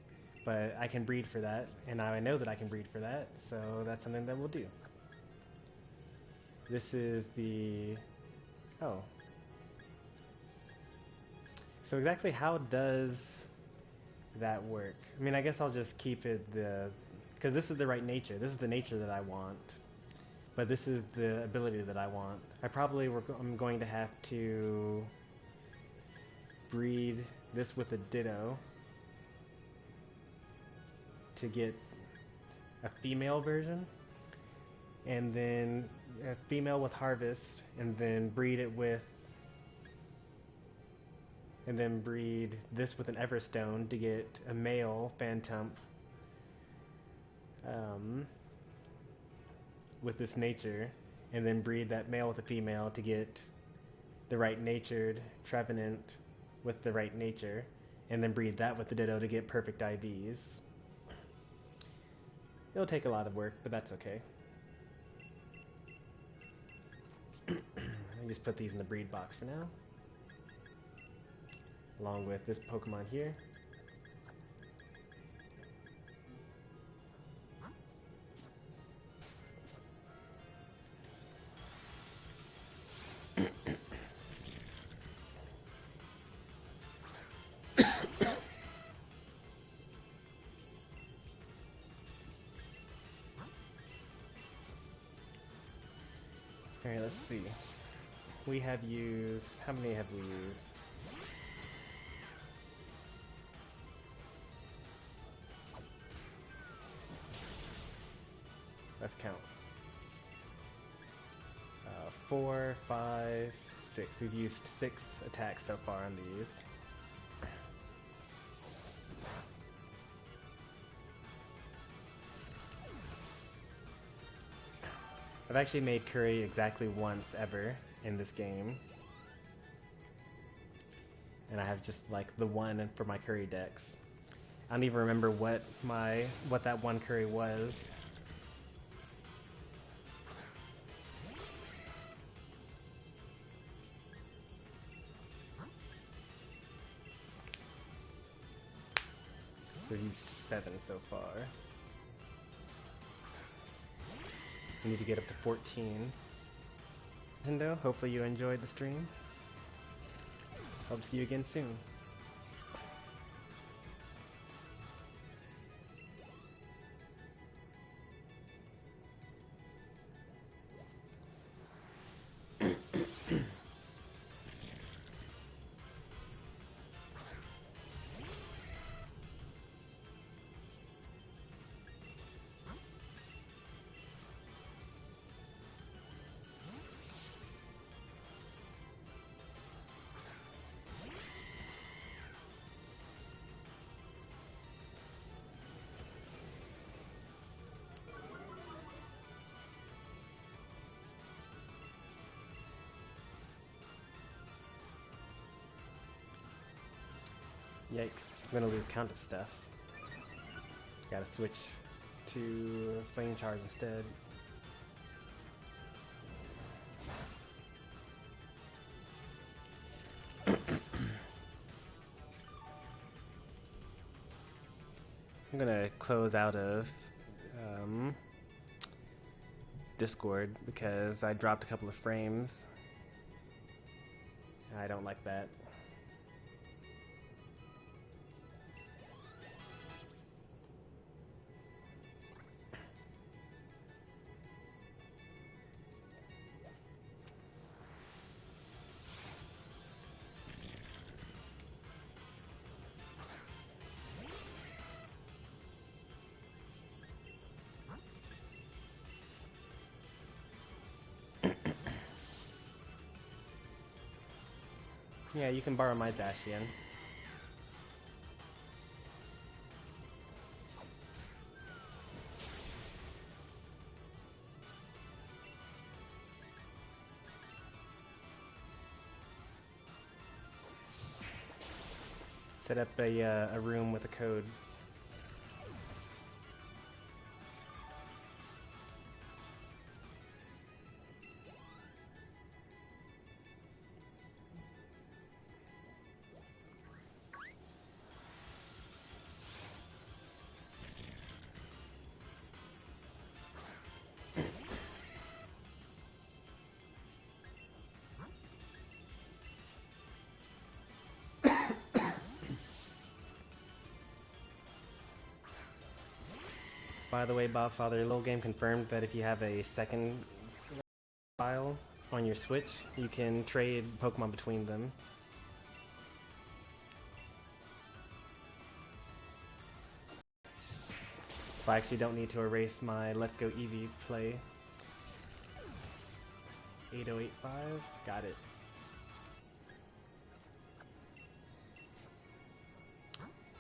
But I can breed for that, and now I know that I can breed for that, so that's something that we'll do. This is the... oh. So exactly how does that work? I mean, I guess I'll just keep it the... because this is the right nature. This is the nature that I want. But this is the ability that I want. I'm going to have to breed this with a Ditto to get a female version, and then a female with Harvest, and then breed it with, and then breed this with an Everstone to get a male Phantump with this nature, and then breed that male with a female to get the right natured Trevenant with the right nature, and then breed that with the Ditto to get perfect IVs. It'll take a lot of work, but that's okay. I just put these in the breed box for now, along with this Pokemon here. Alright, let's see. We have used... how many have we used? Let's count. 4, 5, 6. We've used 6 attacks so far on these. I've actually made curry exactly once ever in this game. And I have just like the one for my curry decks. I don't even remember what that one curry was. We've used 7 so far. We need to get up to 14. Nintendo, hopefully you enjoyed the stream. Hope to see you again soon. Yikes, I'm gonna lose count of stuff. Gotta switch to Flame Charge instead. I'm gonna close out of Discord because I dropped a couple of frames. I don't like that. Yeah, you can borrow my Zacian. set up a room with a code. By the way, Bobfather, Little Game confirmed that if you have a second file on your Switch, you can trade Pokemon between them. So I actually don't need to erase my Let's Go Eevee play. 8085, got it.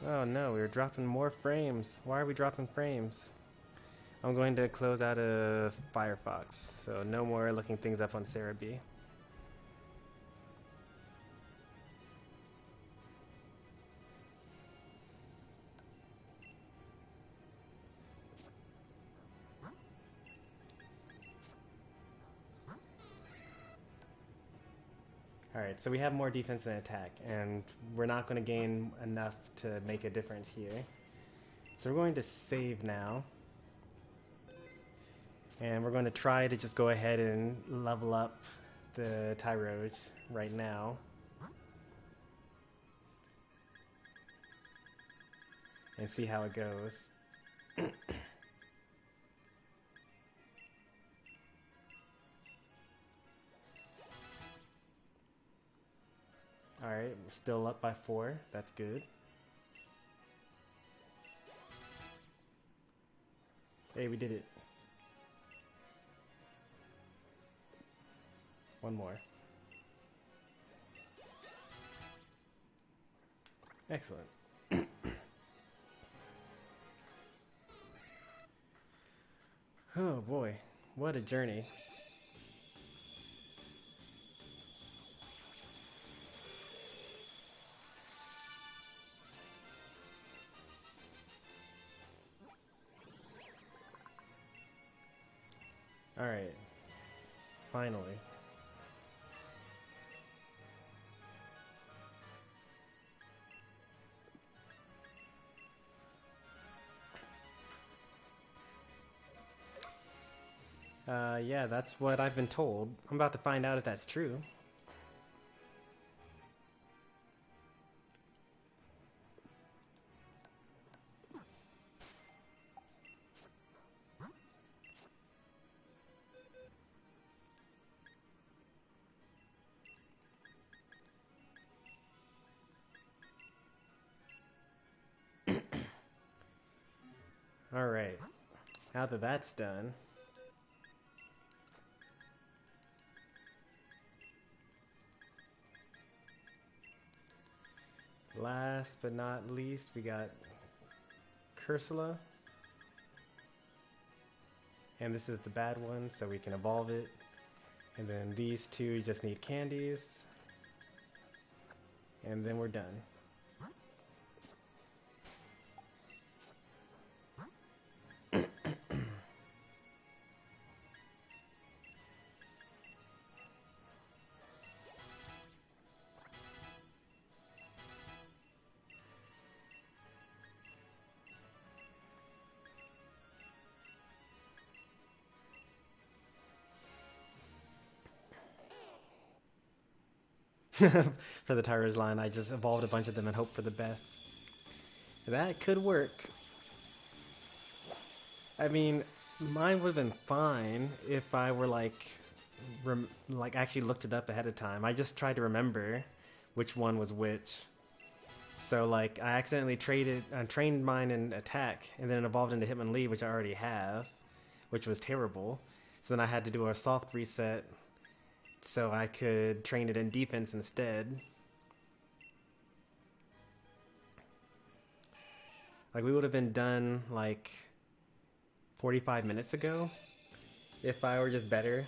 Oh no, we were dropping more frames. Why are we dropping frames? I'm going to close out of Firefox, so no more looking things up on Sarah B. Alright, so we have more defense than attack, and we're not going to gain enough to make a difference here. So we're going to save now. And we're going to try to just go ahead and level up the Tyroge right now. And see how it goes. Alright, we're still up by 4. That's good. Hey, we did it. One more. Excellent. Oh boy, what a journey. All right, finally. Yeah, that's what I've been told. I'm about to find out if that's true. All right, now that that's done, last but not least, we got Cursula. And this is the bad one, so we can evolve it. And then these two just need candies. And then we're done. For the Tyrus line, I just evolved a bunch of them and hoped for the best. That could work. I mean, mine would have been fine if I were like actually looked it up ahead of time. I just tried to remember which one was which. So like I accidentally trained mine in attack and then it evolved into Hitmonlee, which I already have, which was terrible. So then I had to do a soft reset so I could train it in defense instead. Like we would have been done like 45 minutes ago if I were just better.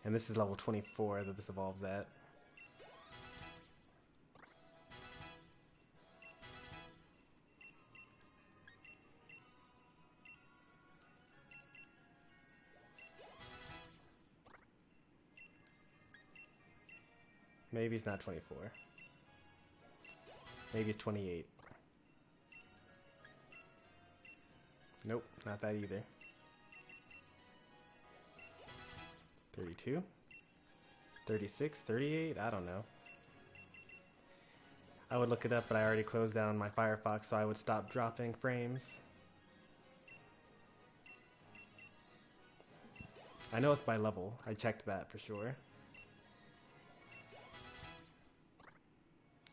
And this is level 24 that this evolves at. Maybe it's not 24. Maybe it's 28. Nope, not that either. 32? 36? 38? I don't know. I would look it up, but I already closed down my Firefox, so I would stop dropping frames. I know it's by level. I checked that for sure.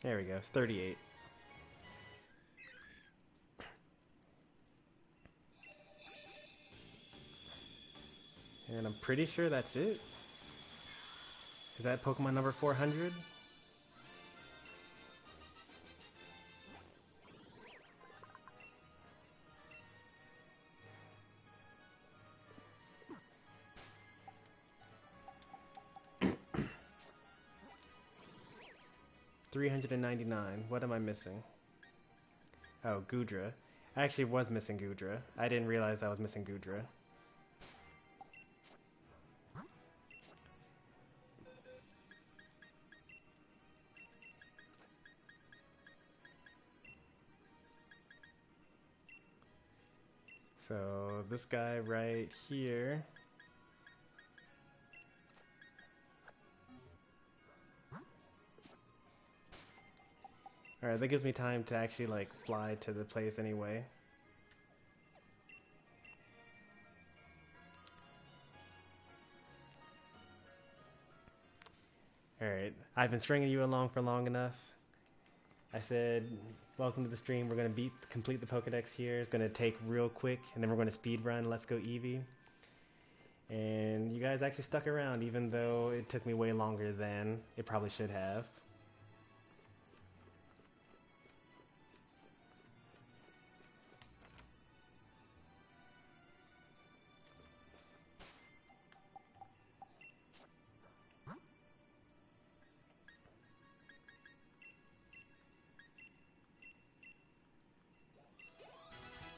There we go. It's 38. And I'm pretty sure that's it. Is that Pokemon number 400? $399. What am I missing? Oh, Goodra. I actually was missing Goodra. I didn't realize I was missing Goodra. So this guy right here. Alright, that gives me time to actually like fly to the place anyway. Alright, I've been stringing you along for long enough. I said, welcome to the stream. We're going to complete the Pokedex here. It's going to take real quick, and then we're going to speed run Let's Go Eevee. And you guys actually stuck around, even though it took me way longer than it probably should have.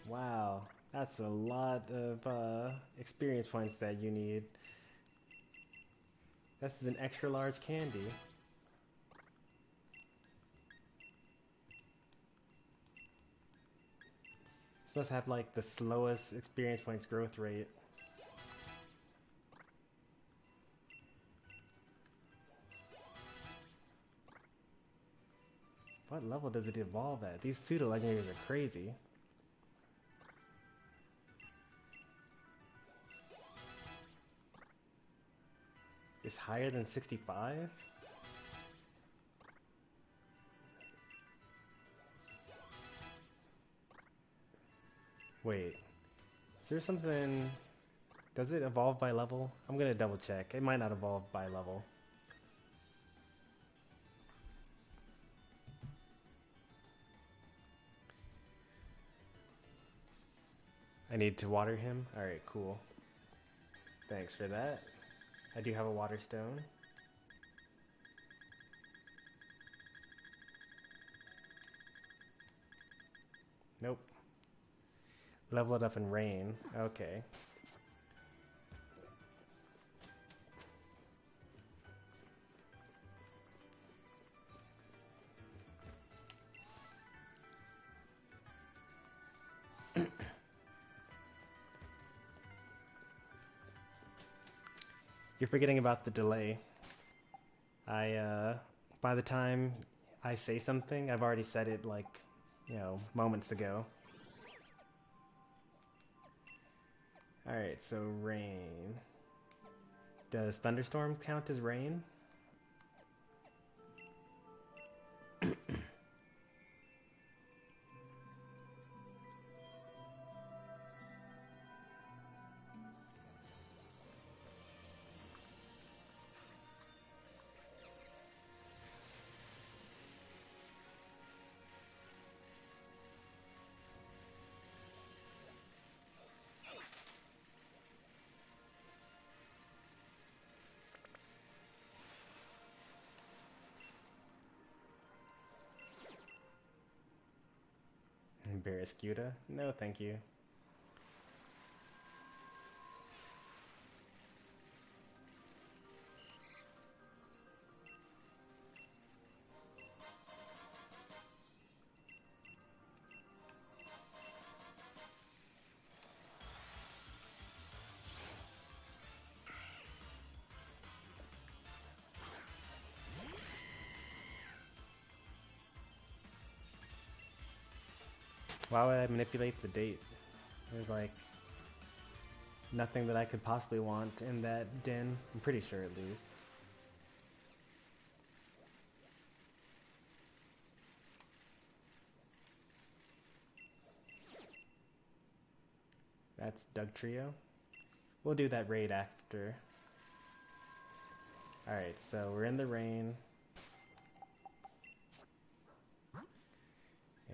Wow, that's a lot of experience points that you need. This is an extra large candy. This must have like the slowest experience points growth rate. What level does it evolve at? These pseudo legendaries are crazy. It's higher than 65? Wait, is there something... Does it evolve by level? I'm gonna double check. It might not evolve by level. I need to water him? Alright, cool. Thanks for that. I do have a water stone. Nope. Level it up in rain. Okay. You're forgetting about the delay. By the time I say something, I've already said it like, you know, moments ago. Alright, so rain. Does thunderstorm count as rain? Barraskewda? No, thank you. Why would I manipulate the date? There's like nothing that I could possibly want in that den. I'm pretty sure at least. That's Doug Trio. We'll do that raid after. Alright, so we're in the rain.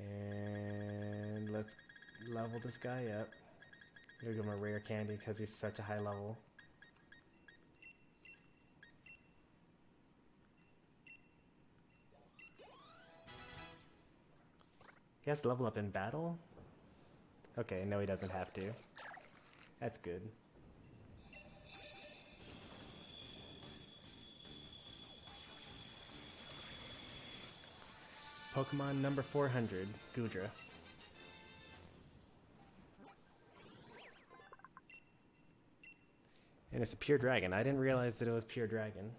And let's level this guy up. We'll give him a rare candy because he's such a high level. He has to level up in battle? Okay, no he doesn't have to. That's good. Pokemon number 400, Goodra. And it's a pure dragon. I didn't realize that it was pure dragon.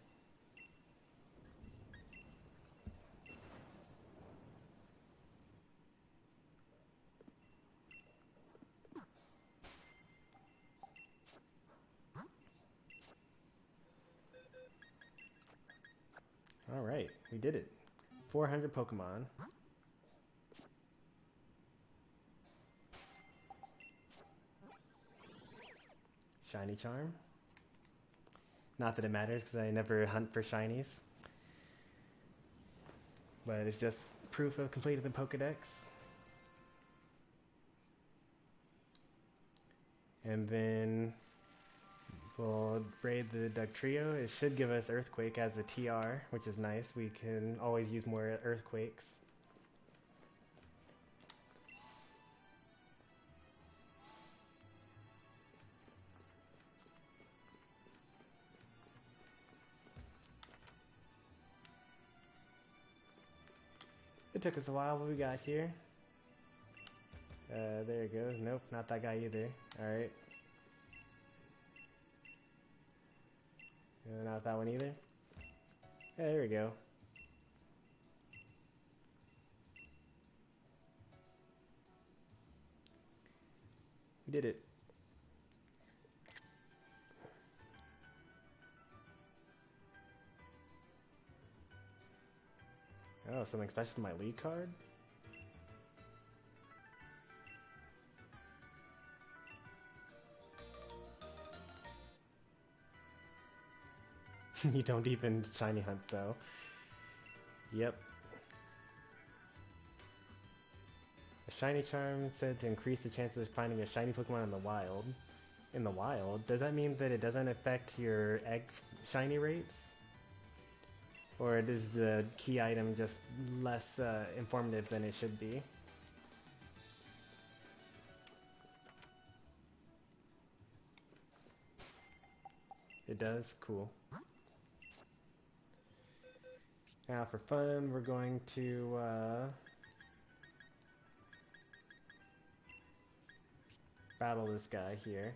Alright, we did it. 400 Pokemon. Shiny Charm. Not that it matters because I never hunt for shinies. But it's just proof of completing the Pokedex. And then we'll raid the Doug Trio. It should give us Earthquake as a TR, which is nice. We can always use more Earthquakes. It took us a while, but we got here. There it goes. Nope, not that guy either. Alright. Not that one either. Yeah, there we go. We did it. Oh, something special to my lead card? You don't even shiny hunt though. Yep. A shiny charm said to increase the chances of finding a shiny Pokemon in the wild. In the wild? Does that mean that it doesn't affect your egg shiny rates? Or is the key item just less informative than it should be? It does? Cool. Now for fun, we're going to battle this guy here.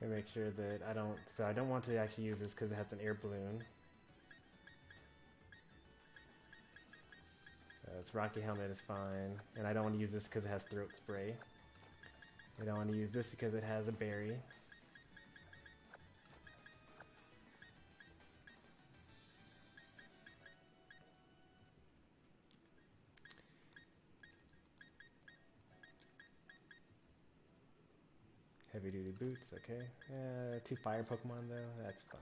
And make sure that I don't want to actually use this because it has an air balloon. Its Rocky Helmet is fine, and I don't want to use this because it has Throat Spray. I don't want to use this because it has a berry. Heavy duty boots, okay. 2 fire Pokemon though, that's fine.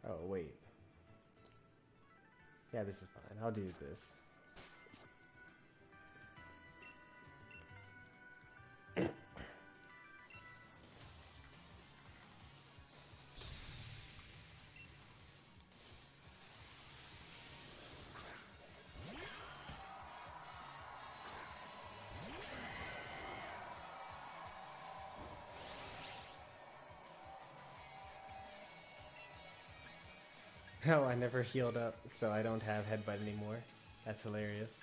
Oh, wait. Yeah, this is fine. I'll do this. No, I never healed up, so I don't have headbutt anymore. That's hilarious.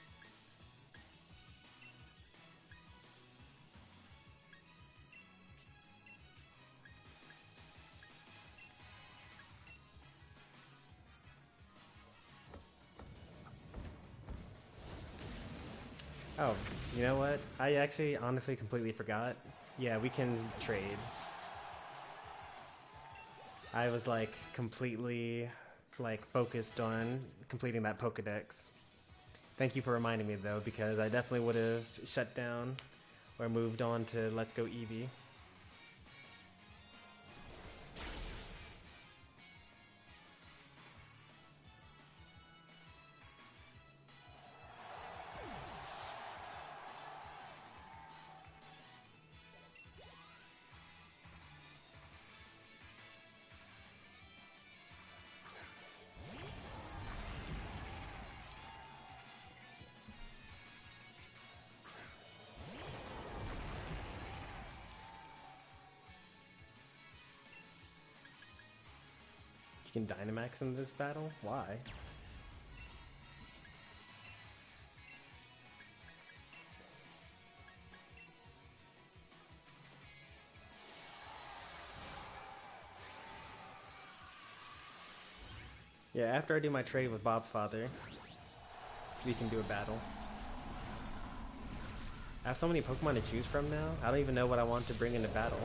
Oh, you know what? I actually honestly completely forgot. Yeah, we can trade. I was like completely like focused on completing that Pokedex. Thank you for reminding me though, because I definitely would have shut down or moved on to Let's Go Eevee. You can Dynamax in this battle? Why? Yeah, after I do my trade with Bobfather, we can do a battle. I have so many Pokemon to choose from now, I don't even know what I want to bring into battle.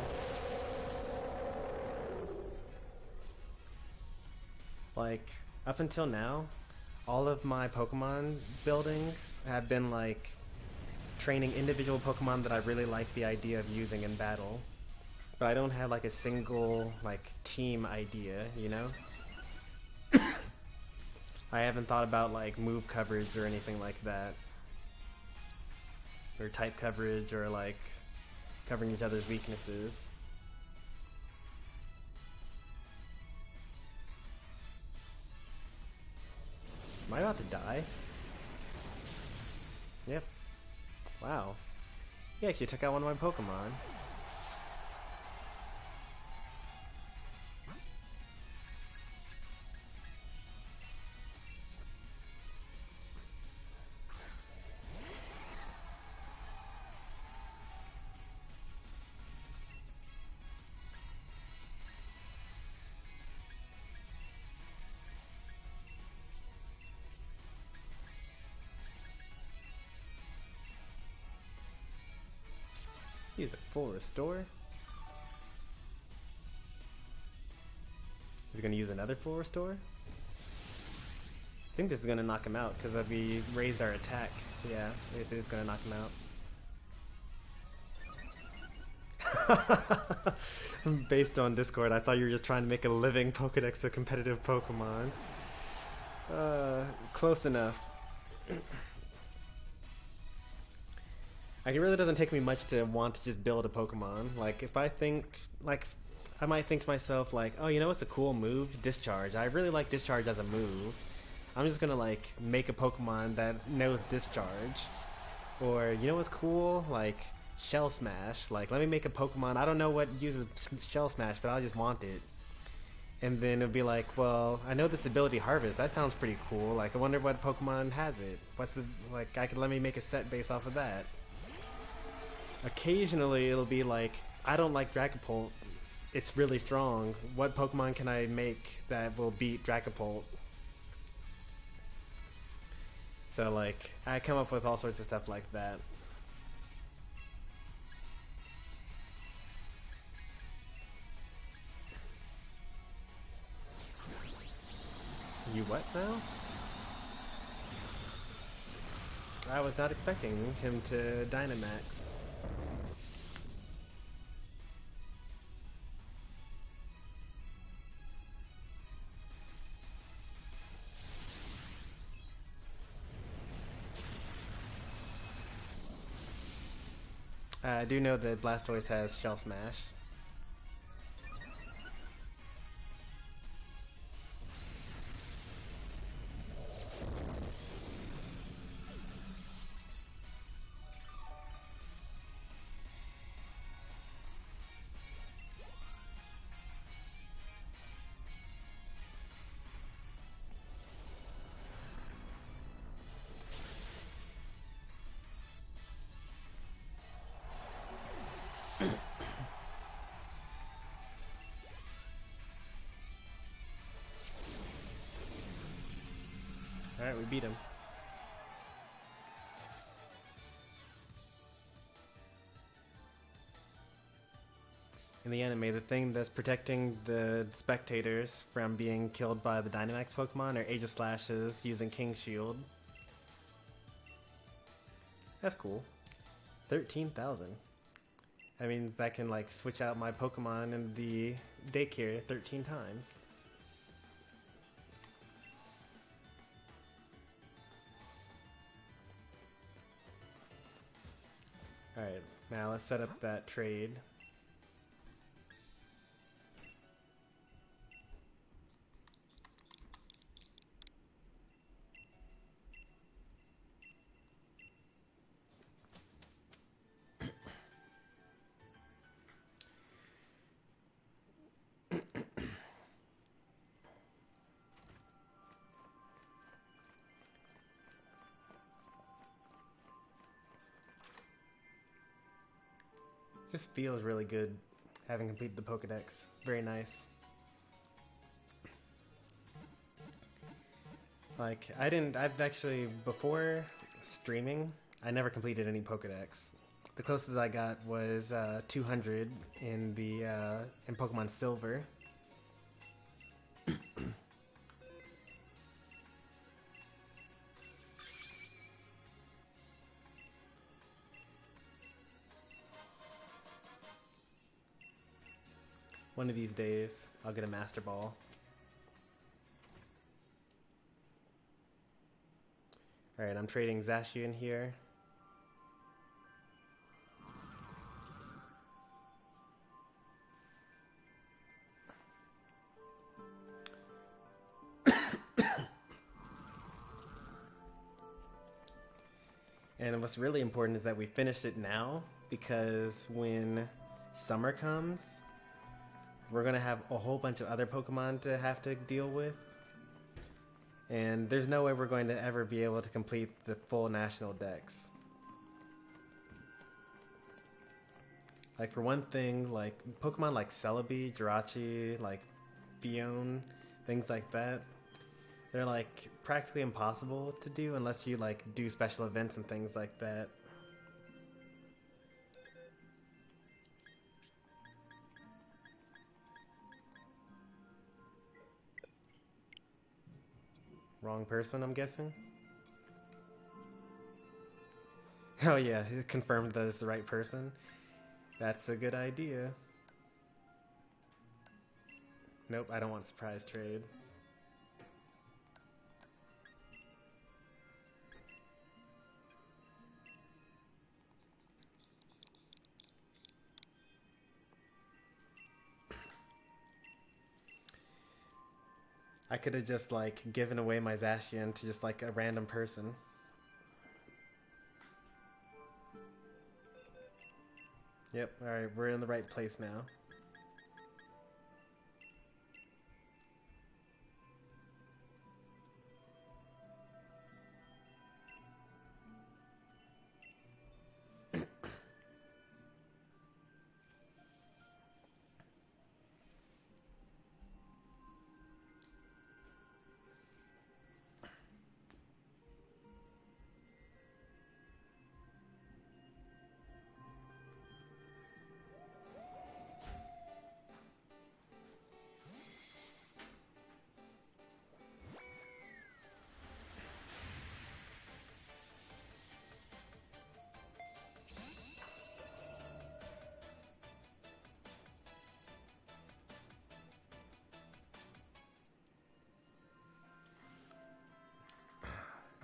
Like, up until now, all of my Pokemon buildings have been like training individual Pokemon that I really like the idea of using in battle. But I don't have like a single like team idea, you know? I haven't thought about like move coverage or anything like that. Or type coverage or like covering each other's weaknesses. Am I about to die? Yep. Wow. He actually took out one of my Pokemon. Use a full restore. Is he gonna use another full restore? I think this is gonna knock him out because we raised our attack. Yeah, this is gonna knock him out. Based on Discord, I thought you were just trying to make a living Pokedex of competitive Pokemon. Close enough. Like, it really doesn't take me much to want to just build a Pokemon. Like, if I think, like, I might think to myself, like, oh, you know what's a cool move? Discharge. I really like Discharge as a move. I'm just gonna, like, make a Pokemon that knows Discharge. Or, you know what's cool? Like, Shell Smash. Like, let me make a Pokemon. I don't know what uses Shell Smash, but I just want it. And then it'll be like, well, I know this ability Harvest. That sounds pretty cool. Like, I wonder what Pokemon has it. What's the, like, let me make a set based off of that. Occasionally, it'll be like, I don't like Dragapult. It's really strong. What Pokemon can I make that will beat Dragapult? So, like, I come up with all sorts of stuff like that. You what now? I was not expecting him to Dynamax. I do know that Blastoise has Shell Smash. we beat him. In the anime, the thing that's protecting the spectators from being killed by the Dynamax Pokemon are Aegislashes using King Shield. That's cool. 13,000. I mean, that can like switch out my Pokemon in the daycare 13 times. Alright, now let's set up that trade. Just feels really good having completed the Pokedex. Very nice. Like, I've actually, before streaming, I never completed any Pokedex. The closest I got was 200 in Pokemon Silver. One of these days, I'll get a Master Ball. Alright, I'm trading Zacian here. And what's really important is that we finish it now, because when summer comes, we're going to have a whole bunch of other Pokemon to have to deal with. And there's no way we're going to ever be able to complete the full national dex. Like, for one thing, like, Pokemon like Celebi, Jirachi, like, Fion, things like that, they're, like, practically impossible to do unless you, like, do special events and things like that. Wrong person, I'm guessing? Oh yeah, it confirmed that it's the right person. That's a good idea. Nope, I don't want surprise trade. I could have just, like, given away my Zacian to just, like, a random person. Yep, alright, we're in the right place now.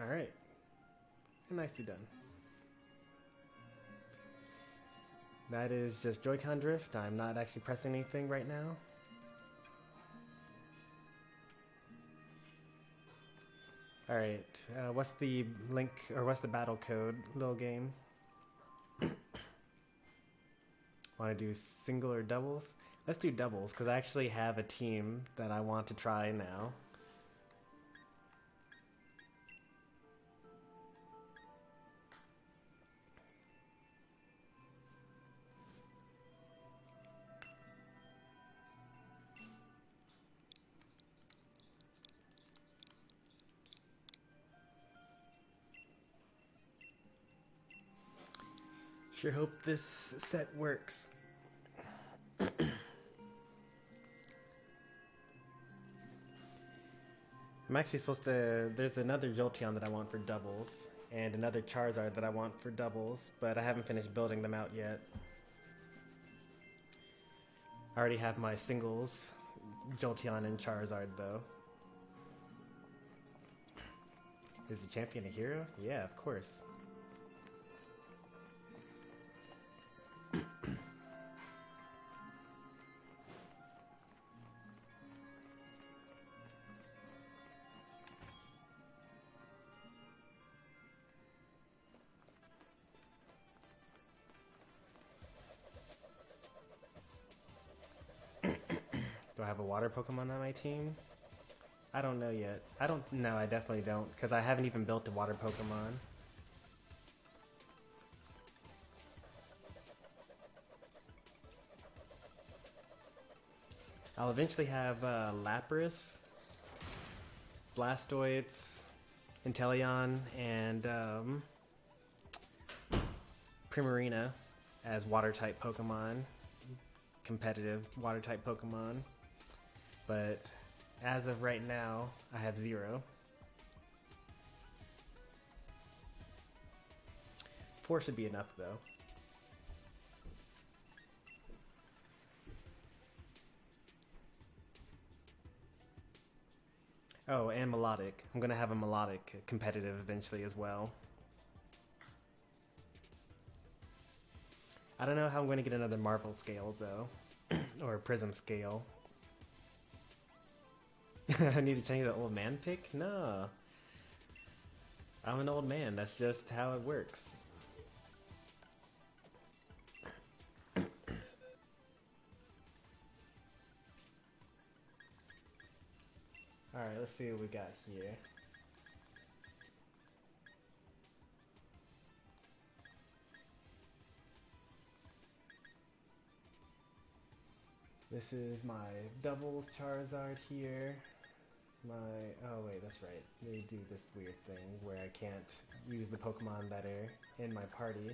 Alright. Nicely done. That is just Joy-Con drift. I'm not actually pressing anything right now. Alright, what's the link, or what's the battle code, little game? Want to do single or doubles? Let's do doubles, because I actually have a team that I want to try now. Sure hope this set works. I'm actually supposed to... There's another Jolteon that I want for doubles, and another Charizard that I want for doubles, but I haven't finished building them out yet. I already have my singles, Jolteon and Charizard, though. Is the champion a hero? Yeah, of course. Do I have a water Pokemon on my team? I don't know yet. No, I definitely don't, because I haven't even built a water Pokemon. I'll eventually have Lapras, Blastoise, Inteleon, and Primarina as water-type Pokemon. Competitive water-type Pokemon. But as of right now, I have 0. 4 should be enough, though. Oh, and Melodic. I'm gonna have a Melodic competitive eventually as well. I don't know how I'm gonna get another Marvel scale, though. Or a Prism scale. I need to change the old man pick? No. I'm an old man. That's just how it works. Alright, let's see what we got here. This is my doubles Charizard here. Oh wait, that's right. They do this weird thing where I can't use the Pokemon that are in my party.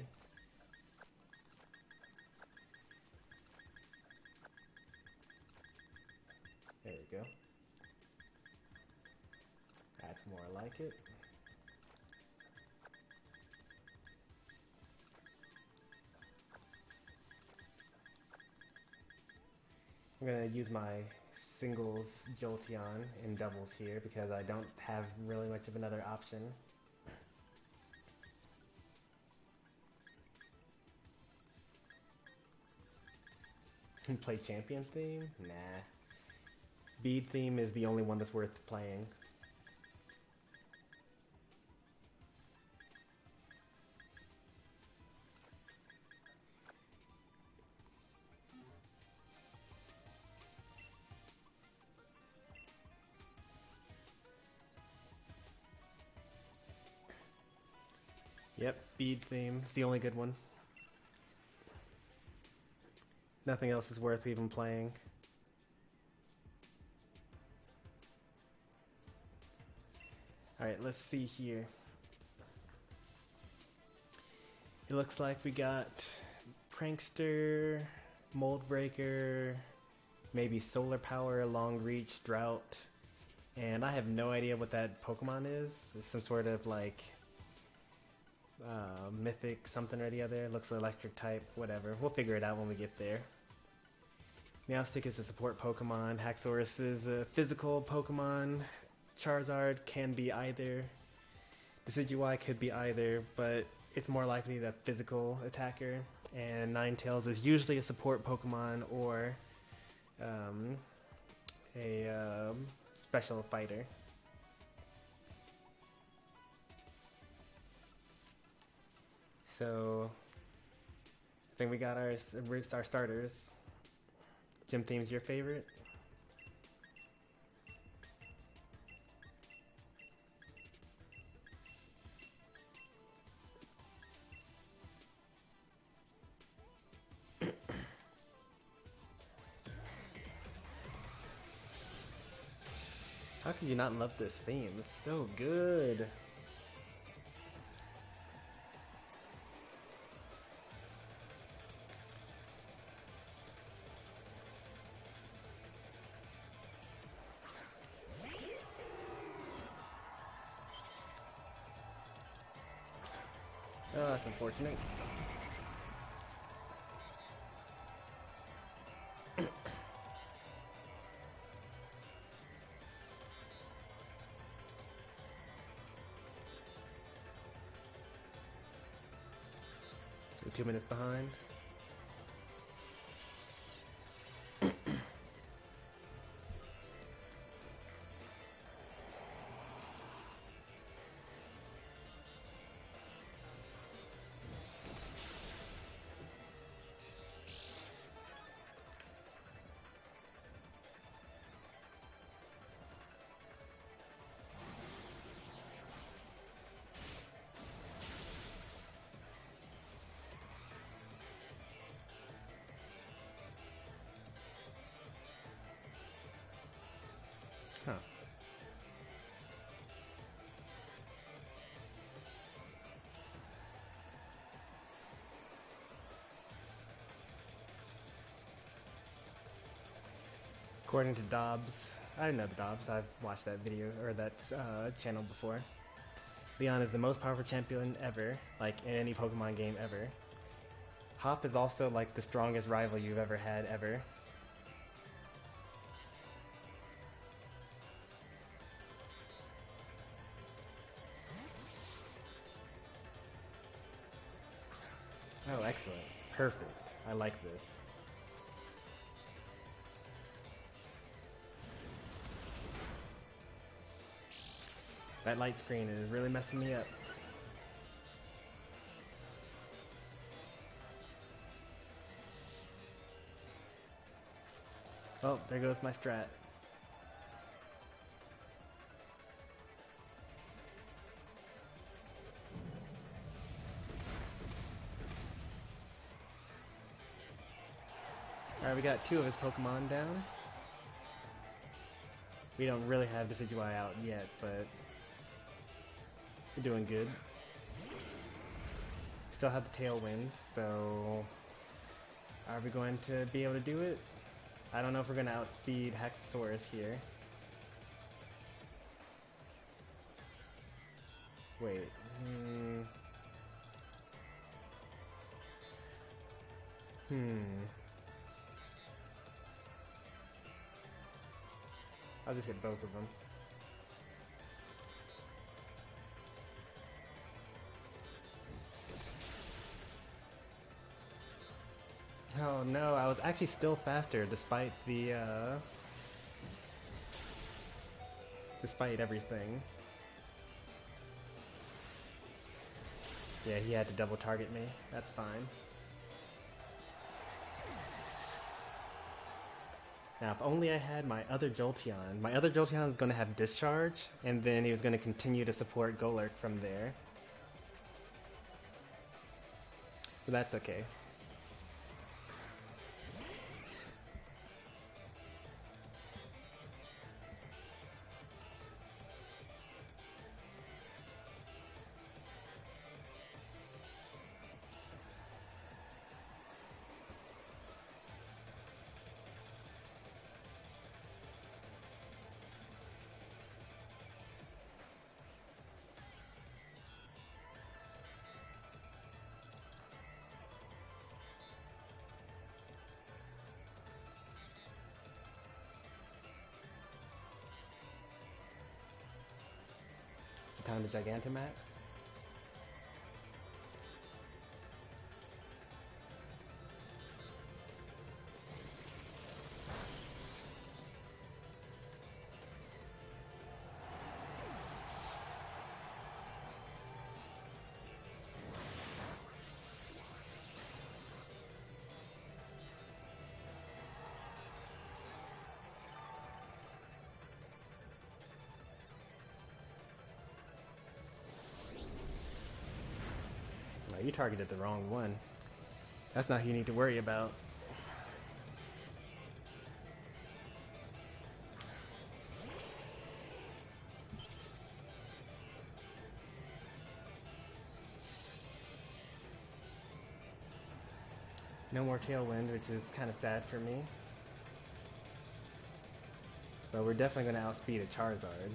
There we go. That's more like it. I'm gonna use my singles Jolteon in doubles here because I don't have really much of another option. Play champion theme? Nah. Bead theme is the only one that's worth playing. Yep, bead theme. It's the only good one. Nothing else is worth even playing. Alright, let's see here. It looks like we got Prankster, Mold Breaker, maybe Solar Power, Long Reach, Drought, and I have no idea what that Pokemon is. It's some sort of like mythic something or the other. It looks electric type, whatever. We'll figure it out when we get there. Meowstic is a support Pokemon. Haxorus is a physical Pokemon. Charizard can be either. Decidueye could be either, but it's more likely the physical attacker. And Ninetales is usually a support Pokemon or a special fighter. So I think we got our starters. Gym theme's your favorite? How could you not love this theme? It's so good. Oh, that's unfortunate. So 2 minutes behind. Huh. According to Dobbs, I didn't know the Dobbs, I've watched that video, or that channel before. Leon is the most powerful champion ever, like in any Pokemon game ever. Hop is also like the strongest rival you've ever had ever. Oh, excellent. Perfect. I like this. That light screen is really messing me up. Oh, there goes my strat. Alright, we got 2 of his Pokemon down. We don't really have Decidueye out yet, but we're doing good. Still have the Tailwind, so are we going to be able to do it? I don't know if we're going to outspeed Hexasaurus here. Wait. I'll just hit both of them. Oh no, I was actually still faster despite the despite everything. Yeah, he had to double target me. That's fine. Now, if only I had my other Jolteon. My other Jolteon is going to have Discharge, and then he was going to continue to support Galar from there. But that's okay. Time to Gigantamax. You targeted the wrong one. That's not who you need to worry about. No more Tailwind, which is kind of sad for me. But we're definitely going to outspeed a Charizard.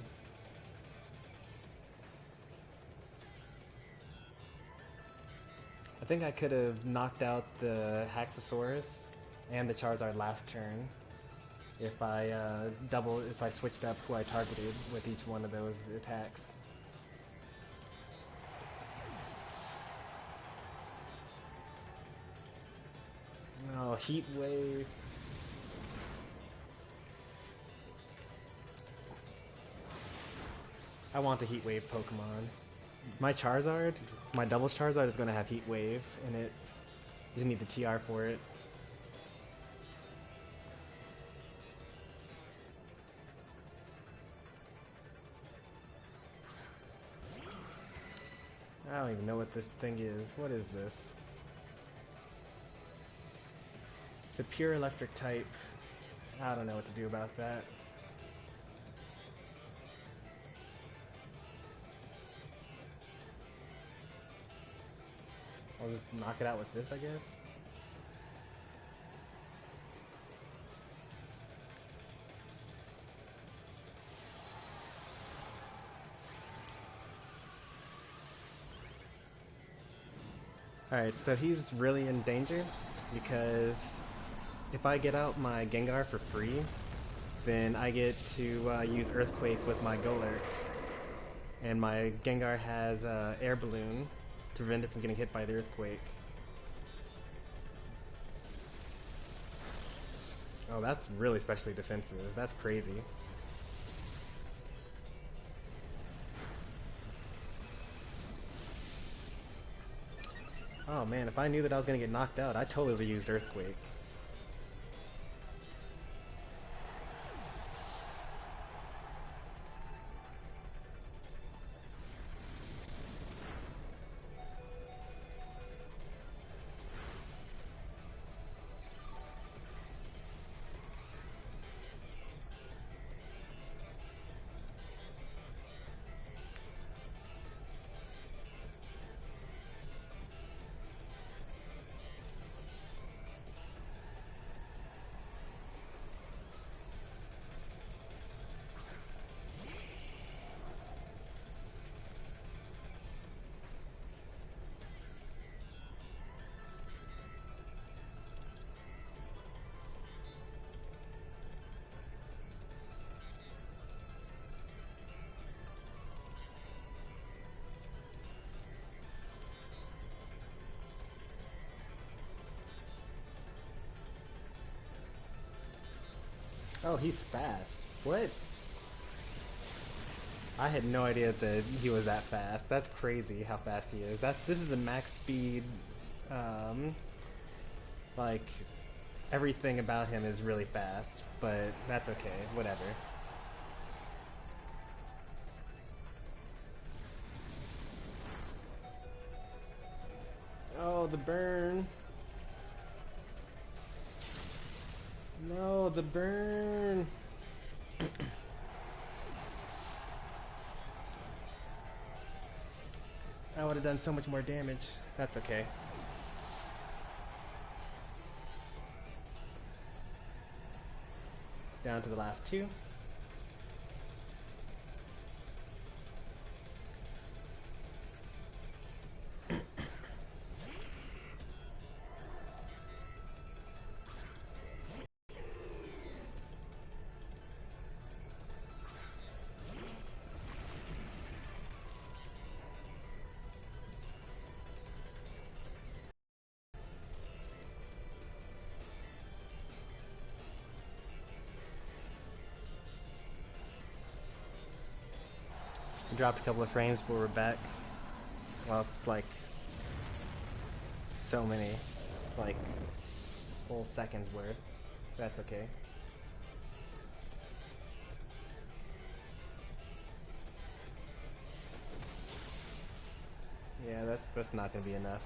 think I could have knocked out the Haxosaurus and the Charizard last turn if I if I switched up who I targeted with each one of those attacks. Oh, Heat Wave. I want the Heat Wave Pokemon. My Charizard, my doubles Charizard is going to have Heat Wave in it. Just need the TR for it. I don't even know what this thing is. What is this? It's a pure electric type. I don't know what to do about that. I'll just knock it out with this, I guess. Alright, so he's really in danger because if I get out my Gengar for free, then I get to use Earthquake with my Galar. And my Gengar has Air Balloon to prevent it from getting hit by the Earthquake. Oh, that's really specially defensive. That's crazy. Oh man, if I knew that I was going to get knocked out, I totally would have used Earthquake. Oh, he's fast. What? I had no idea that he was that fast. That's crazy how fast he is. This is a max speed. Like, everything about him is really fast, but that's okay. Whatever. Oh, the burn. No, the burn. I would have done so much more damage. That's okay. Down to the last two. Dropped a couple of frames, but we're back. Well, it's like so many. It's like full seconds worth. That's okay. Yeah, that's not gonna be enough.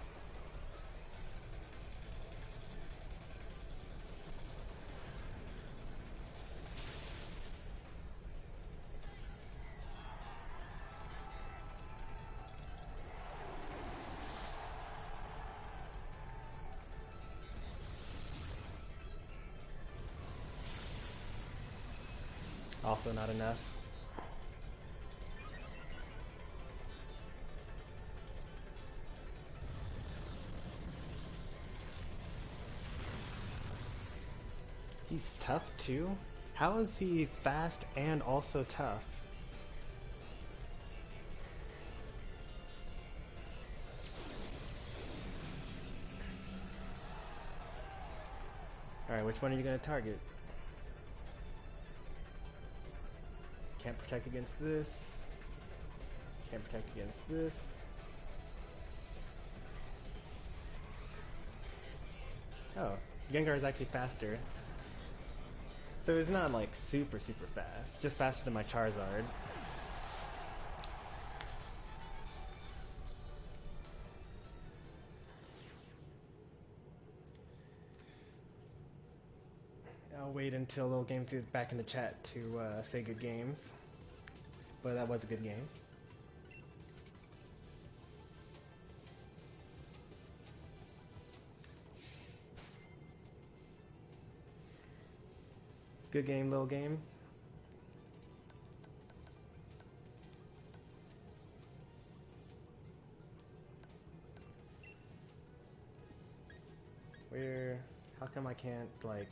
Also not enough. He's tough too? How is he fast and also tough? Alright, which one are you going to target? Can't protect against this. Can't protect against this. Oh, Gengar is actually faster. So it's not like super fast, just faster than my Charizard. I'll wait until Little Games is back in the chat to say good games. But that was a good game. Good game, Little Game. Where? How come I can't, like...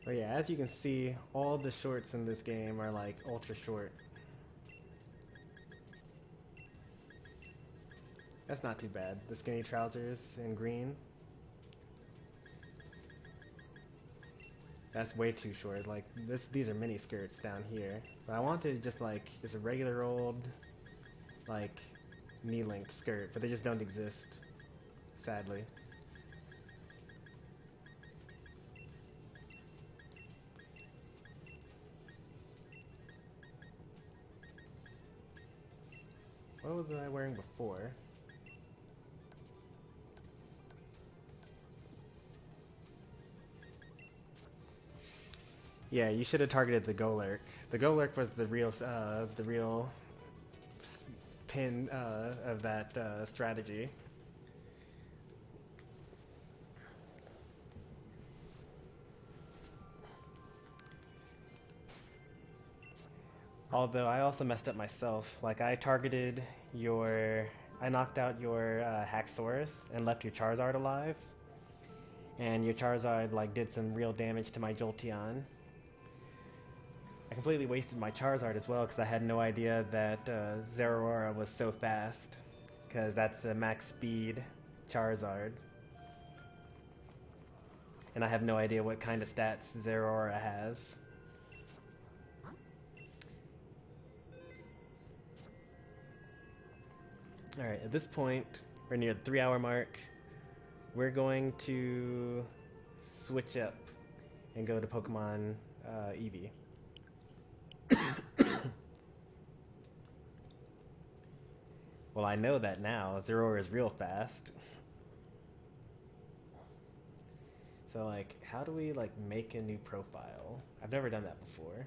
But yeah, as you can see, all the shorts in this game are like ultra short. That's not too bad. The skinny trousers in green. That's way too short. Like these are mini skirts down here. But I wanted just a regular old, like, knee-length skirt, but they just don't exist, sadly. What was I wearing before? Yeah, you should have targeted the Golurk. The Golurk was the real pin of that strategy. Although I also messed up myself. Like I knocked out your Haxorus and left your Charizard alive. And your Charizard like did some real damage to my Jolteon. I completely wasted my Charizard as well because I had no idea that Zeraora was so fast. Because that's a max speed Charizard. And I have no idea what kind of stats Zeraora has. Alright, at this point, we're near the 3-hour mark. We're going to switch up and go to Pokemon Eevee. Well, I know that now. Zeraora is real fast. So, like, how do we, like, make a new profile? I've never done that before.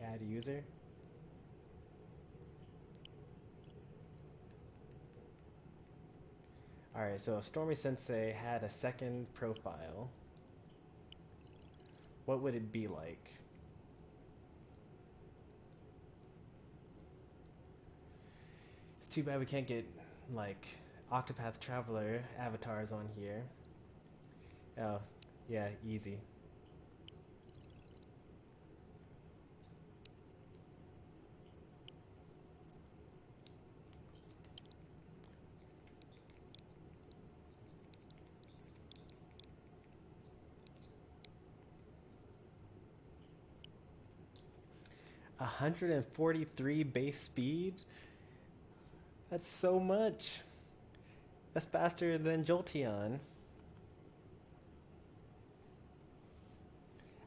Add user. Alright, so if Stormy Sensei had a second profile, what would it be like? It's too bad we can't get, like, Octopath Traveler avatars on here. Oh, yeah, easy. $143 base speed? That's so much. That's faster than Jolteon.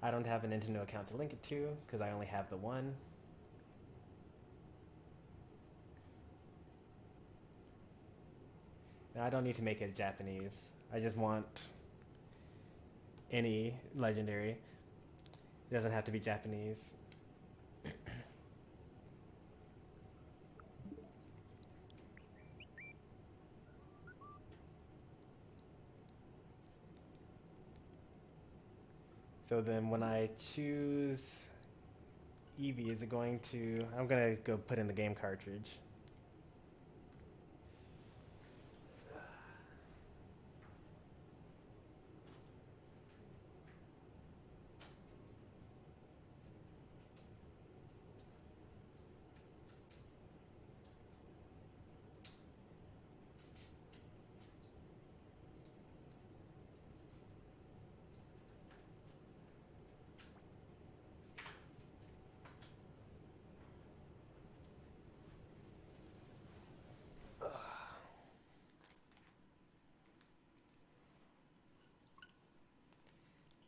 I don't have a Nintendo account to link it to because I only have the one. Now, I don't need to make it Japanese. I just want any legendary. It doesn't have to be Japanese. So then when I choose Eevee, is it going to... I'm going to go put in the game cartridge.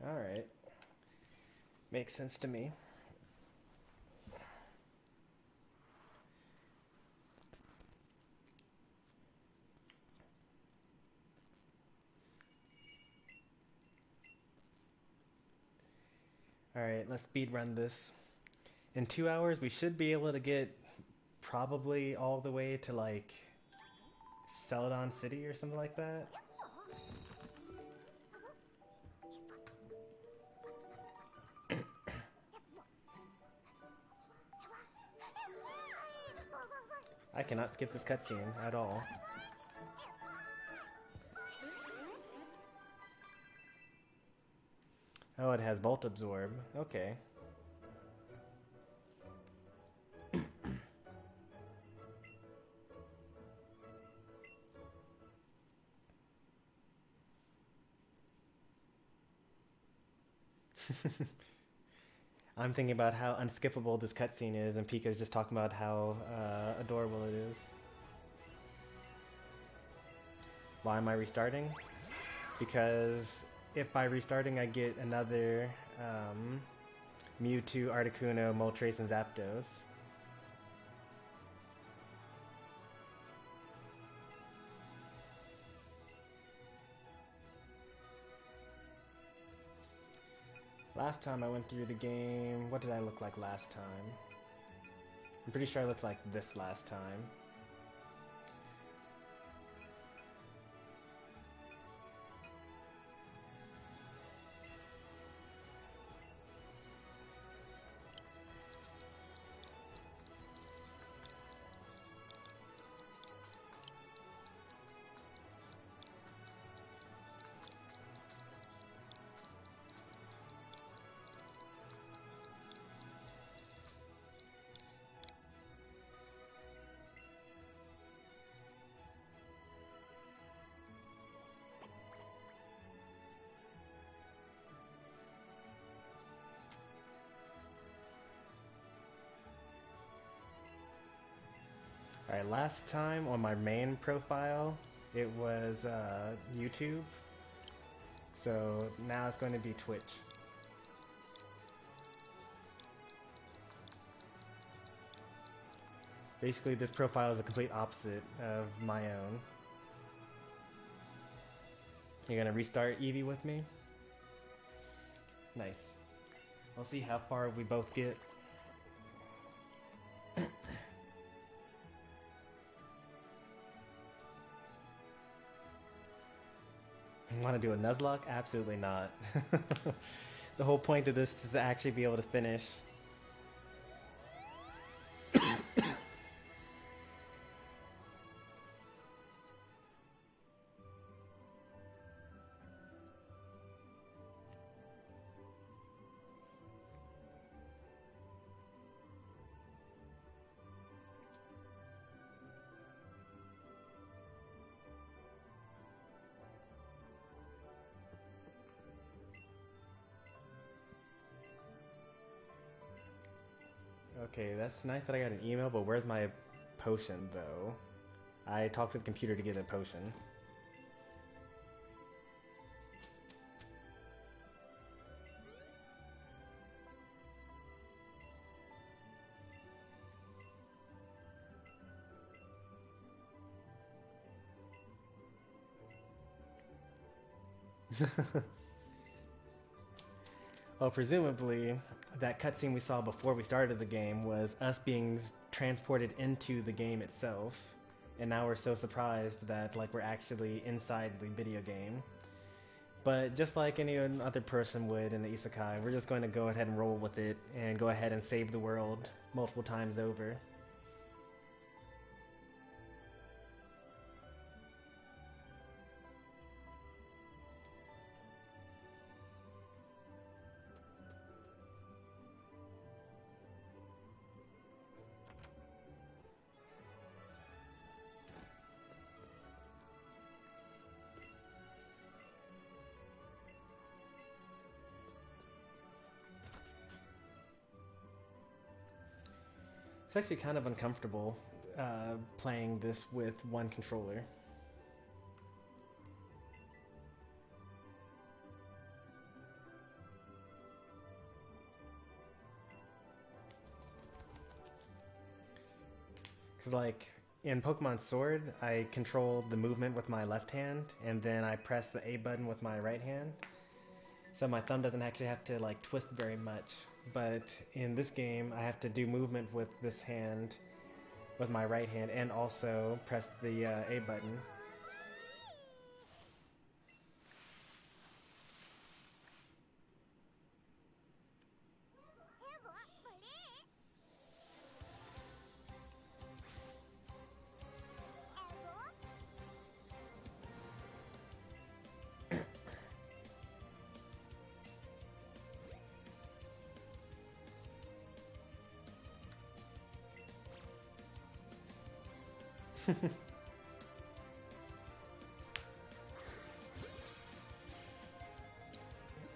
Alright. Makes sense to me. Alright, let's speed run this. In 2 hours, we should be able to get probably all the way to, like, Celadon City or something like that. I cannot skip this cutscene at all. Oh, it has Bolt Absorb. Okay. I'm thinking about how unskippable this cutscene is, and Pika's just talking about how adorable it is. Why am I restarting? Because if by restarting I get another Mewtwo, Articuno, Moltres, and Zapdos. Last time I went through the game, what did I look like last time? I'm pretty sure I looked like this last time. Alright, last time on my main profile, it was YouTube. So now it's going to be Twitch. Basically, this profile is a complete opposite of my own. You're gonna restart Eevee with me? Nice. We'll see how far we both get. Want to do a Nuzlocke? Absolutely not. The whole point of this is to actually be able to finish. Okay, that's nice that I got an email, but where's my potion, though? I talked to the computer to get a potion. Well, presumably, that cutscene we saw before we started the game was us being transported into the game itself, and now we're so surprised that like we're actually inside the video game. But just like any other person would in the isekai, we're just going to go ahead and roll with it and go ahead and save the world multiple times over. It's actually kind of uncomfortable playing this with one controller. Because like in Pokemon Sword, I control the movement with my left hand and then I press the A button with my right hand. So my thumb doesn't actually have to like twist very much. But in this game, I have to do movement with this hand, with my right hand, and also press the A button.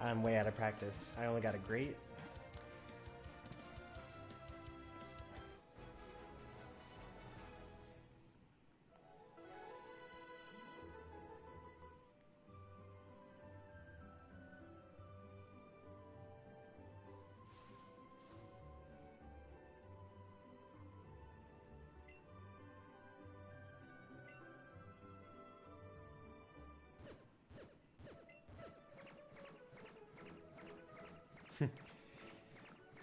I'm way out of practice. I only got a great.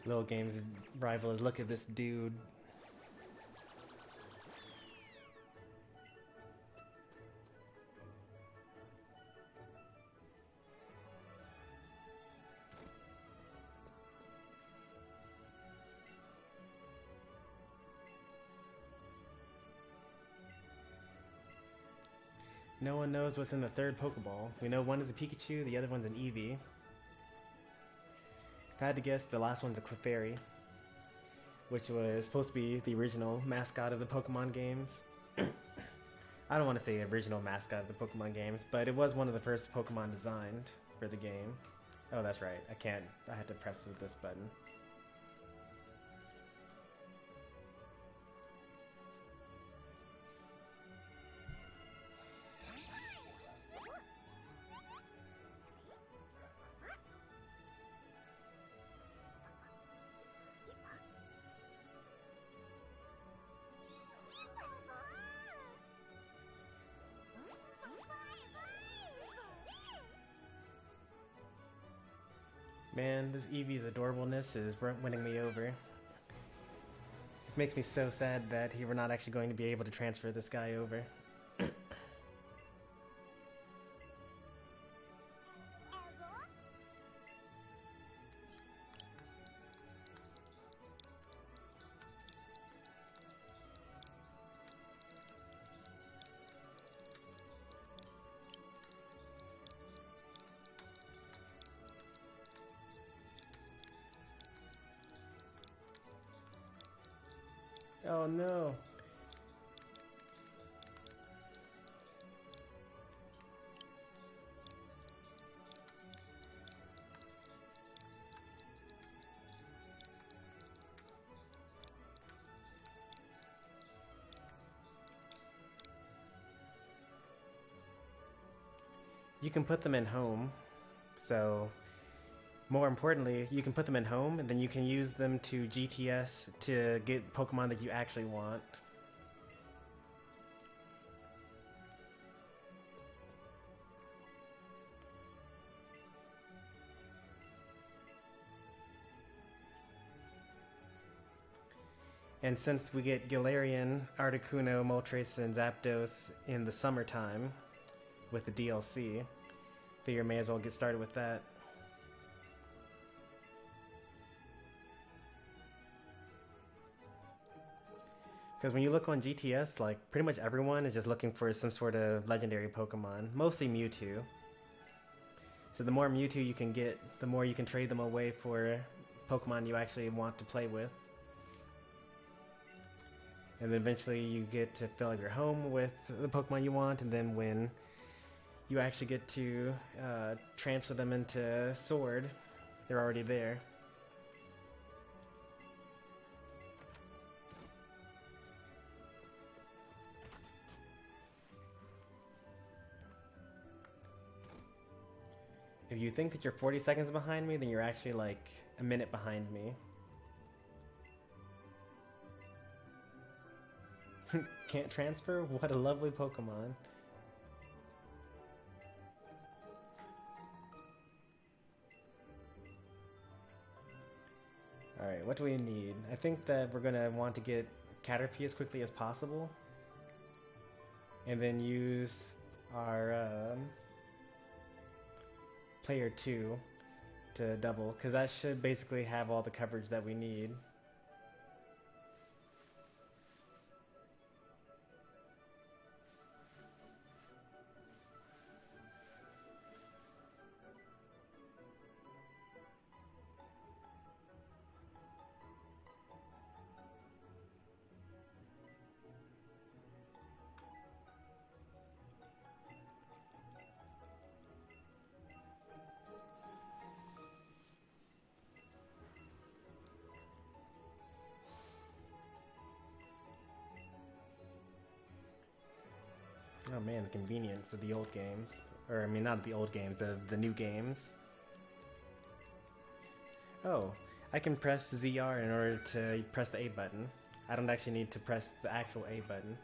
Little Games' rival is, look at this dude. No one knows what's in the third Pokeball. We know one is a Pikachu, the other one's an Eevee. If I had to guess, the last one's a Clefairy, which was supposed to be the original mascot of the Pokemon games. I don't want to say original mascot of the Pokemon games, but it was one of the first Pokemon designed for the game. Oh, that's right. I had to press this button. Man, this Eevee's adorableness is winning me over. This makes me so sad that we're not actually going to be able to transfer this guy over. Oh no. You can put them in home, so more importantly, you can put them in home, and then you can use them to GTS to get Pokemon that you actually want. And since we get Galarian, Articuno, Moltres, and Zapdos in the summertime with the DLC, Figure may as well get started with that. Because when you look on GTS, like, pretty much everyone is just looking for some sort of legendary Pokemon, mostly Mewtwo. So the more Mewtwo you can get, the more you can trade them away for Pokemon you actually want to play with. And then eventually you get to fill up your home with the Pokemon you want, and then when you actually get to transfer them into Sword, they're already there. If you think that you're 40 seconds behind me, then you're actually like a minute behind me. Can't transfer? What a lovely Pokemon. Alright, what do we need? I think that we're gonna want to get Caterpie as quickly as possible. And then use our player 2 to double, because that should basically have all the coverage that we need. Oh man, the convenience of the old games. Or, I mean, not the old games, the new games. Oh, I can press ZR in order to press the A button. I don't actually need to press the actual A button.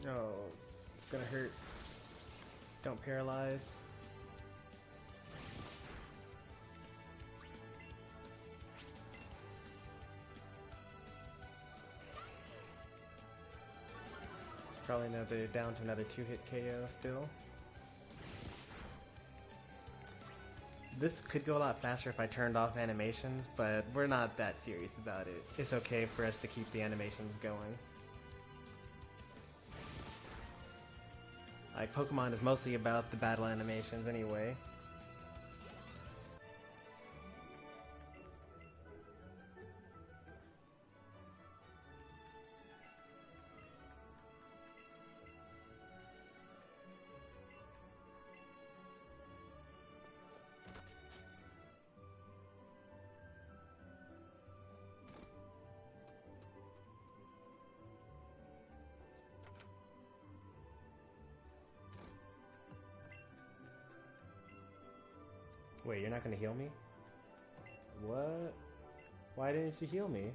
Oh, it's gonna hurt. Don't paralyze. It's probably down to another 2-hit KO still. This could go a lot faster if I turned off animations, but we're not that serious about it. It's okay for us to keep the animations going. Like, Pokemon is mostly about the battle animations anyway. Wait, you're not gonna heal me? What? Why didn't you heal me?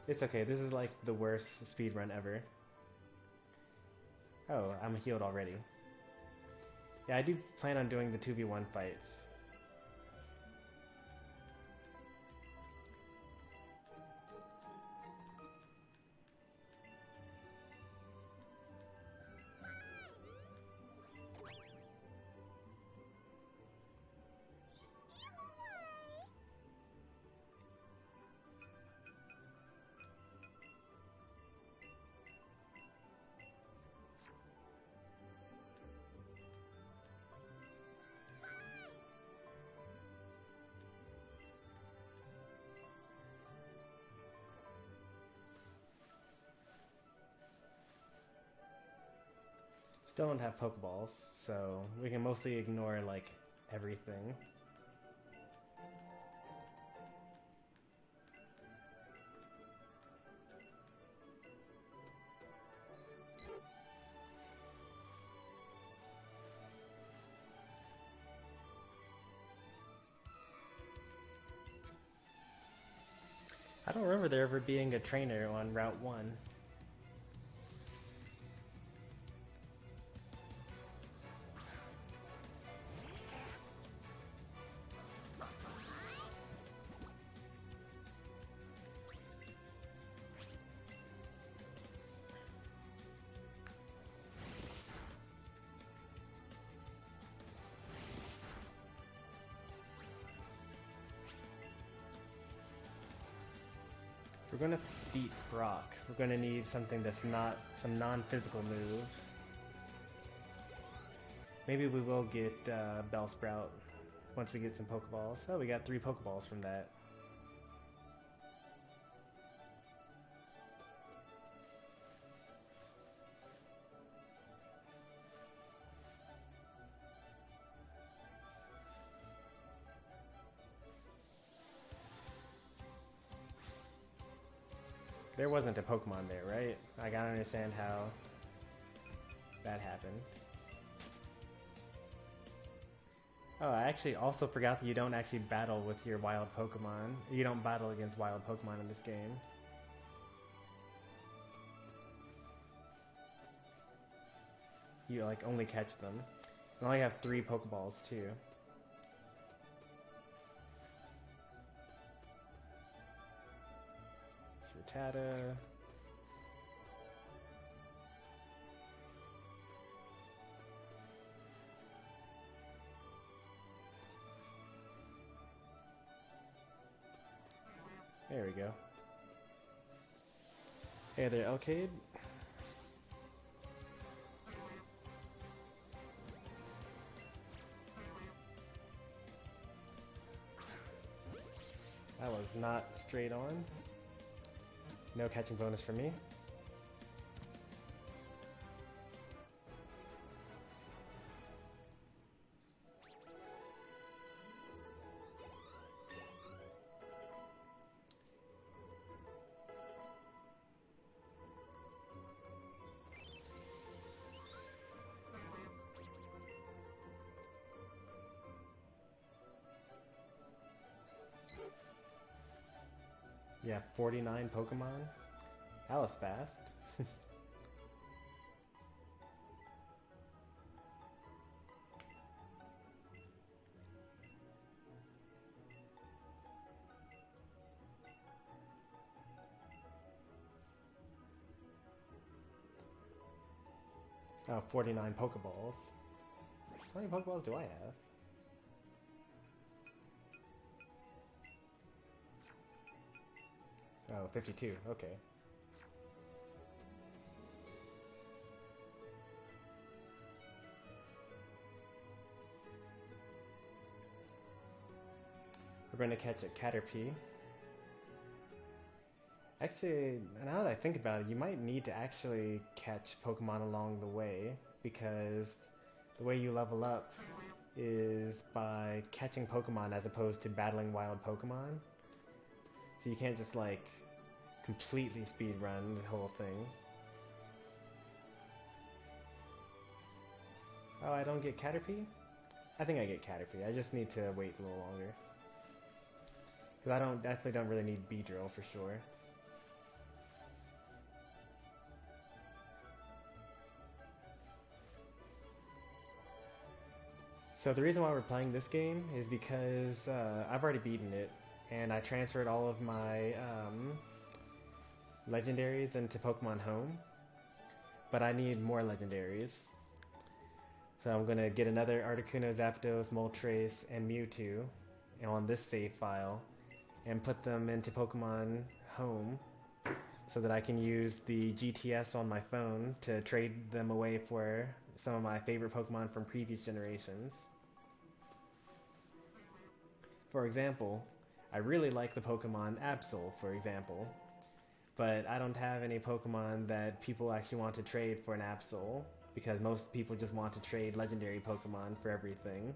It's okay, this is like the worst speedrun ever. Oh, I'm healed already. Yeah, I do plan on doing the 2v1 fights. Still don't have Pokeballs, so we can mostly ignore like everything. I don't remember there ever being a trainer on Route 1. If we're gonna beat Brock, we're gonna need something that's not some non-physical moves. Maybe we will get Bellsprout once we get some Pokeballs. Oh, we got 3 Pokeballs from that. There wasn't a Pokemon there, right? I gotta understand how that happened. Oh, I actually also forgot that you don't actually battle with your wild Pokemon. You don't battle against wild Pokemon in this game. You like only catch them. I only have 3 Pokeballs too. Rattata. There we go. Hey there, Elcade. That was not straight on. No catching bonus for me. Yeah, 49 Pokemon. That was fast. Oh, 49 Pokeballs. How many Pokeballs do I have? Oh, 52. Okay. We're going to catch a Caterpie. Actually, now that I think about it, you might need to actually catch Pokemon along the way, because the way you level up is by catching Pokemon as opposed to battling wild Pokemon. So you can't just like completely speedrun the whole thing. Oh, I don't get Caterpie? I think I get Caterpie. I just need to wait a little longer. Because I definitely don't really need Beedrill for sure. So the reason why we're playing this game is because I've already beaten it, and I transferred all of my Legendaries into Pokemon Home, but I need more Legendaries. So I'm going to get another Articuno, Zapdos, Moltres, and Mewtwo on this save file, and put them into Pokemon Home so that I can use the GTS on my phone to trade them away for some of my favorite Pokemon from previous generations. For example, I really like the Pokemon Absol, for example, but I don't have any Pokemon that people actually want to trade for an Absol. because most people just want to trade legendary Pokemon for everything.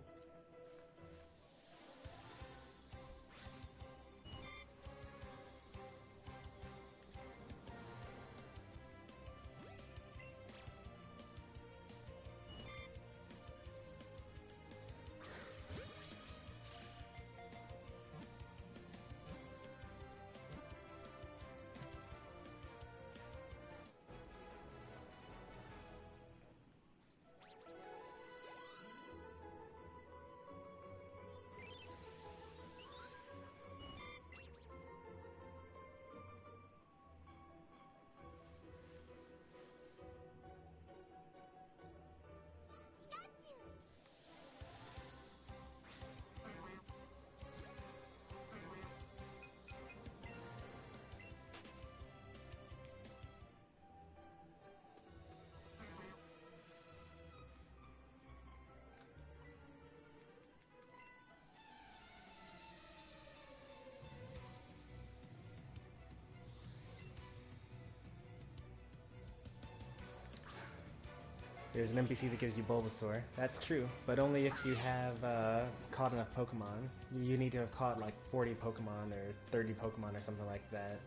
There's an NPC that gives you Bulbasaur. That's true, but only if you have caught enough Pokemon. You need to have caught like 40 Pokemon or 30 Pokemon or something like that.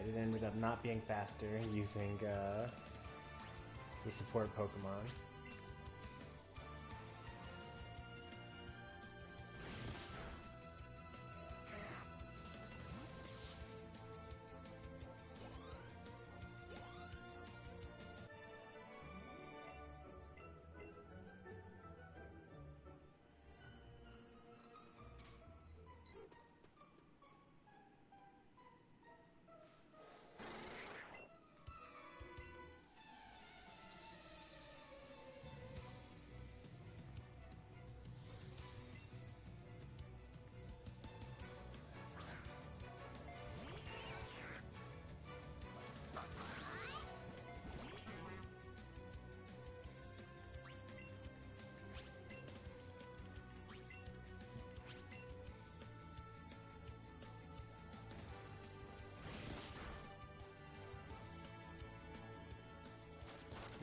It ended up not being faster using the support Pokemon.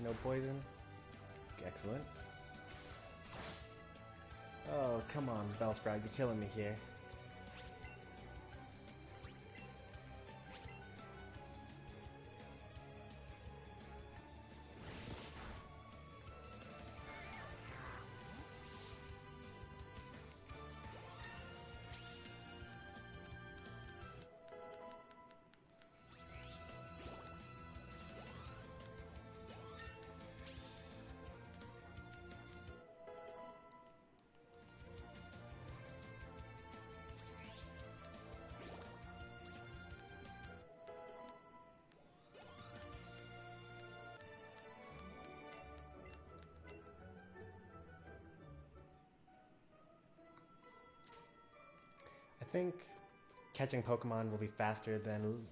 No poison? Excellent. Oh, come on, Bellsprout, you're killing me here. I think catching Pokemon will be faster than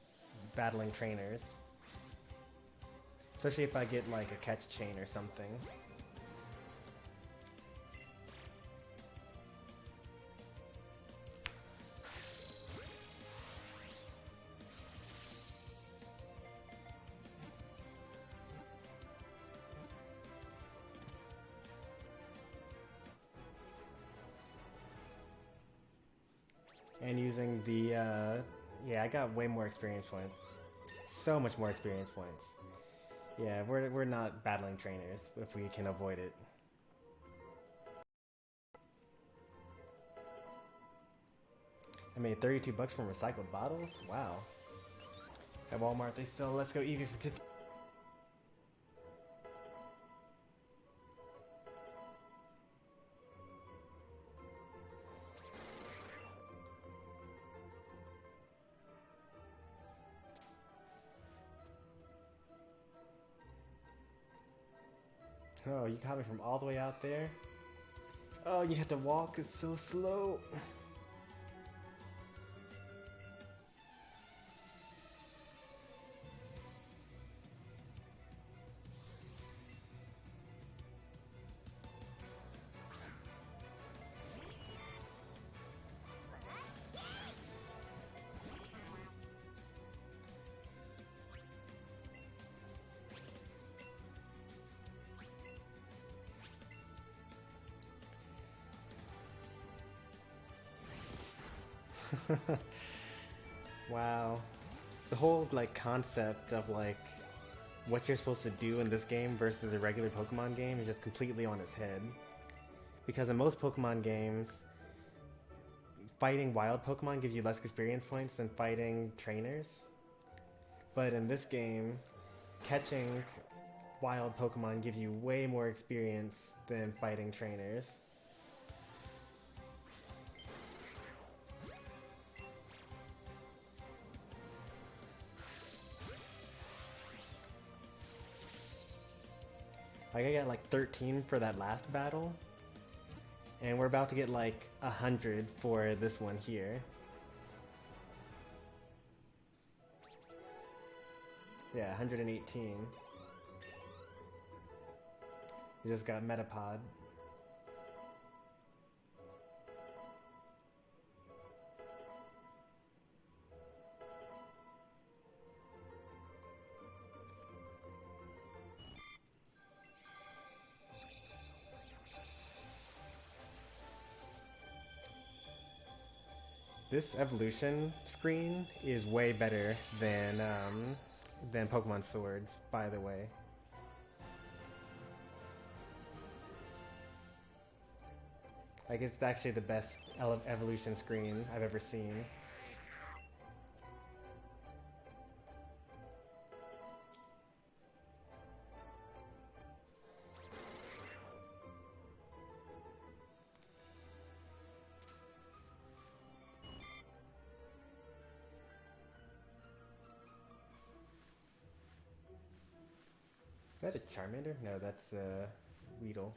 battling trainers. Especially if I get like a catch chain or something. And using the, yeah, I got way more experience points. So much more experience points. Yeah, we're not battling trainers if we can avoid it. I made 32 bucks from recycled bottles? Wow. At Walmart, they still Let's Go Eevee for 50. Oh, you caught me from all the way out there? Oh, you have to walk, it's so slow. Wow. The whole like concept of like what you're supposed to do in this game versus a regular Pokemon game is just completely on its head. Because in most Pokemon games, fighting wild Pokemon gives you less experience points than fighting trainers. But in this game, catching wild Pokemon gives you way more experience than fighting trainers. Like I got like 13 for that last battle, and we're about to get like 100 for this one here. Yeah, 118. We just got Metapod. This evolution screen is way better than Pokemon Swords, by the way. Like, it's actually the best evolution screen I've ever seen. Is that a Charmander? No, that's Weedle.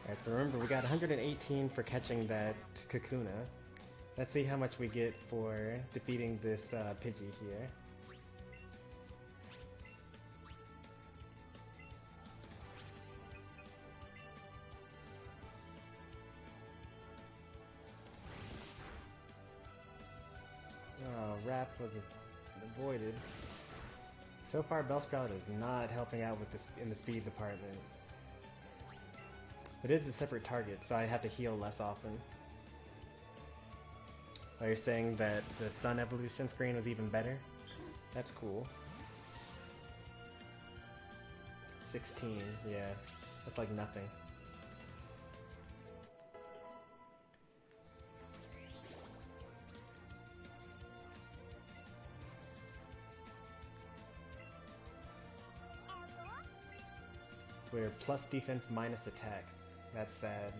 Alright, so remember we got 118 for catching that Kakuna. Let's see how much we get for defeating this Pidgey here. Oh, Wrap was avoided. So far, Bellsprout is not helping out with this in the speed department. It is a separate target, so I have to heal less often. Oh, you're saying that the Sun evolution screen was even better? That's cool. 16, yeah. That's like nothing. We're plus defense minus attack. That's sad.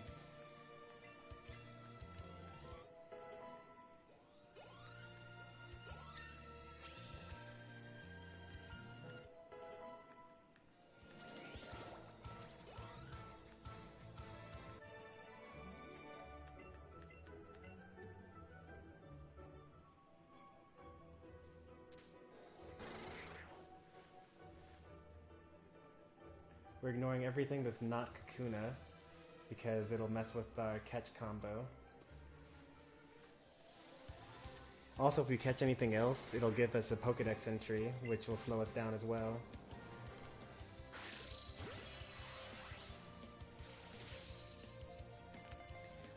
We're ignoring everything that's not Kakuna because it'll mess with our catch combo. Also, if we catch anything else, it'll give us a Pokedex entry, which will slow us down as well.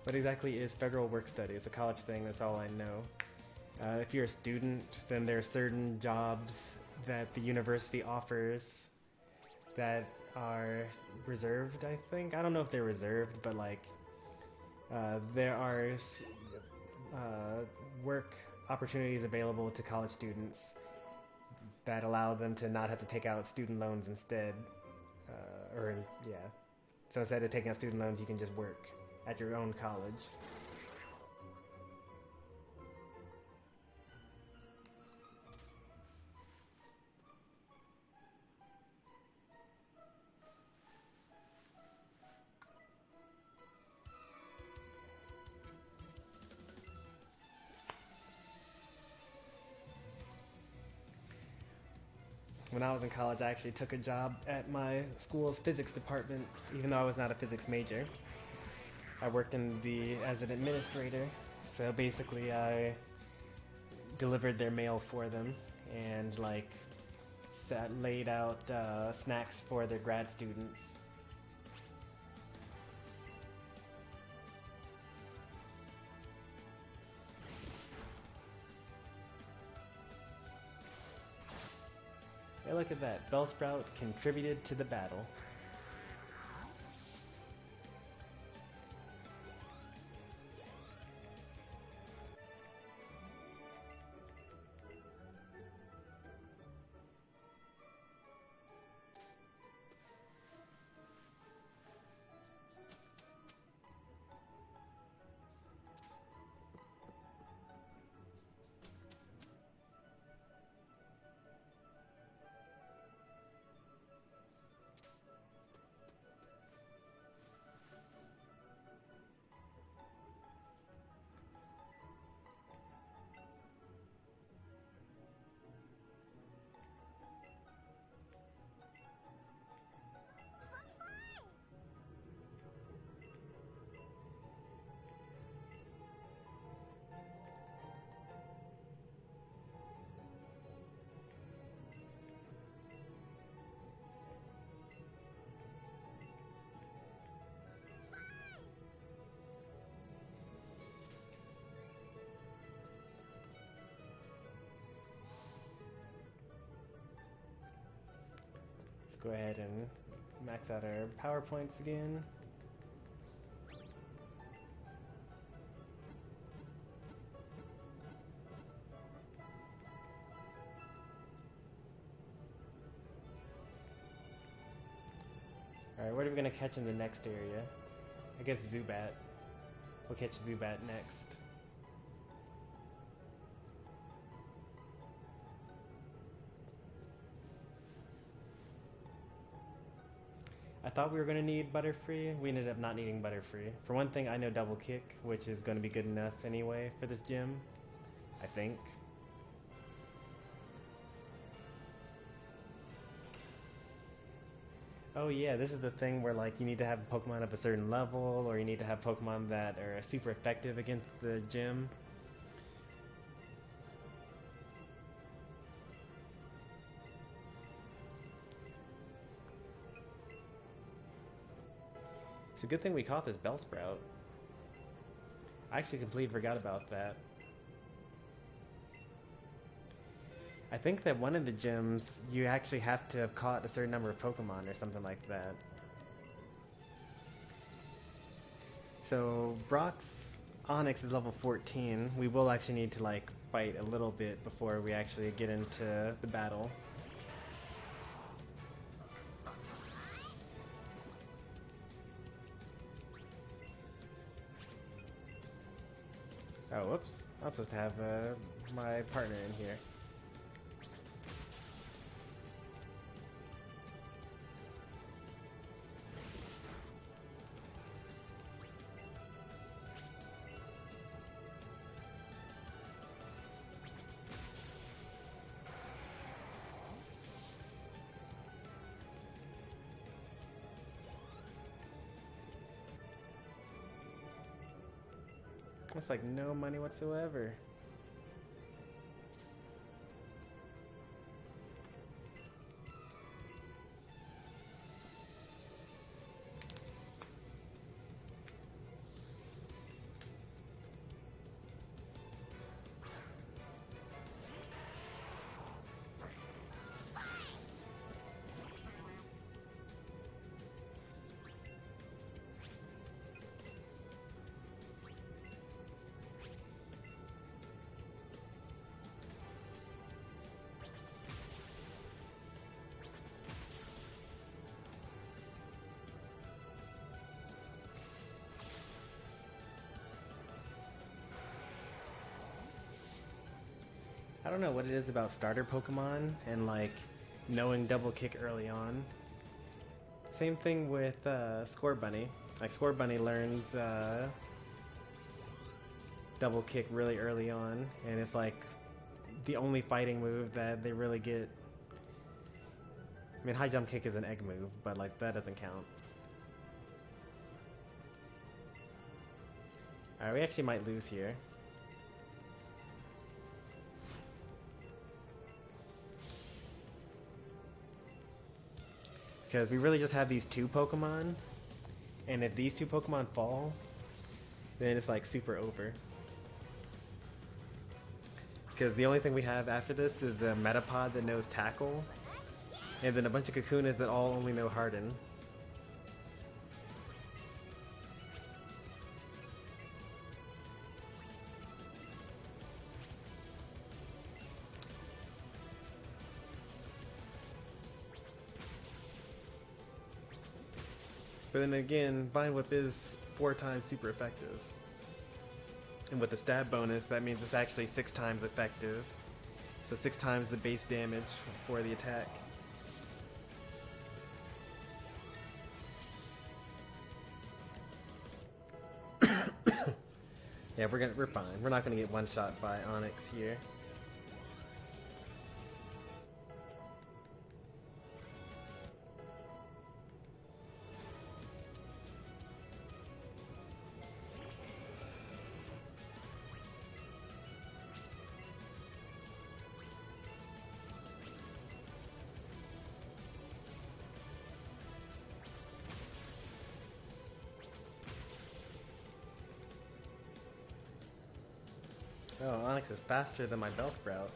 What exactly is federal work study? It's a college thing, that's all I know. If you're a student, then there are certain jobs that the university offers that are reserved, I think. I don't know if they're reserved, but like there are work opportunities available to college students that allow them to not have to take out student loans instead. So instead of taking out student loans, you can just work at your own college. When I was in college, I actually took a job at my school's physics department, even though I was not a physics major. I worked as an administrator, so basically I delivered their mail for them and like laid out snacks for their grad students. Hey, look at that. Bellsprout contributed to the battle. Go ahead and max out our power points again. Alright, what are we going to catch in the next area? I guess Zubat. We'll catch Zubat next. I thought we were going to need Butterfree. We ended up not needing Butterfree. For one thing, I know Double Kick, which is going to be good enough anyway for this gym. I think. Oh yeah, this is the thing where like you need to have a Pokemon of a certain level, or you need to have Pokemon that are super effective against the gym. It's a good thing we caught this Bellsprout. I actually completely forgot about that. I think that one of the gyms, you actually have to have caught a certain number of Pokemon or something like that. So Brock's Onix is level 14. We will actually need to like fight a little bit before we actually get into the battle. Oh, whoops. I'm supposed to have my partner in here. That's like no money whatsoever. don't know what it is about starter Pokemon and like knowing double kick early on. Same thing with Score Bunny. Like Score Bunny learns double kick really early on, and it's like the only fighting move that they really get. I mean, high jump kick is an egg move, but like that doesn't count. Alright, we actually might lose here. Because we really just have these two Pokemon, and if these two Pokemon fall, then it's like super over. Because the only thing we have after this is a Metapod that knows Tackle, and then a bunch of Kakunas that all only know Harden. But then again, Vine Whip is 4 times super effective. And with the stab bonus, that means it's actually 6 times effective. So 6 times the base damage for the attack. Yeah, we're fine. We're not gonna get one shot by Onyx here. Oh, Onyx is faster than my Bellsprout.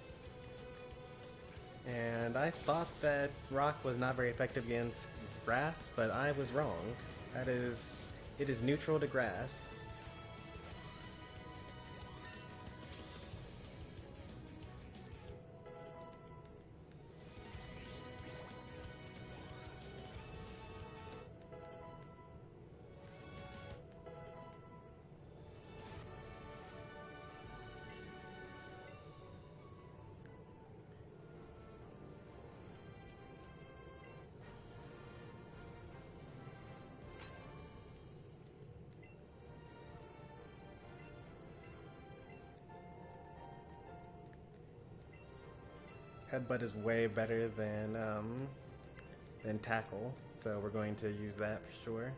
And I thought that Rock was not very effective against Grass, but I was wrong. It is neutral to Grass. Headbutt is way better than Tackle, so we're going to use that for sure.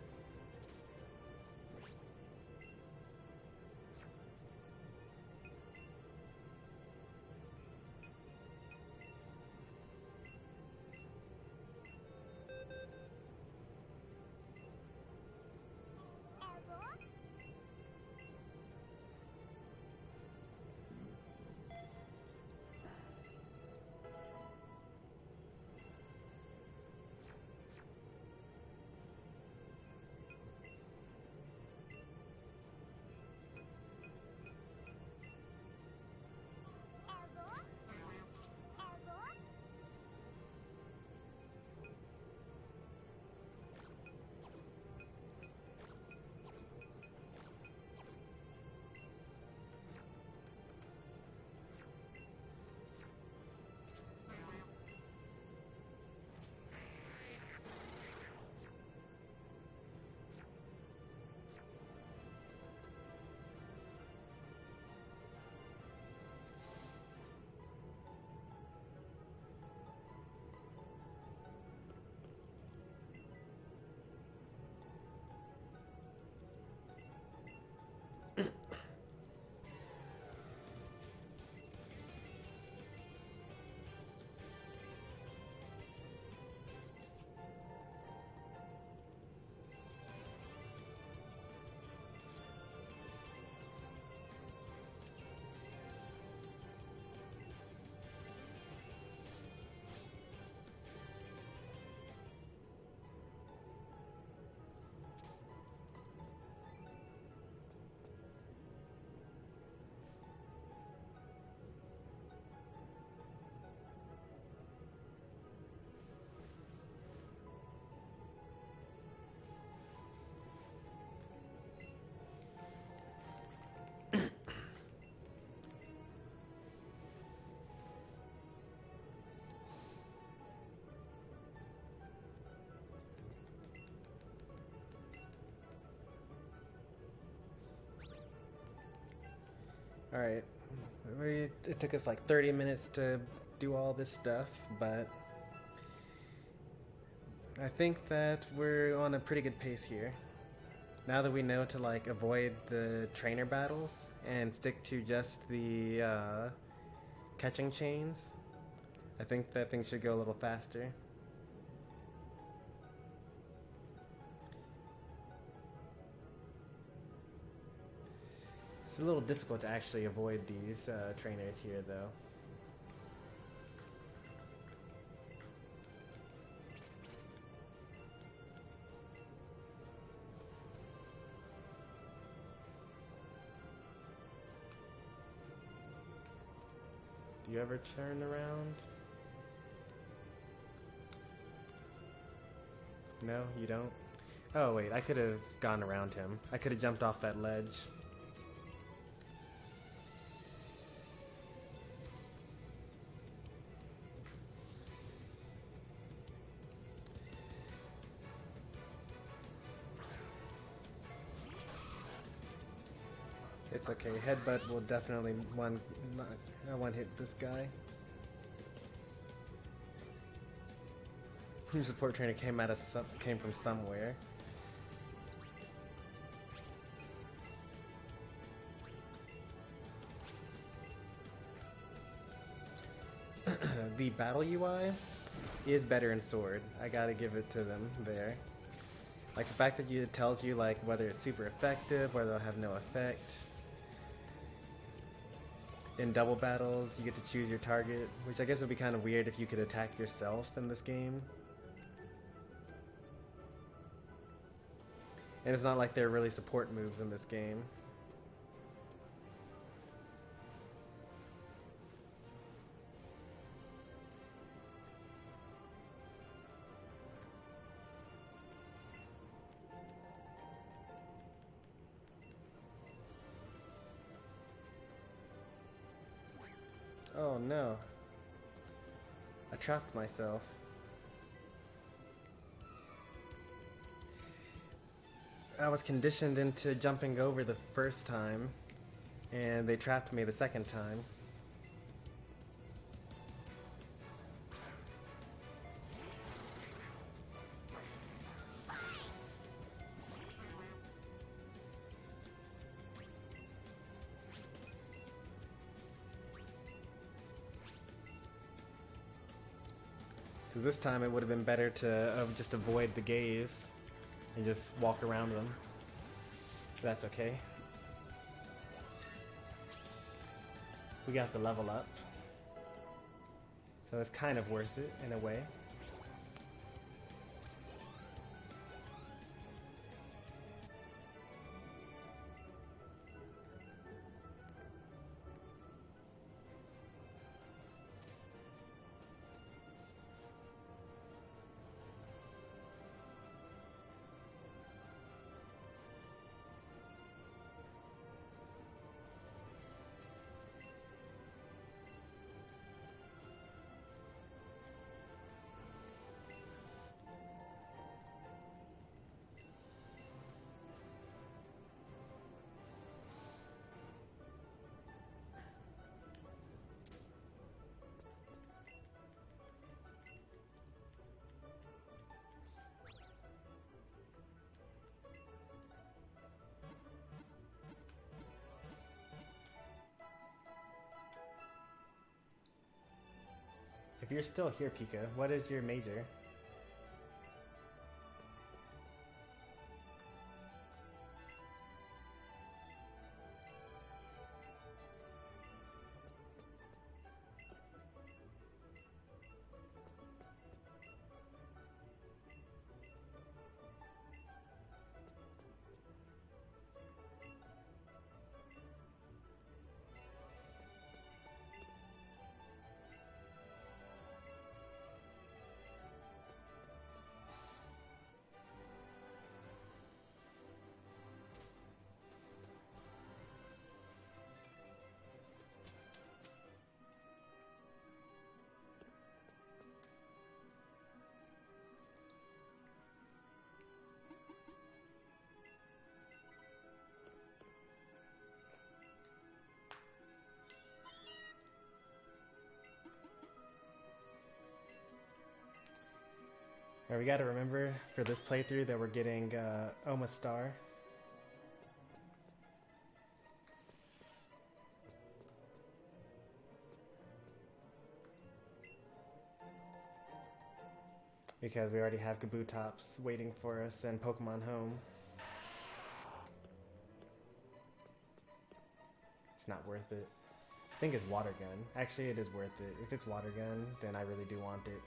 Alright. It took us like 30 minutes to do all this stuff, but I think that we're on a pretty good pace here. Now that we know to like avoid the trainer battles and stick to just the catching chains, I think that things should go a little faster. It's a little difficult to actually avoid these trainers here, though. Do you ever turn around? No, you don't? Oh, wait, I could have gone around him. I could have jumped off that ledge. It's okay. Headbutt will definitely one hit this guy. Support trainer came from somewhere. The battle UI is better in Sword. I gotta give it to them there. Like the fact that it tells you like whether it's super effective, whether it'll have no effect. In double battles, you get to choose your target, which I guess would be kind of weird if you could attack yourself in this game. And it's not like there are really support moves in this game. Oh no. I trapped myself. I was conditioned into jumping over the first time, and they trapped me the second time. Because this time it would have been better to just avoid the gaze and just walk around them. But that's okay. We got the level up. So it's kind of worth it in a way. If you're still here, Pika, what is your major? Alright, we gotta remember for this playthrough that we're getting Oma Star. Because we already have Kabutops waiting for us and Pokemon Home. It's not worth it. I think it's Water Gun. Actually, it is worth it. If it's Water Gun, then I really do want it.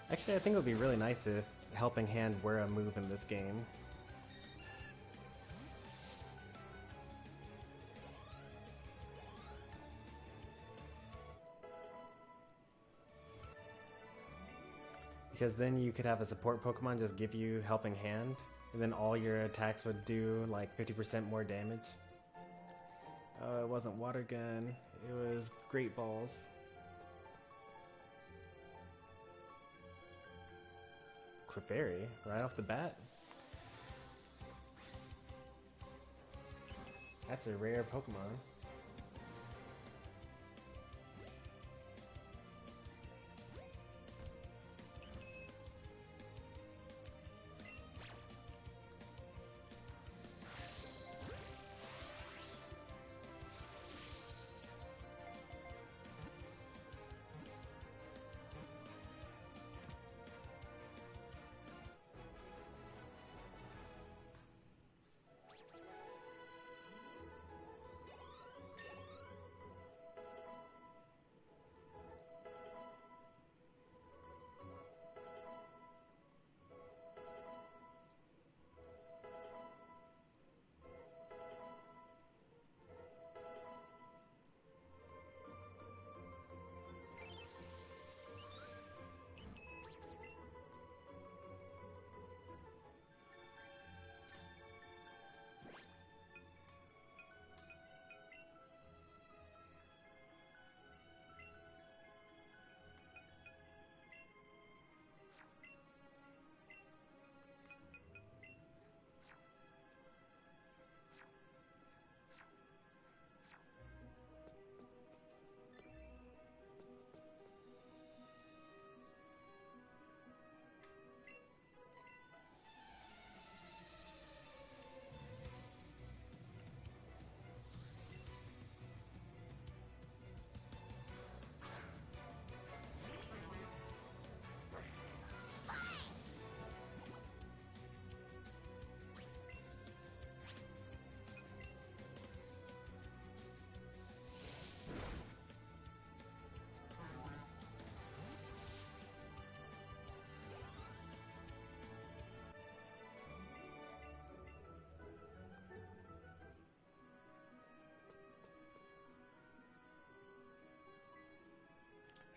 Actually, I think it would be really nice if Helping Hand were a move in this game. Because then you could have a support Pokemon just give you Helping Hand, and then all your attacks would do like 50% more damage. Oh, it wasn't Water Gun, it was Great Balls. Clefairy, right off the bat? That's a rare Pokemon.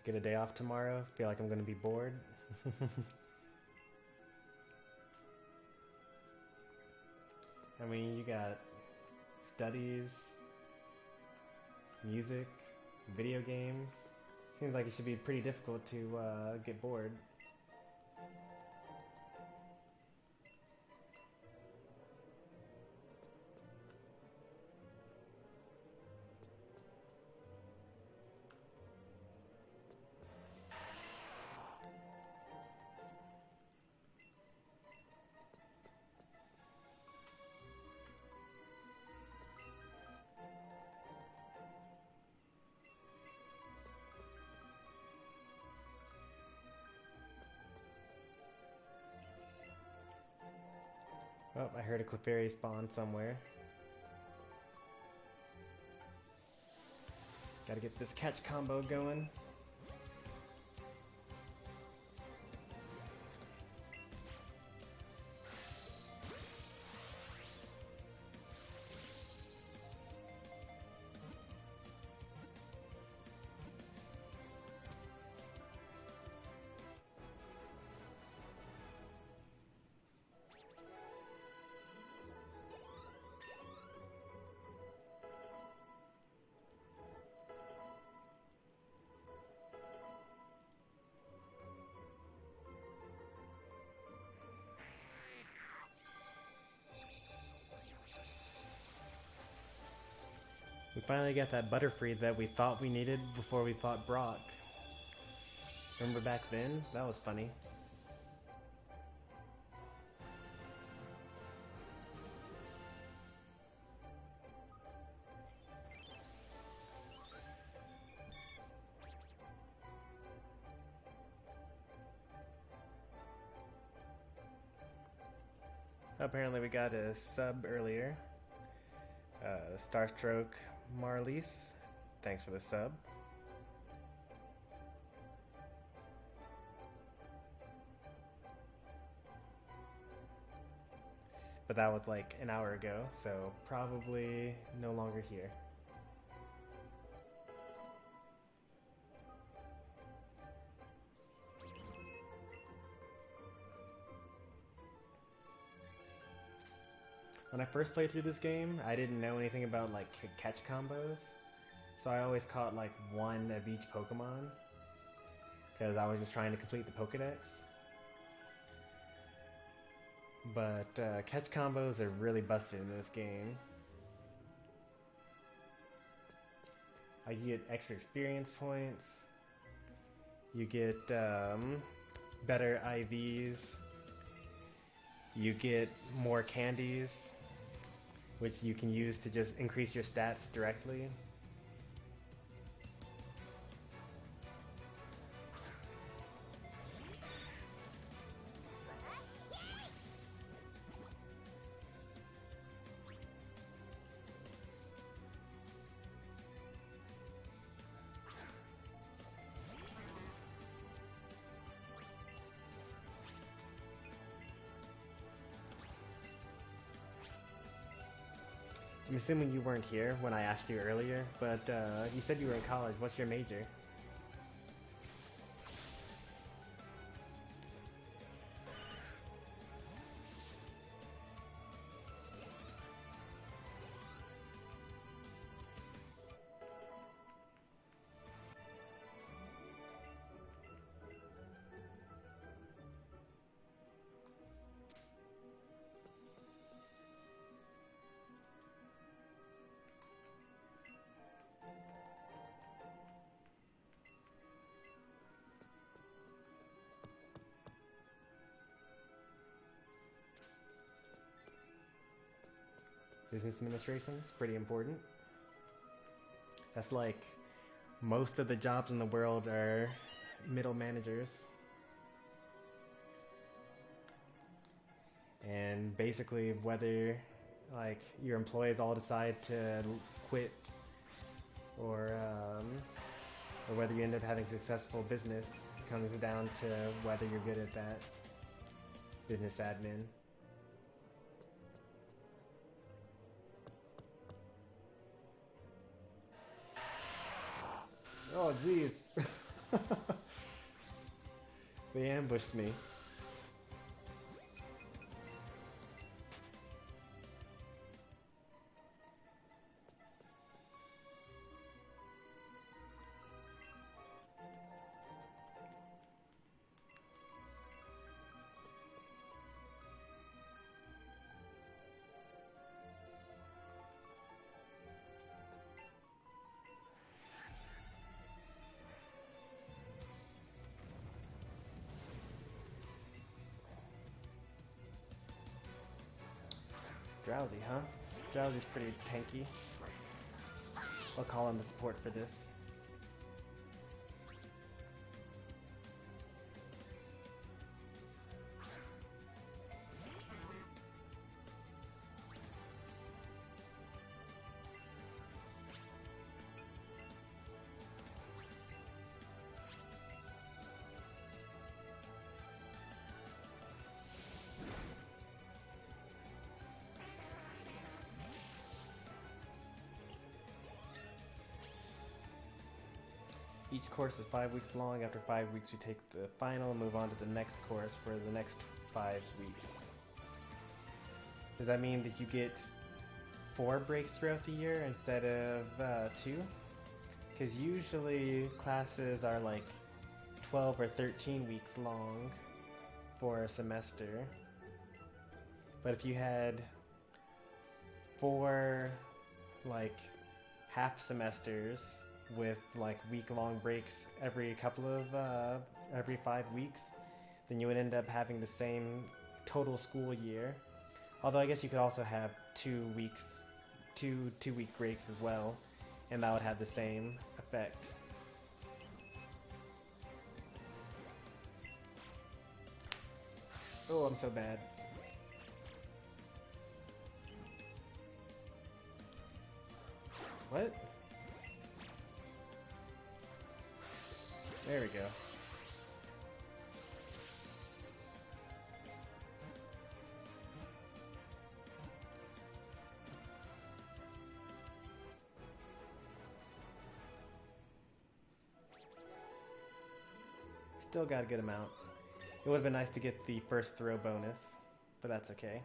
Get a day off tomorrow, feel like I'm gonna be bored. I mean, you got studies, music, video games. Seems like it should be pretty difficult to get bored. Oh, I heard a Clefairy spawn somewhere. Gotta get this catch combo going. We finally got that Butterfree that we thought we needed before we fought Brock. Remember back then? That was funny. Apparently we got a sub earlier. Starstroke Marlies, thanks for the sub. But that was like an hour ago, so probably no longer here. When I first played through this game, I didn't know anything about like catch combos, so I always caught like one of each Pokemon because I was just trying to complete the Pokedex. But catch combos are really busted in this game. You get extra experience points, you get better IVs, you get more candies, which you can use to just increase your stats directly. I'm assuming you weren't here when I asked you earlier, but you said you were in college. What's your major? Business administration is pretty important. That's like most of the jobs in the world are middle managers. And basically whether like your employees all decide to quit or whether you end up having successful business comes down to whether you're good at that business admin. Oh, jeez. They ambushed me. Drowsy, huh? Drowsy's pretty tanky. I'll call on the support for this. Each course is 5 weeks long. After 5 weeks, we take the final and move on to the next course for the next 5 weeks. Does that mean that you get 4 breaks throughout the year instead of 2? Because usually classes are like 12 or 13 weeks long for a semester. But if you had 4 like half semesters with like week-long breaks every 5 weeks, then you would end up having the same total school year. Although I guess you could also have 2 week breaks as well, and that would have the same effect. Oh, I'm so bad. What? There we go. Still got a good amount. It would have been nice to get the first throw bonus, but that's okay.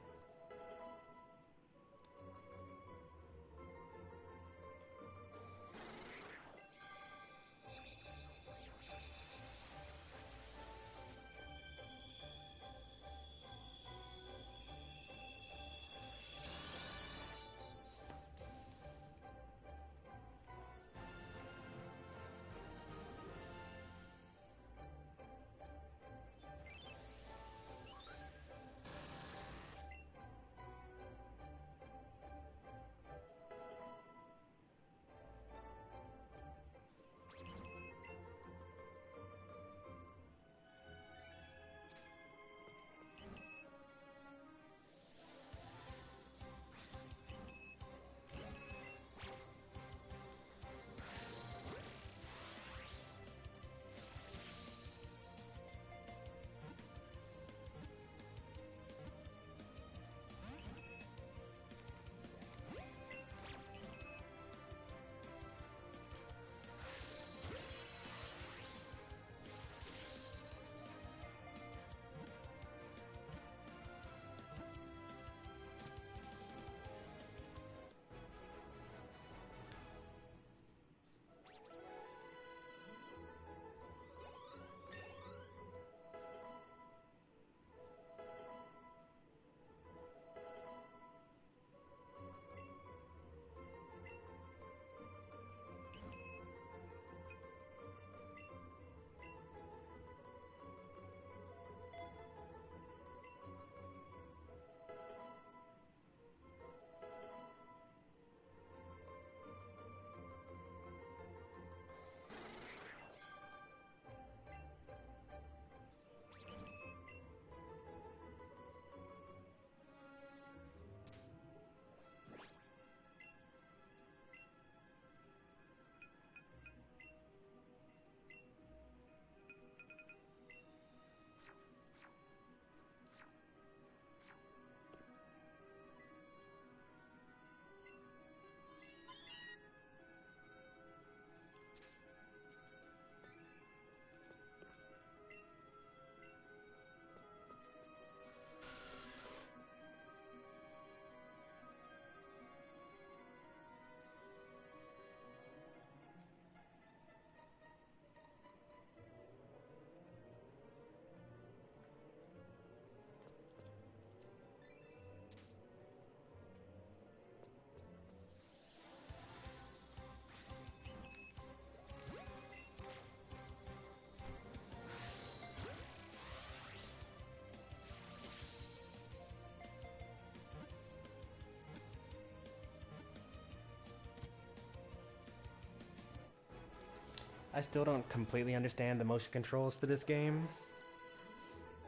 I still don't completely understand the motion controls for this game.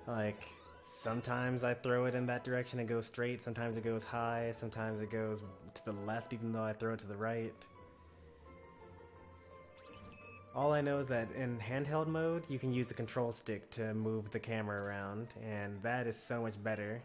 Like, sometimes I throw it in that direction and goes straight, sometimes it goes high, sometimes it goes to the left even though I throw it to the right. All I know is that in handheld mode, you can use the control stick to move the camera around, and that is so much better.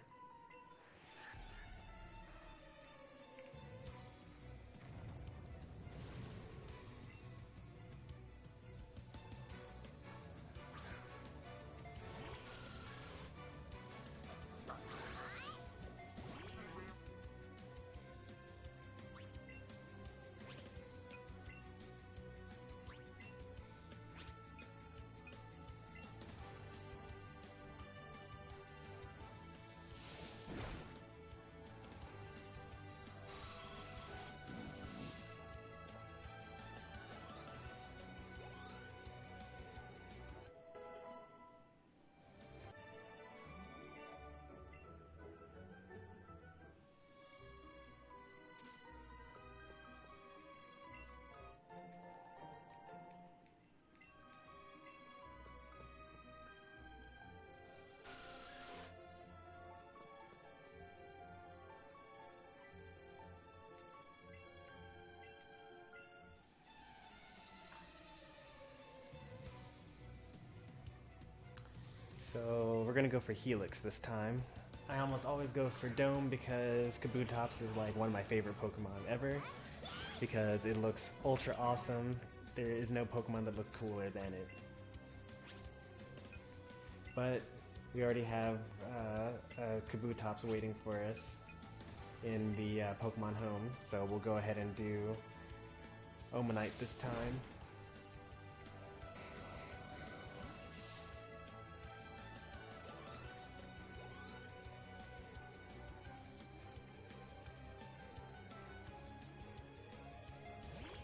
So we're gonna go for Helix this time. I almost always go for Dome because Kabutops is like one of my favorite Pokemon ever because it looks ultra awesome. There is no Pokemon that look cooler than it. But we already have Kabutops waiting for us in the Pokemon home, so we'll go ahead and do Omanite this time.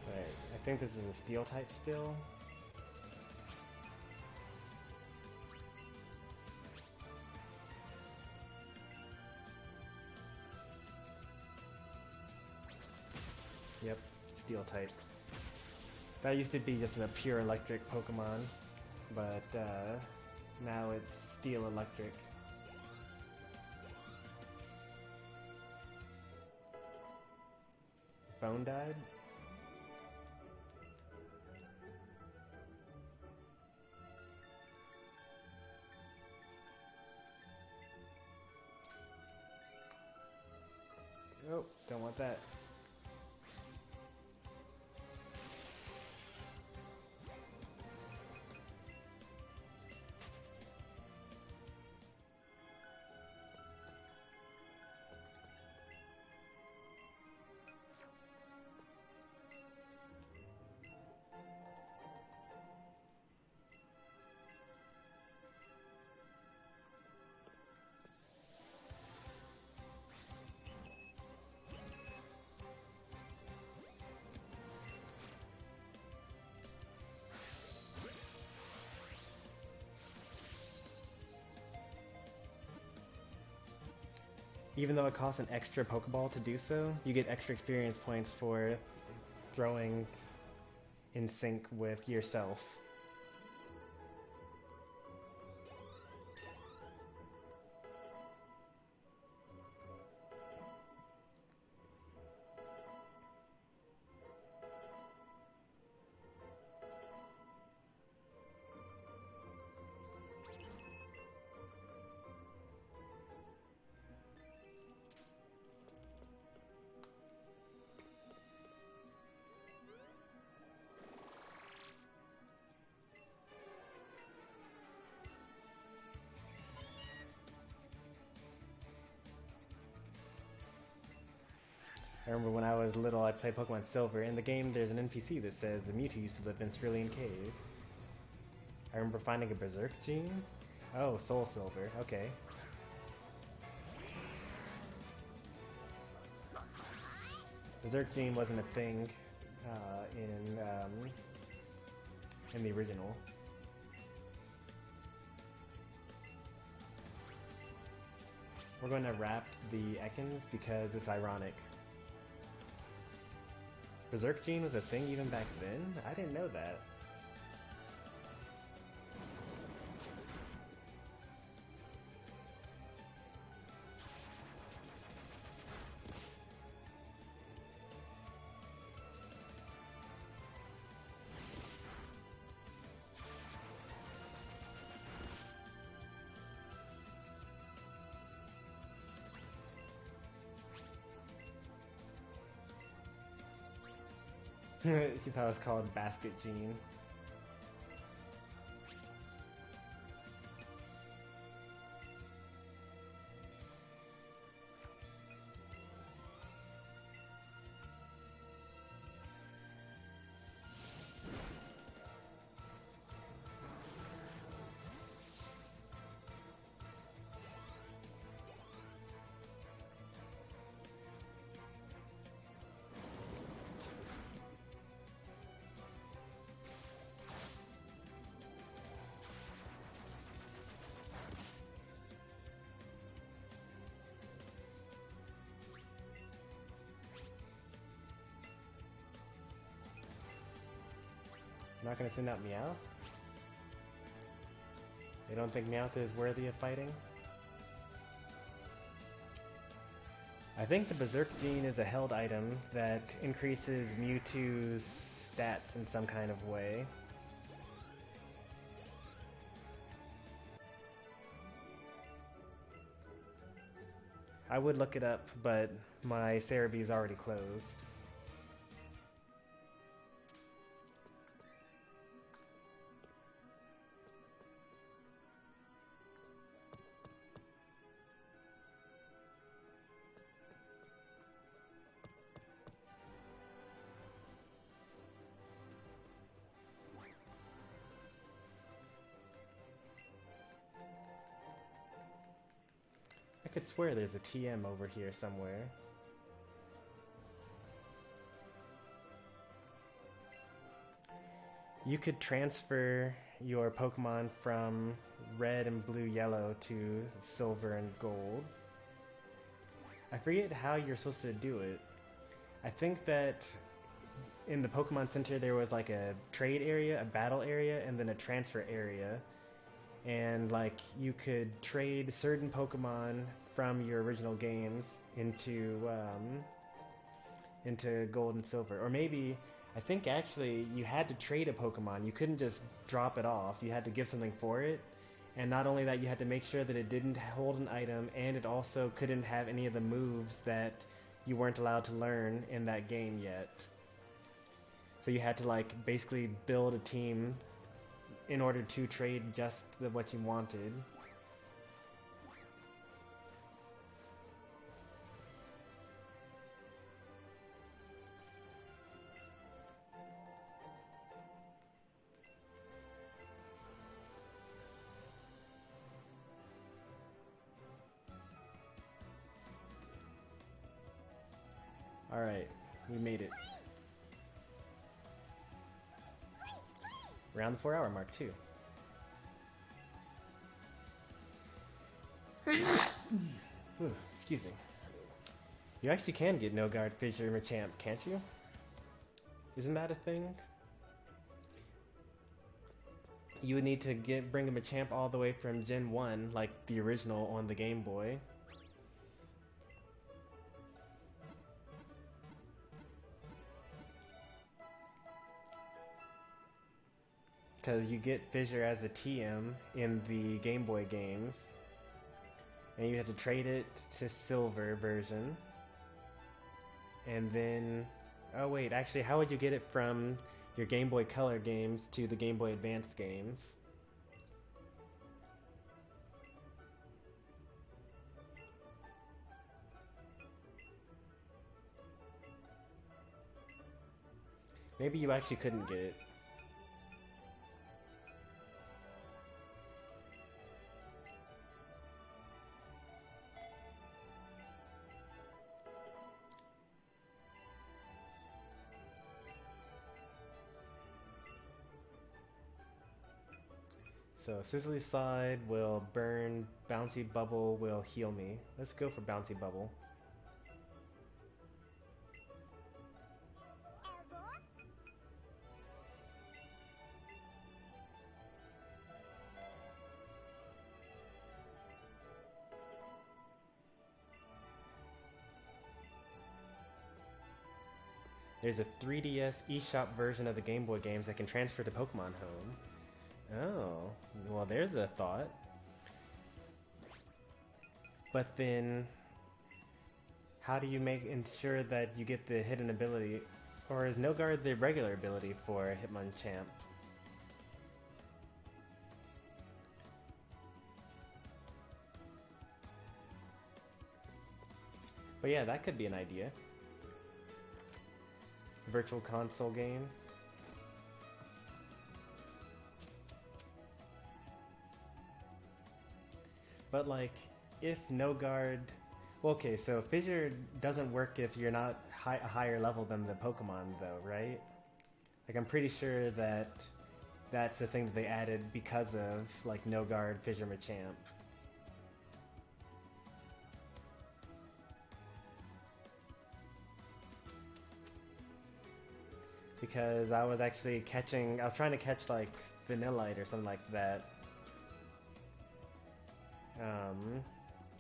Right, I think this is a Steel type still. Yep, Steel type. That used to be just a pure electric Pokemon, but now it's Steel electric. Phone died? Oh, don't want that. Even though it costs an extra Pokeball to do so, you get extra experience points for throwing in sync with yourself. I remember when I was little, I played Pokemon Silver. In the game, there's an NPC that says the Mewtwo used to live in Cerulean Cave. I remember finding a Berserk gene. Oh, Soul Silver. Okay. Berserk gene wasn't a thing in the original. We're going to wrap the Ekans because it's ironic. Berserk gene was a thing even back then? I didn't know that. She thought it was called Basket Gene. Not gonna send out Meowth? They don't think Meowth is worthy of fighting? I think the Berserk gene is a held item that increases Mewtwo's stats in some kind of way. I would look it up, but my Cerebi is already closed. I could swear there's a TM over here somewhere. You could transfer your Pokemon from red and blue yellow to silver and gold. I forget how you're supposed to do it. I think that in the Pokemon Center there was like a trade area, a battle area, and then a transfer area. And like you could trade certain Pokemon from your original games into gold and silver. Or maybe, I think actually you had to trade a Pokemon. You couldn't just drop it off. You had to give something for it. And not only that, you had to make sure that it didn't hold an item, and it also couldn't have any of the moves that you weren't allowed to learn in that game yet. So you had to like basically build a team in order to trade just what you wanted. Alright, we made it. Around the 4-hour mark, too. Ooh, excuse me. You actually can get No Guard Fissure Machamp, can't you? Isn't that a thing? You would need to bring a Machamp all the way from Gen 1, like the original on the Game Boy. Because you get Fissure as a TM in the Game Boy games. And you have to trade it to Silver version. And then... Oh wait, actually, how would you get it from your Game Boy Color games to the Game Boy Advance games? Maybe you actually couldn't get it. So Sizzly Slide will burn, Bouncy Bubble will heal me. Let's go for Bouncy Bubble. There's a 3DS eShop version of the Game Boy games that can transfer to Pokemon Home. Oh, well there's a thought. But then, how do you ensure that you get the hidden ability? Or is No Guard the regular ability for Hitmonchamp? But yeah, that could be an idea. Virtual console games. But like, if No Guard... Well, okay, so Fissure doesn't work if you're not a higher level than the Pokemon though, right? Like, I'm pretty sure that that's a thing that they added because of, like, No Guard Fissure Machamp. Because I was actually I was trying to catch, like, Vanillite or something like that.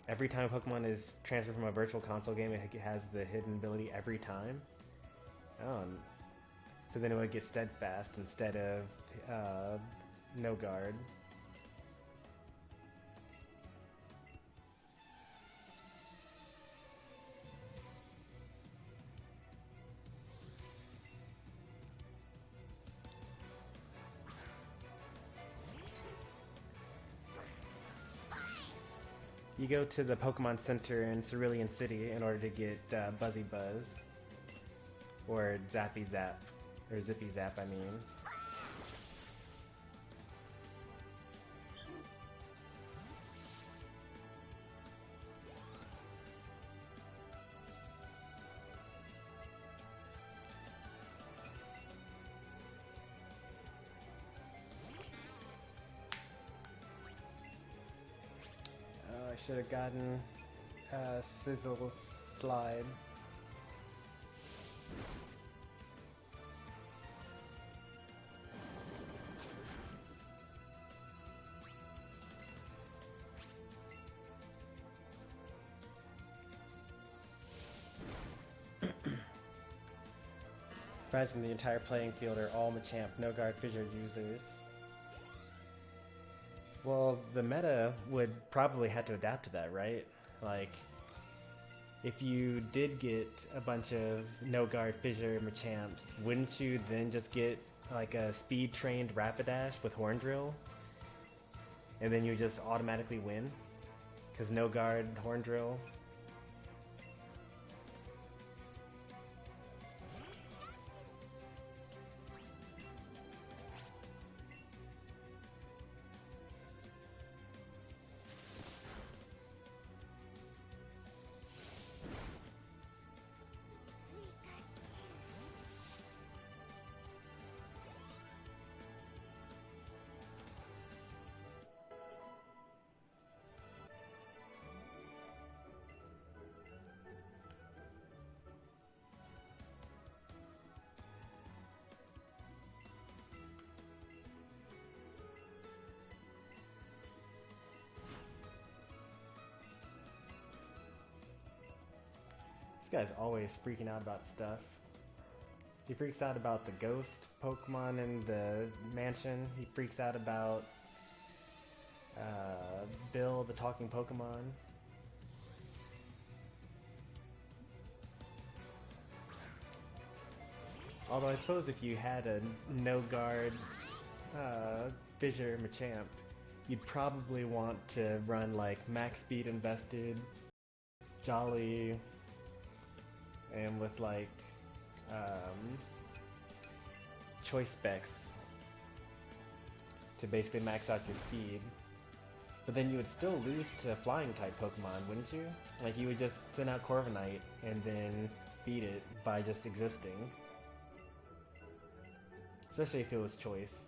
Every time a Pokemon is transferred from a virtual console game, it has the hidden ability every time. Oh, so then it would get Steadfast instead of No Guard. You go to the Pokemon Center in Cerulean City in order to get Buzzy Buzz. Or Zappy Zap. Or Zippy Zap, I mean. Should have gotten a Sizzle Slide. Imagine the entire playing field are all Machamp, no guard fissure users. Well, the meta would probably have to adapt to that, right? Like, if you did get a bunch of no-guard fissure Machamps, wouldn't you then just get like a speed-trained Rapidash with Horn Drill? And then you just automatically win? Because no-guard Horn Drill? This guy's always freaking out about stuff. He freaks out about the ghost Pokemon in the mansion. He freaks out about Bill, the talking Pokemon. Although I suppose if you had a no-guard Fissure Machamp, you'd probably want to run like max speed invested, Jolly, and with like choice specs to basically max out your speed. But then you would still lose to flying type Pokemon, wouldn't you? Like you would just send out Corviknight and then beat it by just existing. Especially if it was choice.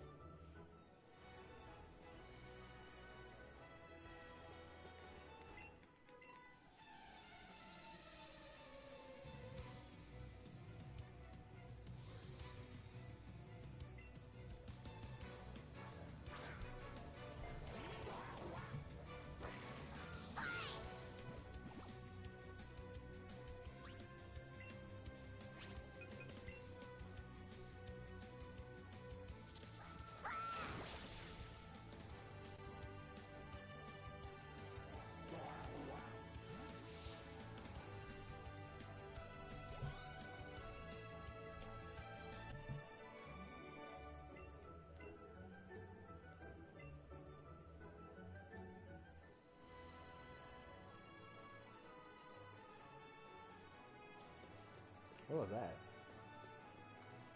What was that?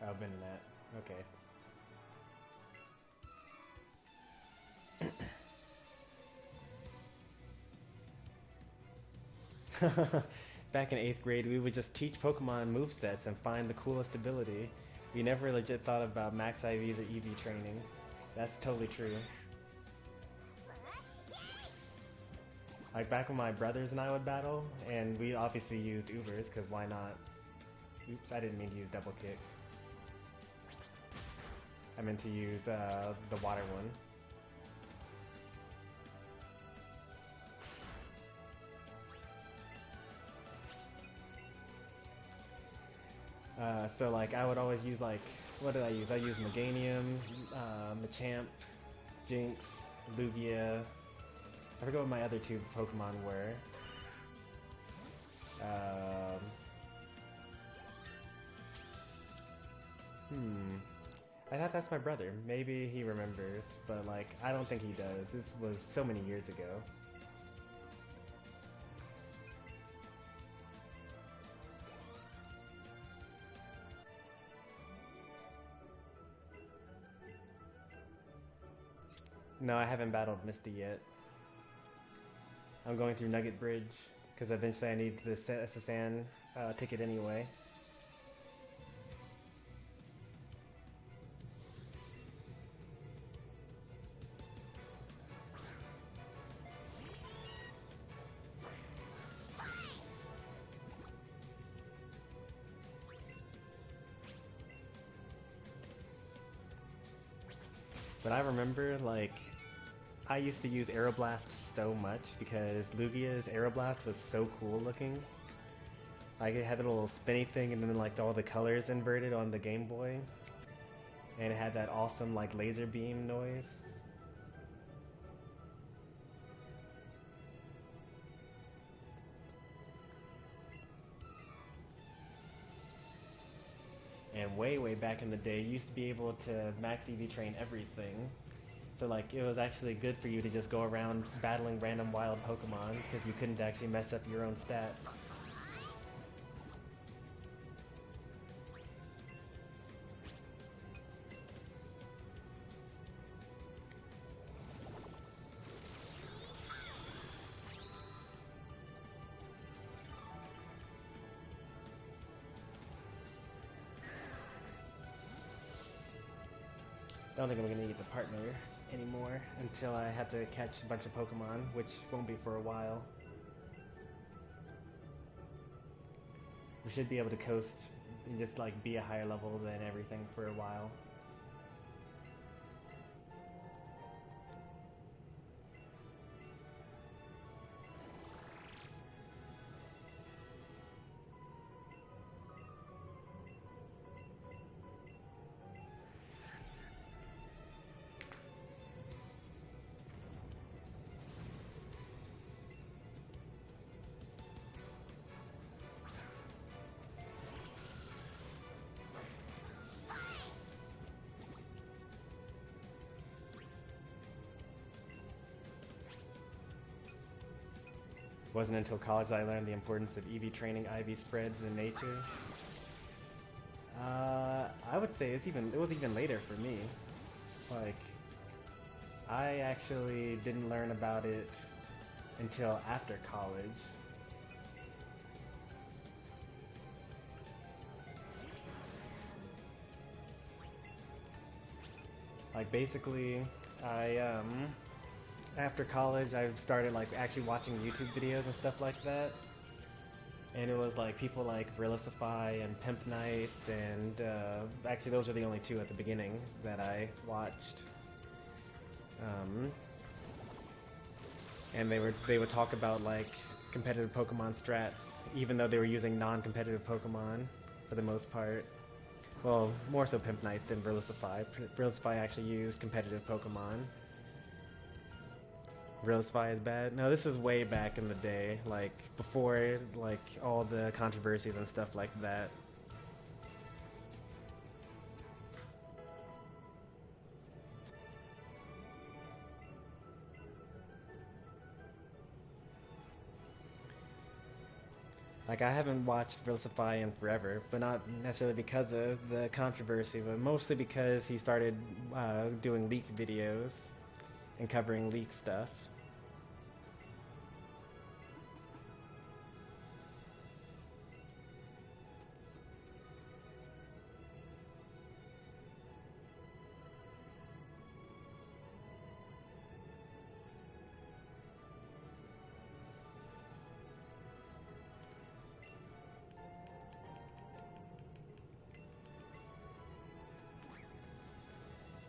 Oh, been in that. Okay. Back in 8th grade, we would just teach Pokemon movesets and find the coolest ability. We never legit thought about max IVs or Eevee training. That's totally true. Like back when my brothers and I would battle, and we obviously used Ubers, because why not? Oops, I didn't mean to use double kick. I meant to use the water one. So like I would always use like, what did I use? I used Meganium, Machamp, Jinx, Lugia. I forgot what my other two Pokemon were. I'd have to ask my brother. Maybe he remembers, but like I don't think he does. This was so many years ago. No, I haven't battled Misty yet. I'm going through Nugget Bridge because eventually I need the Sasan ticket anyway. But I remember, like, I used to use Aeroblast so much because Lugia's Aeroblast was so cool looking. Like, it had the little spinny thing and then, like, all the colors inverted on the Game Boy. And it had that awesome, like, laser beam noise. And way back in the day, you used to be able to max Eevee train everything. So like, it was actually good for you to just go around battling random wild Pokemon because you couldn't actually mess up your own stats. I don't think I'm gonna get the partner anymore until I have to catch a bunch of Pokemon, which won't be for a while. We should be able to coast and just like be a higher level than everything for a while. Wasn't until college that I learned the importance of Eevee training IV spreads in nature. I would say it was even later for me. Like, I actually didn't learn about it until after college. Like, basically, after college, I started like actually watching YouTube videos and stuff like that, and it was like people like Relisify and Pimp Night, and actually those are the only two at the beginning that I watched. And they would talk about like competitive Pokemon strats, even though they were using non-competitive Pokemon for the most part. Well, more so Pimp Night than Relisify. Relisify actually used competitive Pokemon. Relisify is bad? No, this is way back in the day, like before like all the controversies and stuff like that. Like, I haven't watched Relisify in forever, but not necessarily because of the controversy, but mostly because he started doing leak videos and covering leak stuff.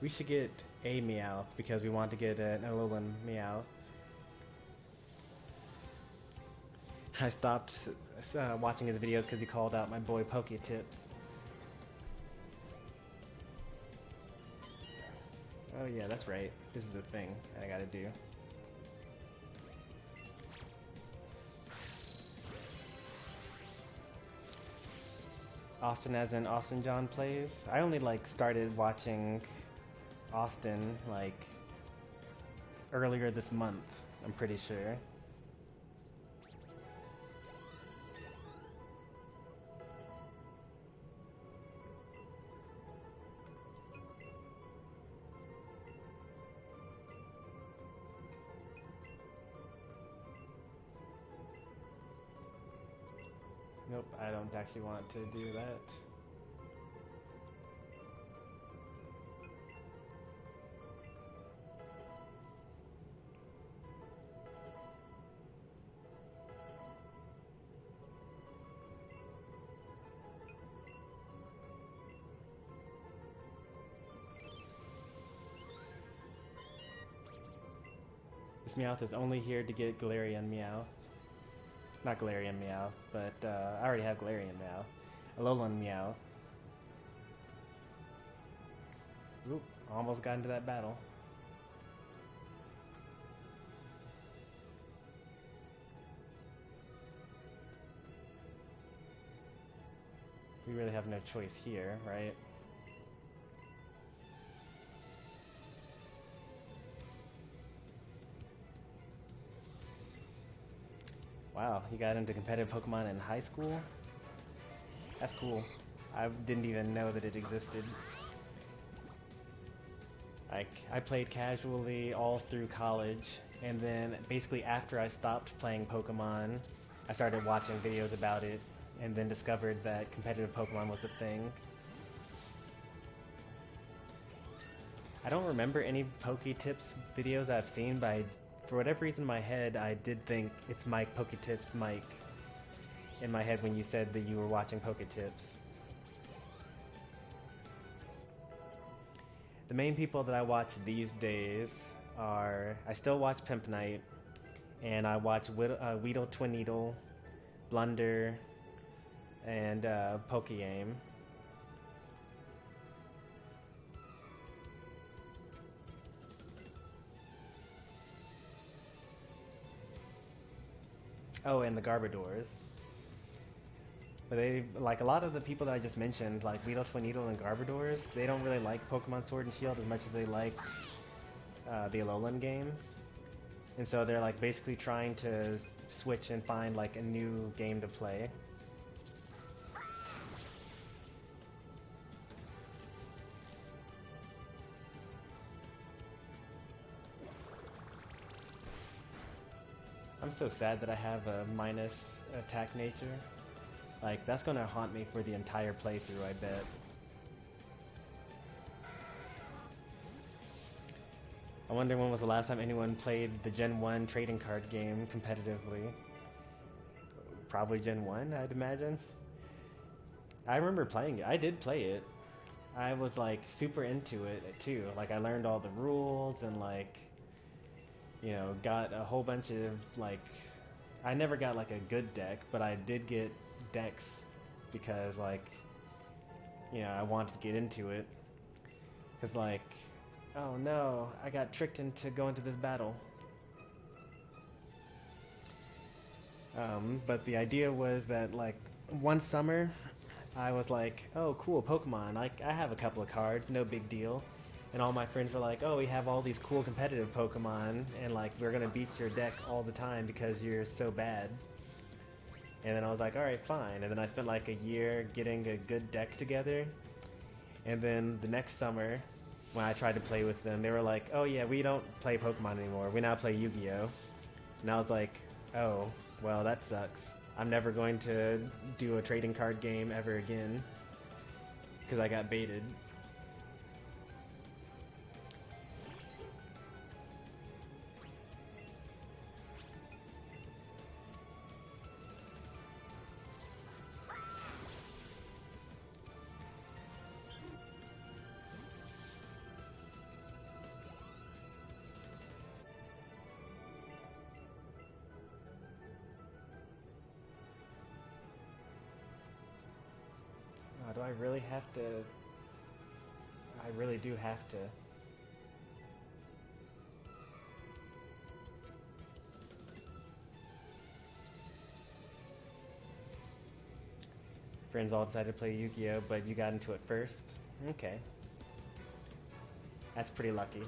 We should get a Meowth because we want to get an Alolan Meowth. I stopped watching his videos because he called out my boy Poketips. Oh yeah, that's right. This is the thing I gotta do. Austin as in Austin John Plays. I only like started watching Austin like earlier this month, I'm pretty sure. Nope, I don't actually want to do that. This Meowth is only here to get Galarian Meowth. Not Galarian Meowth, but I already have Galarian Meowth. Alolan Meowth. Oop, almost got into that battle. We really have no choice here, right? Wow, you got into competitive Pokemon in high school? That's cool. I didn't even know that it existed. Like, I played casually all through college, and then basically after I stopped playing Pokemon, I started watching videos about it, and then discovered that competitive Pokemon was a thing. I don't remember any Poketips videos I've seen, but for whatever reason in my head, I did think it's Mike Poketips Mike in my head when you said that you were watching Poketips. The main people that I watch these days are, I still watch Pimp Night, and I watch Weedle Twineedle, Blunder, and Pokeaim. Oh, and the Garbodors. But they, like a lot of the people that I just mentioned, like Weedle, Twineedle, and Garbodors, they don't really like Pokemon Sword and Shield as much as they liked the Alolan games. And so they're like basically trying to switch and find like a new game to play. I'm so sad that I have a minus attack nature. Like, that's gonna haunt me for the entire playthrough, I bet. I wonder when was the last time anyone played the Gen 1 trading card game competitively. Probably Gen 1, I'd imagine. I remember playing it. I did play it. I was like super into it too. Like, I learned all the rules and like, you know, got a whole bunch of like, I never got like a good deck, but I did get decks because like, you know, I wanted to get into it. Cause like, oh no, I got tricked into going to this battle. But the idea was that like one summer I was like, oh cool, Pokemon, I have a couple of cards, no big deal. And all my friends were like, oh, we have all these cool competitive Pokemon, and like we're gonna beat your deck all the time because you're so bad. And then I was like, alright, fine. And then I spent like a year getting a good deck together. And then the next summer, when I tried to play with them, they were like, oh yeah, we don't play Pokemon anymore, we now play Yu-Gi-Oh! And I was like, oh, well that sucks. I'm never going to do a trading card game ever again, because I got baited. Do I really have to? I really do have to. Friends all decided to play Yu-Gi-Oh, but you got into it first? Okay. That's pretty lucky.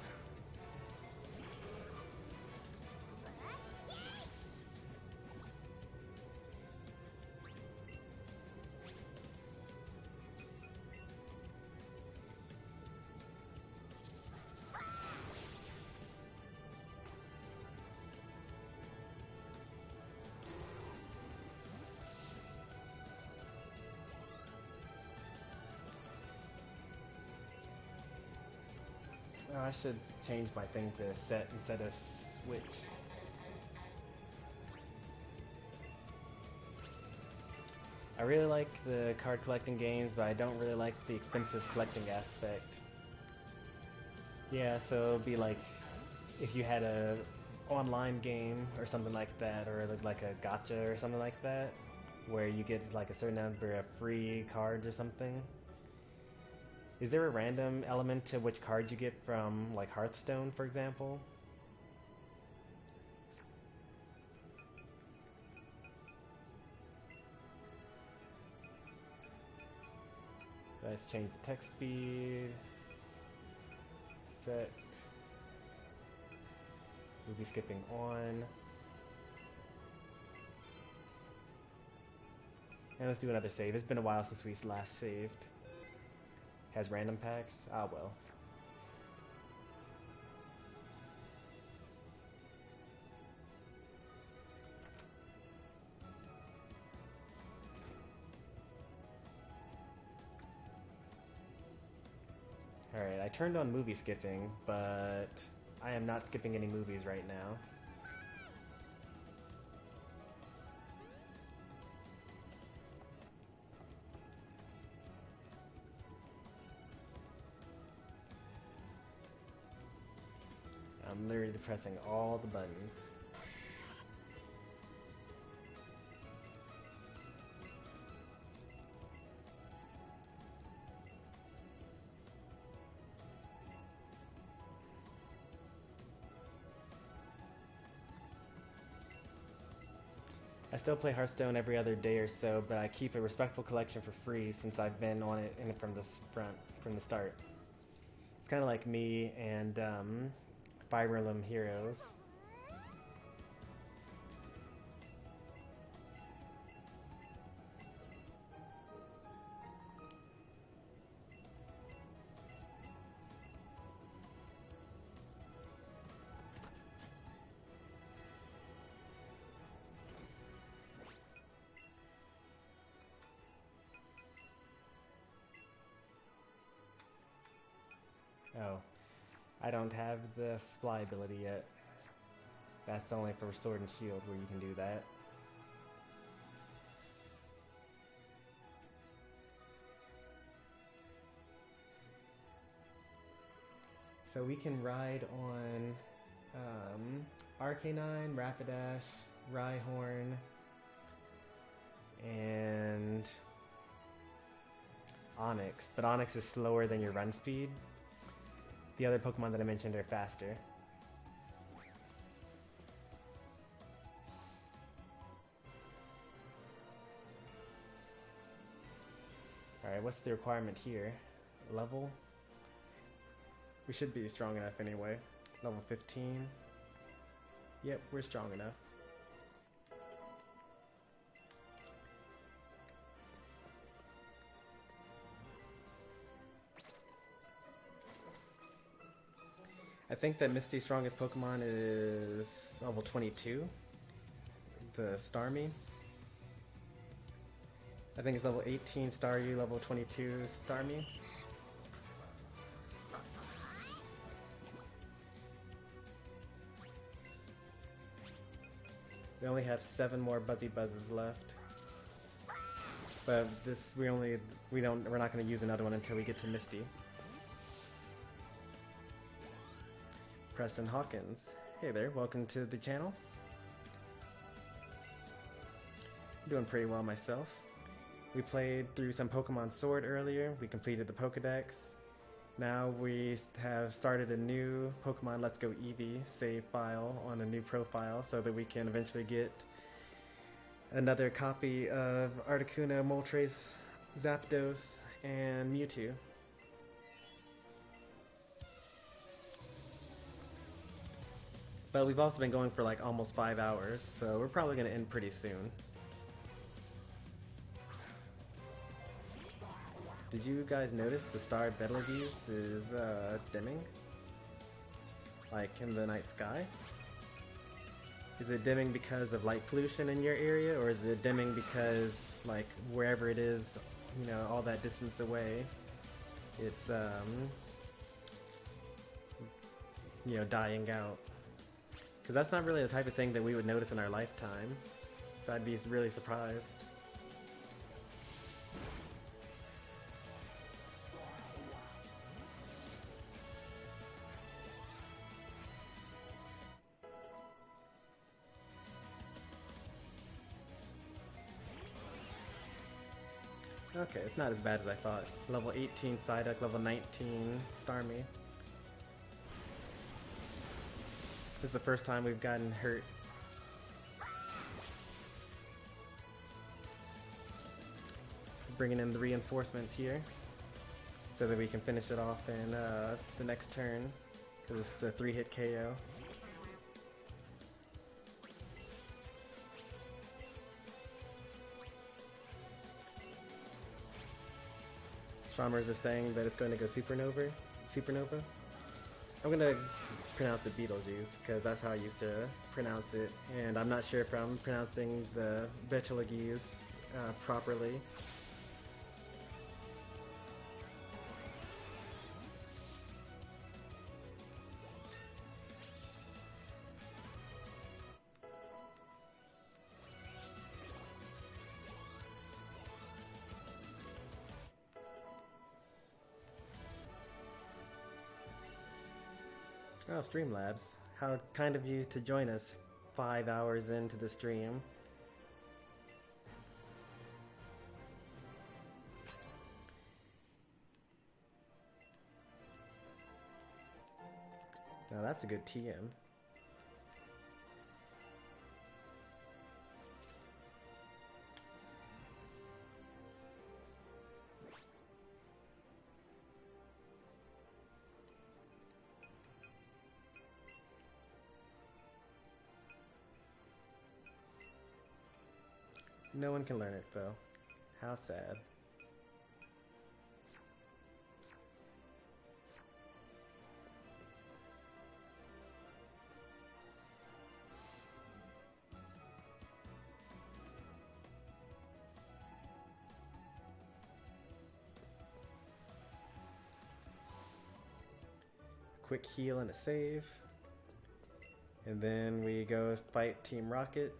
Oh, I should change my thing to set instead of switch. I really like the card collecting games, but I don't really like the expensive collecting aspect. Yeah, so it'd be like if you had a online game or something like that, or like a gacha or something like that, where you get like a certain number of free cards or something. Is there a random element to which cards you get from like Hearthstone, for example? Let's change the text speed. Set. We'll be skipping on. And let's do another save. It's been a while since we last saved. Has random packs? Ah, well. Alright, I turned on movie skipping, but I am not skipping any movies right now. I'm literally pressing all the buttons. I still play Hearthstone every other day or so, but I keep a respectful collection for free since I've been on it from the start. It's kind of like me and Fire Emblem Heroes. Oh, I don't have the fly ability yet. That's only for Sword and Shield where you can do that. So we can ride on Arcanine, Rapidash, Rhyhorn, and Onix. But Onix is slower than your run speed. The other Pokemon that I mentioned are faster. Alright, what's the requirement here? Level? We should be strong enough anyway. Level 15. Yep, we're strong enough. I think that Misty's strongest Pokemon is level 22. The Stormy. I think it's level 18 Staryu, level 22 Stormy. We only have 7 more Buzzy Buzzes left. But this we're not going to use another one until we get to Misty. Preston Hawkins. Hey there, welcome to the channel. I'm doing pretty well myself. We played through some Pokemon Sword earlier. We completed the Pokedex. Now we have started a new Pokemon Let's Go Eevee save file on a new profile so that we can eventually get another copy of Articuno, Moltres, Zapdos, and Mewtwo. But we've also been going for like almost 5 hours, so we're probably going to end pretty soon. Did you guys notice the star Betelgeuse is dimming? Like in the night sky? Is it dimming because of light pollution in your area, or is it dimming because like wherever it is, you know, all that distance away, it's you know, dying out. Because that's not really the type of thing that we would notice in our lifetime. So I'd be really surprised. Okay, it's not as bad as I thought. Level 18 Psyduck, level 19 Stormy. This is the first time we've gotten hurt. Bringing in the reinforcements here so that we can finish it off in the next turn, because it's a 3-hit KO. Stromers is saying that it's going to go supernova. I'm going to pronounce it Beetlejuice, because that's how I used to pronounce it, and I'm not sure if I'm pronouncing the Betelgeuse properly. Oh, Streamlabs. How kind of you to join us 5 hours into the stream. Now that's a good TM. No one can learn it, though. How sad. Quick heal and a save. And then we go fight Team Rocket.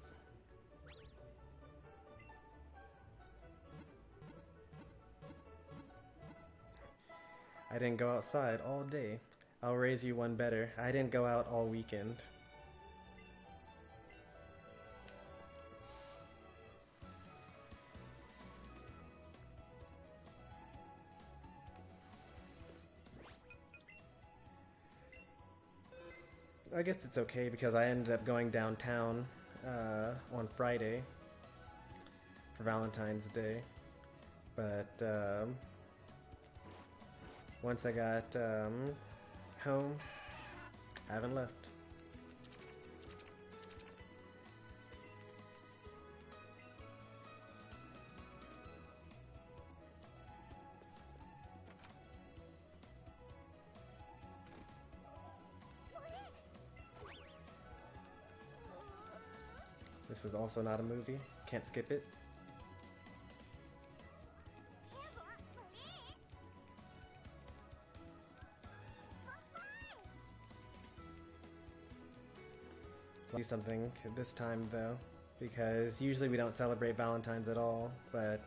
I didn't go outside all day. I'll raise you one better. I didn't go out all weekend. I guess it's okay because I ended up going downtown on Friday for Valentine's Day. But once I got home, I haven't left. This is also not a movie. Can't skip it. Do something this time though, because usually we don't celebrate Valentine's at all, but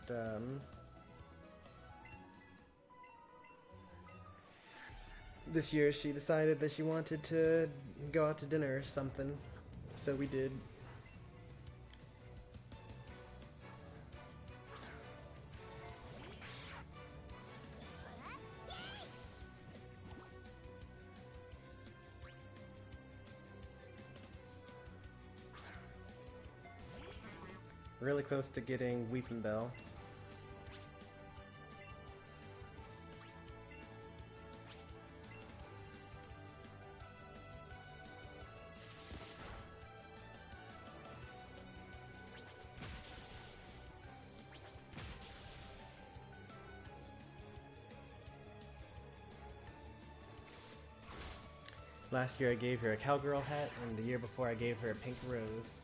this year she decided that she wanted to go out to dinner or something, so we did. Really close to getting Weeping Bell. Last year I gave her a cowgirl hat, and the year before I gave her a pink rose.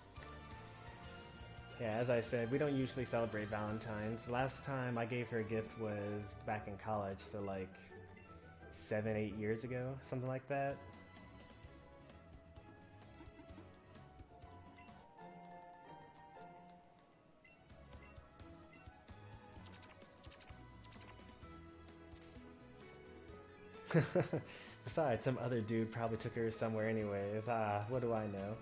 Yeah, as I said, we don't usually celebrate Valentine's. Last time I gave her a gift was back in college, so like 7-8 years ago, something like that. Besides, some other dude probably took her somewhere anyways. What do I know?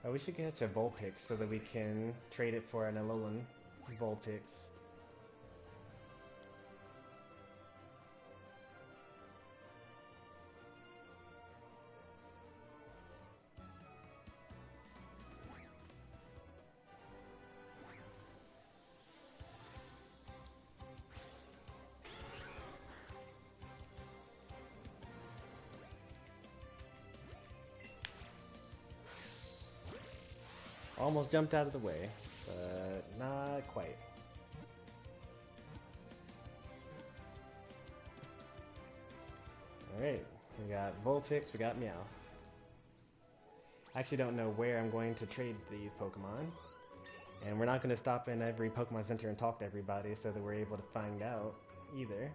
Oh, we should catch a Vulpix so that we can trade it for an Alolan Vulpix. Almost jumped out of the way, but not quite. Alright, we got Vulpix, we got Meowth. I actually don't know where I'm going to trade these Pokemon. And we're not going to stop in every Pokemon Center and talk to everybody so that we're able to find out either.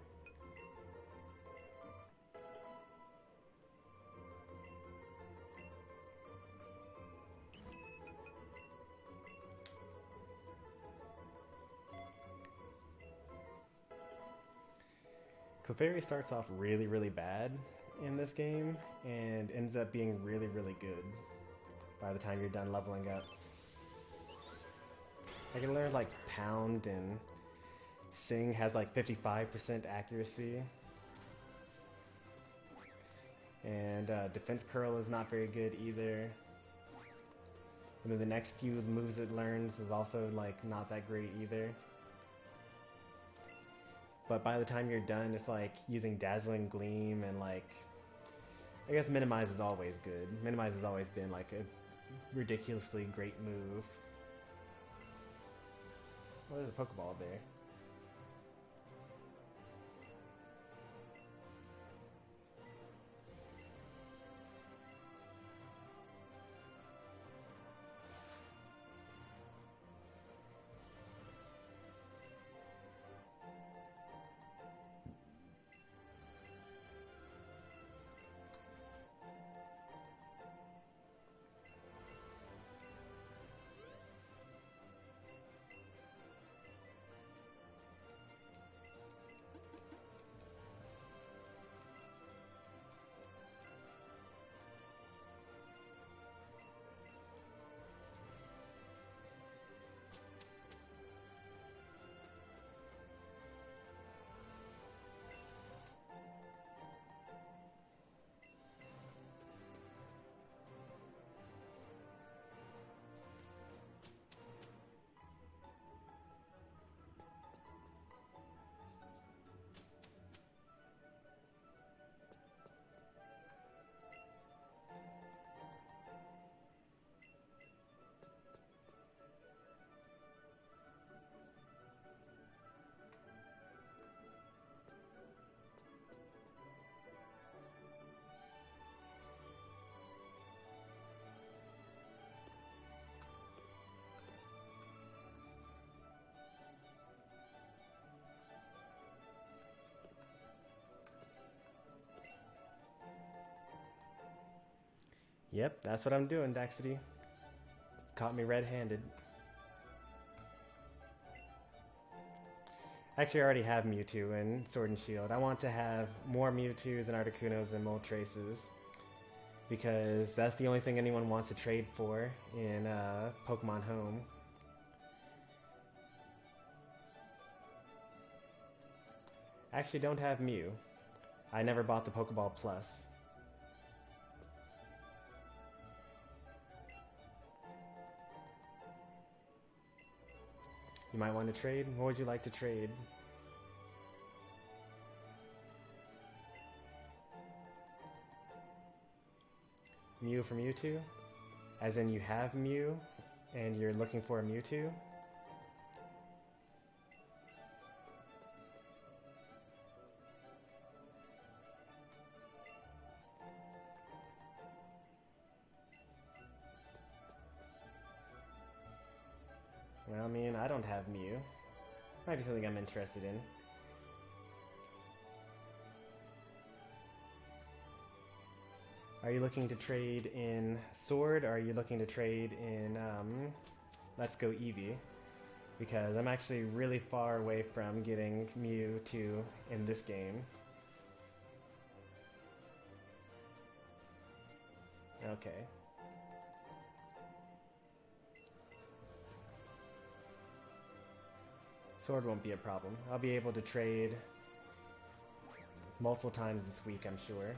Clefairy starts off really, really bad in this game and ends up being really, really good by the time you're done leveling up. I can learn like Pound, and Sing has like 55% accuracy. And Defense Curl is not very good either. And then the next few moves it learns is also like not that great either. But by the time you're done, it's like using Dazzling Gleam and like, I guess Minimize is always good. Minimize has always been like a ridiculously great move. Oh, there's a Pokeball there. Yep, that's what I'm doing, Daxity. Caught me red-handed. Actually, I already have Mewtwo in Sword and Shield. I want to have more Mewtwo's and Articunos and Moltres, because that's the only thing anyone wants to trade for in Pokemon Home. I actually don't have Mew. I never bought the Pokeball Plus. You might want to trade? What would you like to trade? Mew for Mewtwo? As in you have Mew and you're looking for a Mewtwo? Well, I mean, I don't have Mew. Might be something I'm interested in. Are you looking to trade in Sword, or are you looking to trade in Let's Go Eevee? Because I'm actually really far away from getting Mewtwo in this game. Okay. Sword won't be a problem. I'll be able to trade multiple times this week, I'm sure.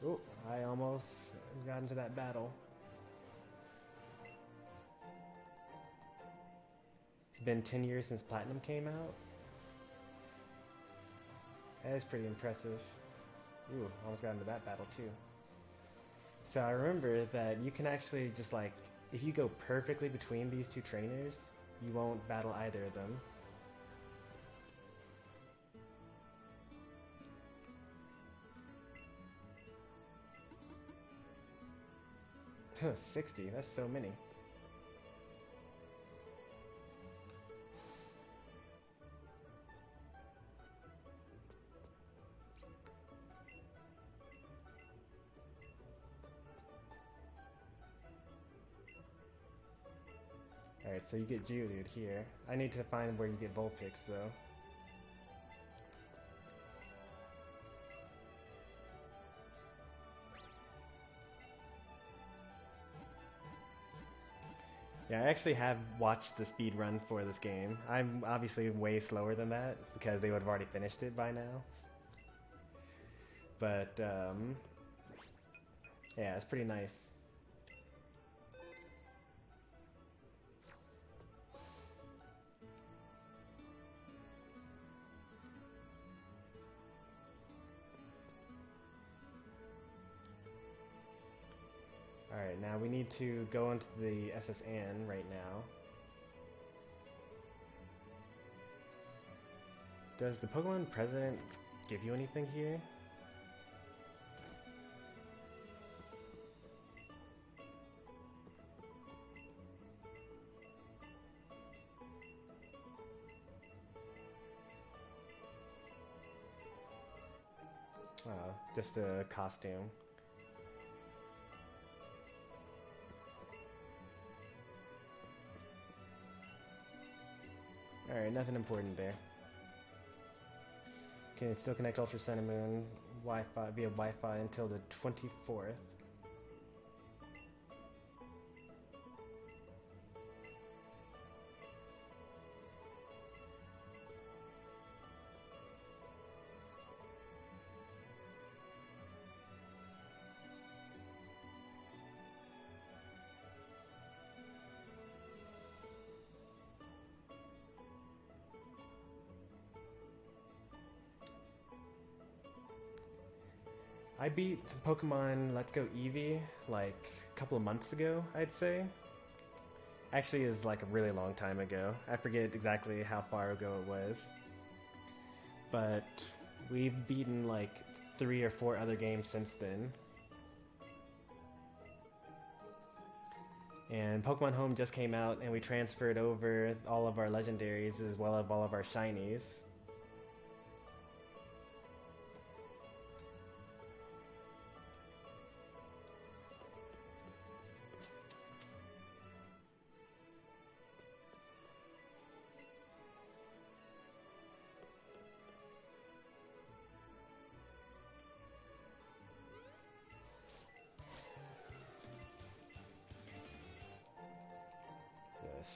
Oh, I almost got into that battle. It's been 10 years since Platinum came out. That is pretty impressive. Ooh, almost got into that battle too. So I remember that you can actually just like, if you go perfectly between these two trainers, you won't battle either of them. 60, that's so many. Alright, so you get Geodude here. I need to find where you get Vulpix though. Yeah, I actually have watched the speed run for this game. I'm obviously way slower than that because they would have already finished it by now. But, yeah, it's pretty nice. Alright, now we need to go into the SSN right now. Does the Pokemon President give you anything here? Oh, just a costume. Alright, nothing important there. Can still connect Ultra Sun and Moon Wi-Fi via Wi-Fi until the 24th. I beat Pokemon Let's Go Eevee like a couple of months ago, I'd say. Actually, is like a really long time ago. I forget exactly how far ago it was. But we've beaten like 3 or 4 other games since then. And Pokemon Home just came out and we transferred over all of our Legendaries as well as all of our Shinies.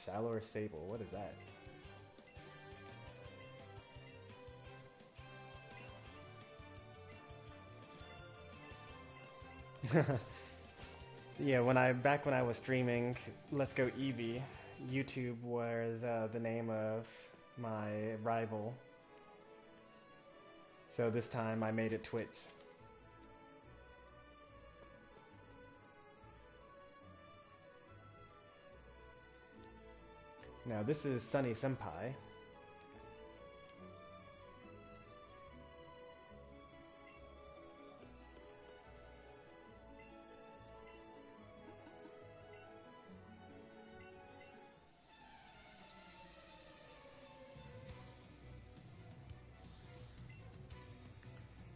Shallower Sable, what is that? Yeah, back when I was streaming Let's Go Eevee, YouTube was the name of my rival. So this time I made it Twitch. Now this is Sunny Senpai.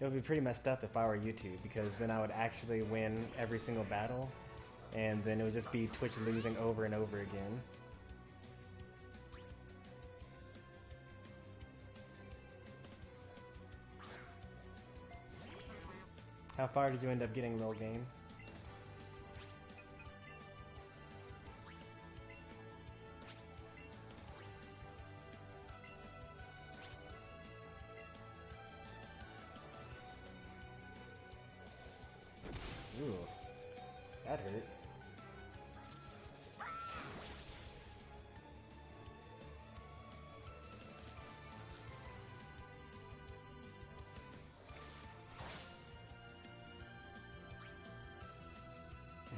It would be pretty messed up if I were YouTube, because then I would actually win every single battle, and then it would just be Twitch losing over and over again. How far did you end up getting, little game? Ooh, that hurt.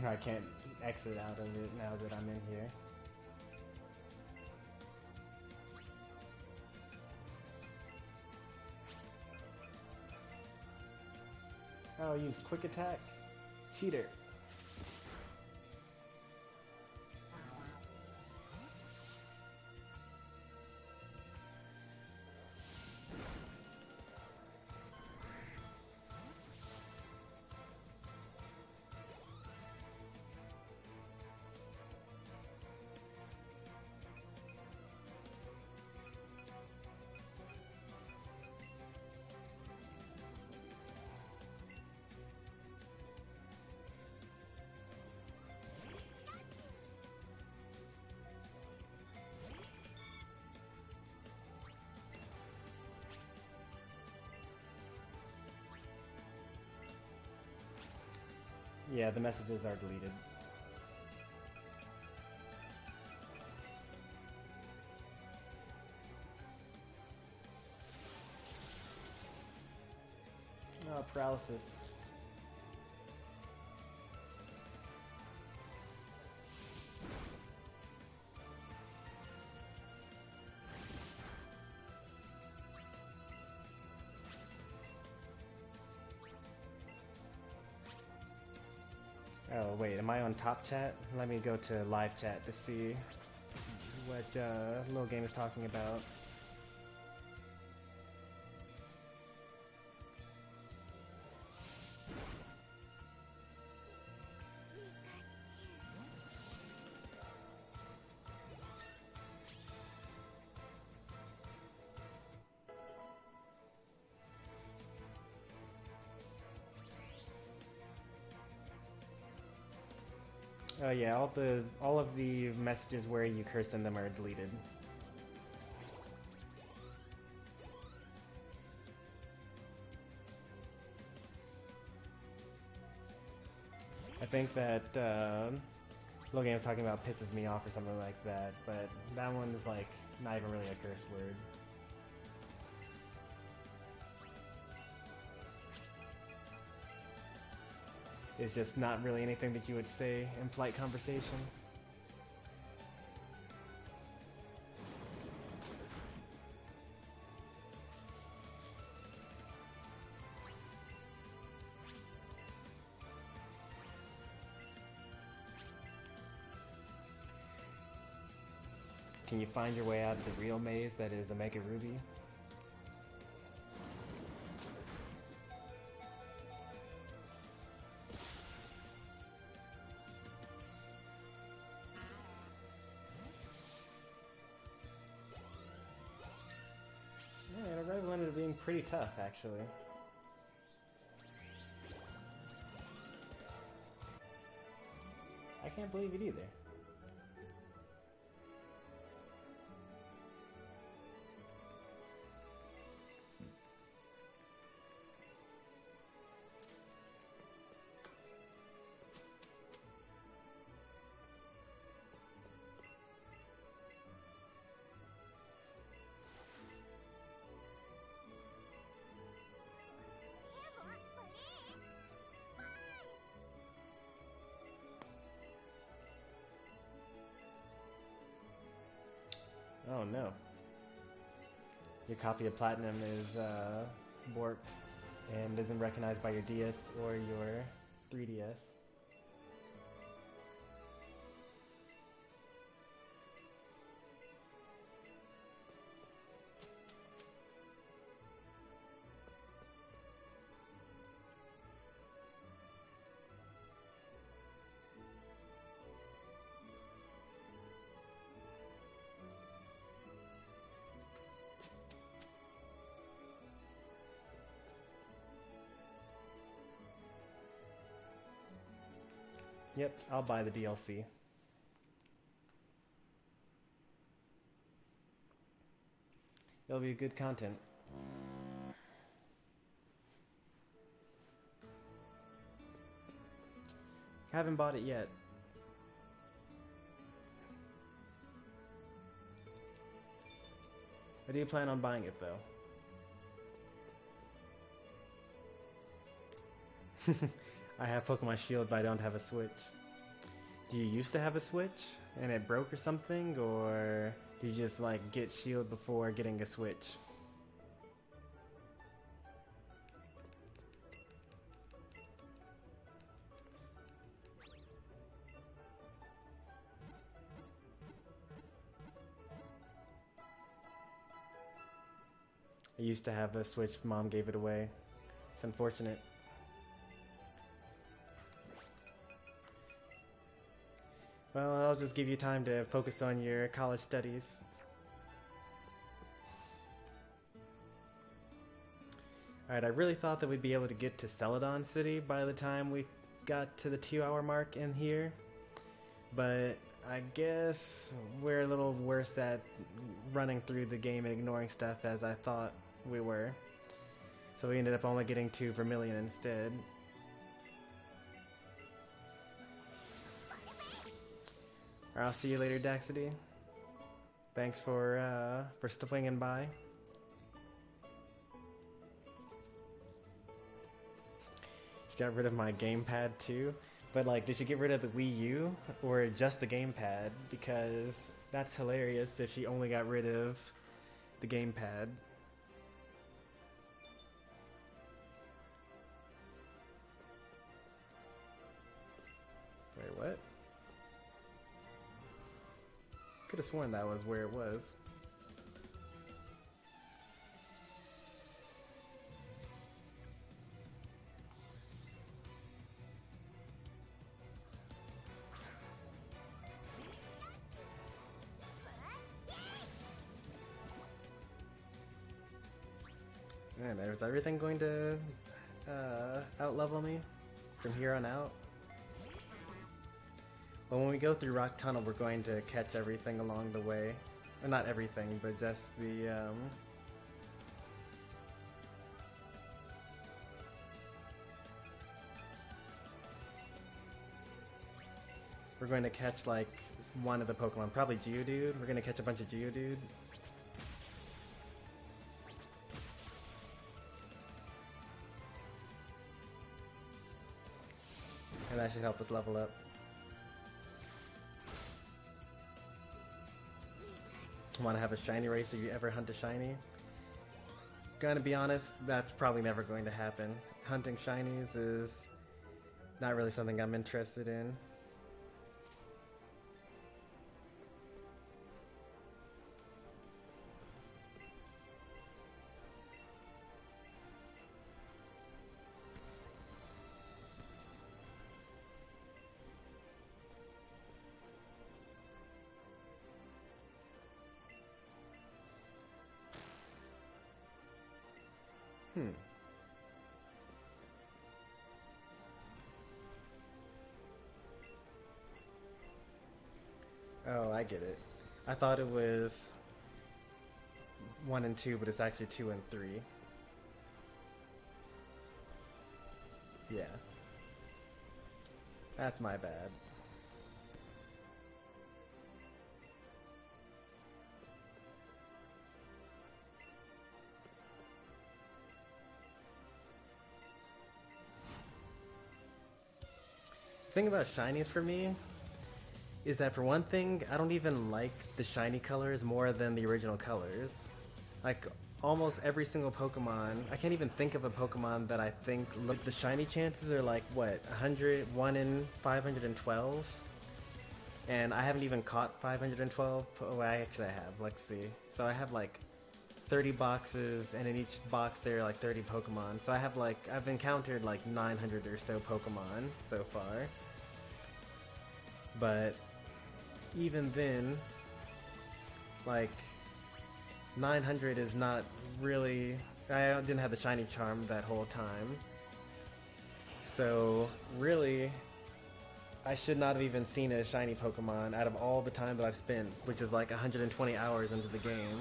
I can't exit out of it now that I'm in here. Oh, use quick attack? Cheater. Yeah, the messages are deleted. Oh, paralysis. Oh, wait, am I on top chat? Let me go to live chat to see what Little Game is talking about. Oh yeah, all of the messages where you cursed in them are deleted. I think that Logan was talking about pisses me off or something like that, but that one's like not even really a curse word. It's just not really anything that you would say in polite conversation. Can you find your way out of the real maze that is Omega Ruby? Being pretty tough, actually. I can't believe it either. Oh no. Your copy of Platinum is warped and isn't recognized by your DS or your 3DS. Yep, I'll buy the DLC. It'll be good content. Haven't bought it yet. I do plan on buying it though. I have Pokemon Shield, but I don't have a Switch. Do you used to have a Switch and it broke or something, or do you just like get Shield before getting a Switch? I used to have a Switch, Mom gave it away. It's unfortunate. Well, I'll just give you time to focus on your college studies. Alright, I really thought that we'd be able to get to Celadon City by the time we got to the 2-hour mark in here. But I guess we're a little worse at running through the game and ignoring stuff as I thought we were. So we ended up only getting to Vermilion instead. I'll see you later, Daxity. Thanks for swinging by. She got rid of my gamepad too. But like, did she get rid of the Wii U or just the gamepad? Because that's hilarious if she only got rid of the gamepad. Wait, what? Could have sworn that was where it was. Man, is everything going to out-level me from here on out? Well, when we go through Rock Tunnel, we're going to catch everything along the way. Well, not everything, but just the, we're going to catch, like, one of the Pokemon. Probably Geodude. We're going to catch a bunch of Geodude. And that should help us level up. Want to have a shiny race if you ever hunt a shiny? Gonna be honest, that's probably never going to happen. Hunting shinies is not really something I'm interested in. Oh, I get it. I thought it was 1 and 2, but it's actually 2 and 3. Yeah. That's my bad. The thing about shinies for me is that, for one thing, I don't even like the shiny colors more than the original colors. Like, almost every single Pokemon, I can't even think of a Pokemon that I think the shiny chances are like, what, 1 in 512? And I haven't even caught 512. Oh, actually I have. Let's see. So I have like 30 boxes, and in each box there are like 30 Pokemon. So I have like, I've encountered like 900 or so Pokemon so far. But even then, like, 900 is not really... I didn't have the shiny charm that whole time. So, really, I should not have even seen a shiny Pokemon out of all the time that I've spent, which is like 120 hours into the game.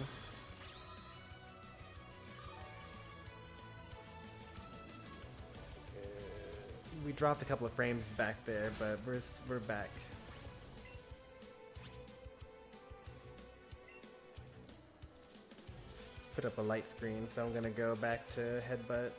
We dropped a couple of frames back there, but we're back. Put up a light screen, so I'm gonna go back to Headbutt.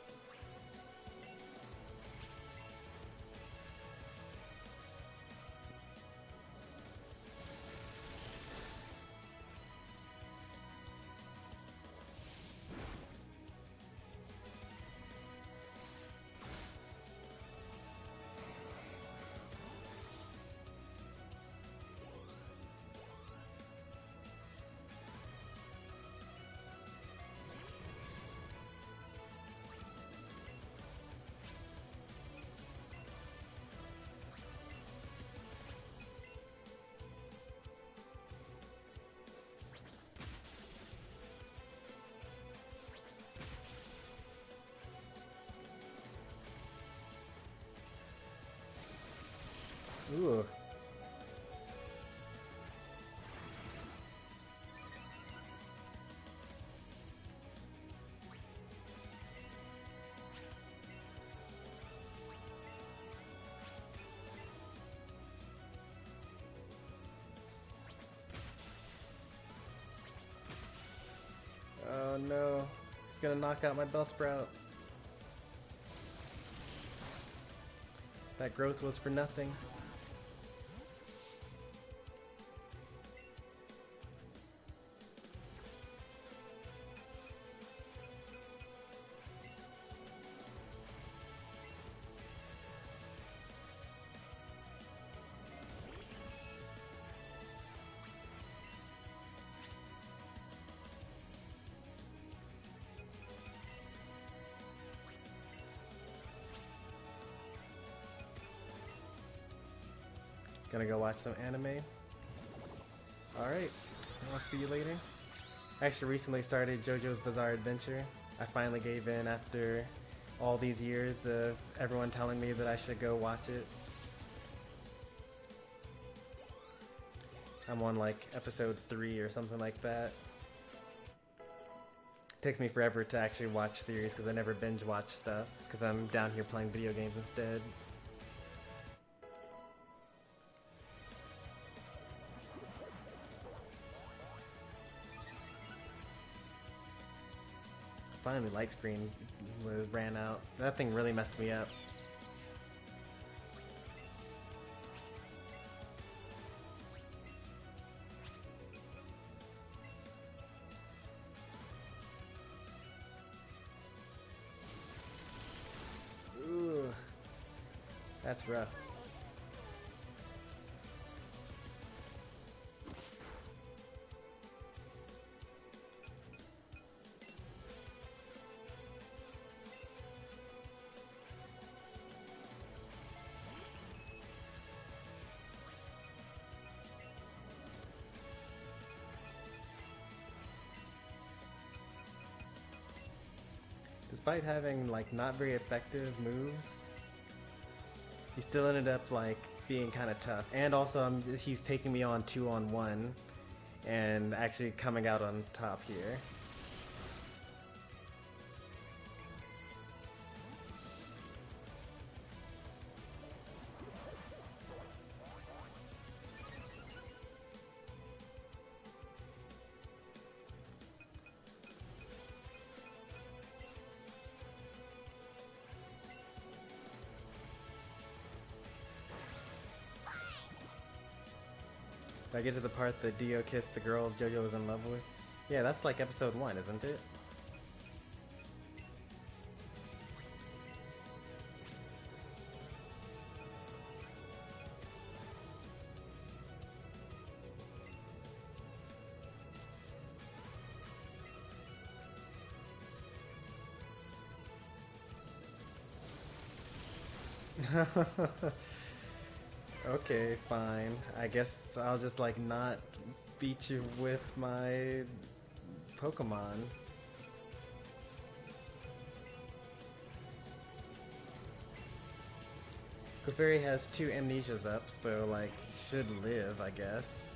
Ooh. Oh no, it's gonna knock out my Bellsprout. That growth was for nothing. Gonna go watch some anime. Alright, I'll see you later. I actually recently started JoJo's Bizarre Adventure. I finally gave in after all these years of everyone telling me that I should go watch it. I'm on like episode 3 or something like that. It takes me forever to actually watch series because I never binge watch stuff because I'm down here playing video games instead. Finally, light screen ran out. That thing really messed me up. Ooh, that's rough. Despite having like not very effective moves, he still ended up like being kind of tough. And also he's taking me on 2-on-1 and actually coming out on top here. Did I get to the part that Dio kissed the girl JoJo was in love with? Yeah, that's like episode 1, isn't it? Okay, fine. I guess I'll just like not beat you with my Pokemon. Clefairy has 2 amnesias up, so like should live, I guess.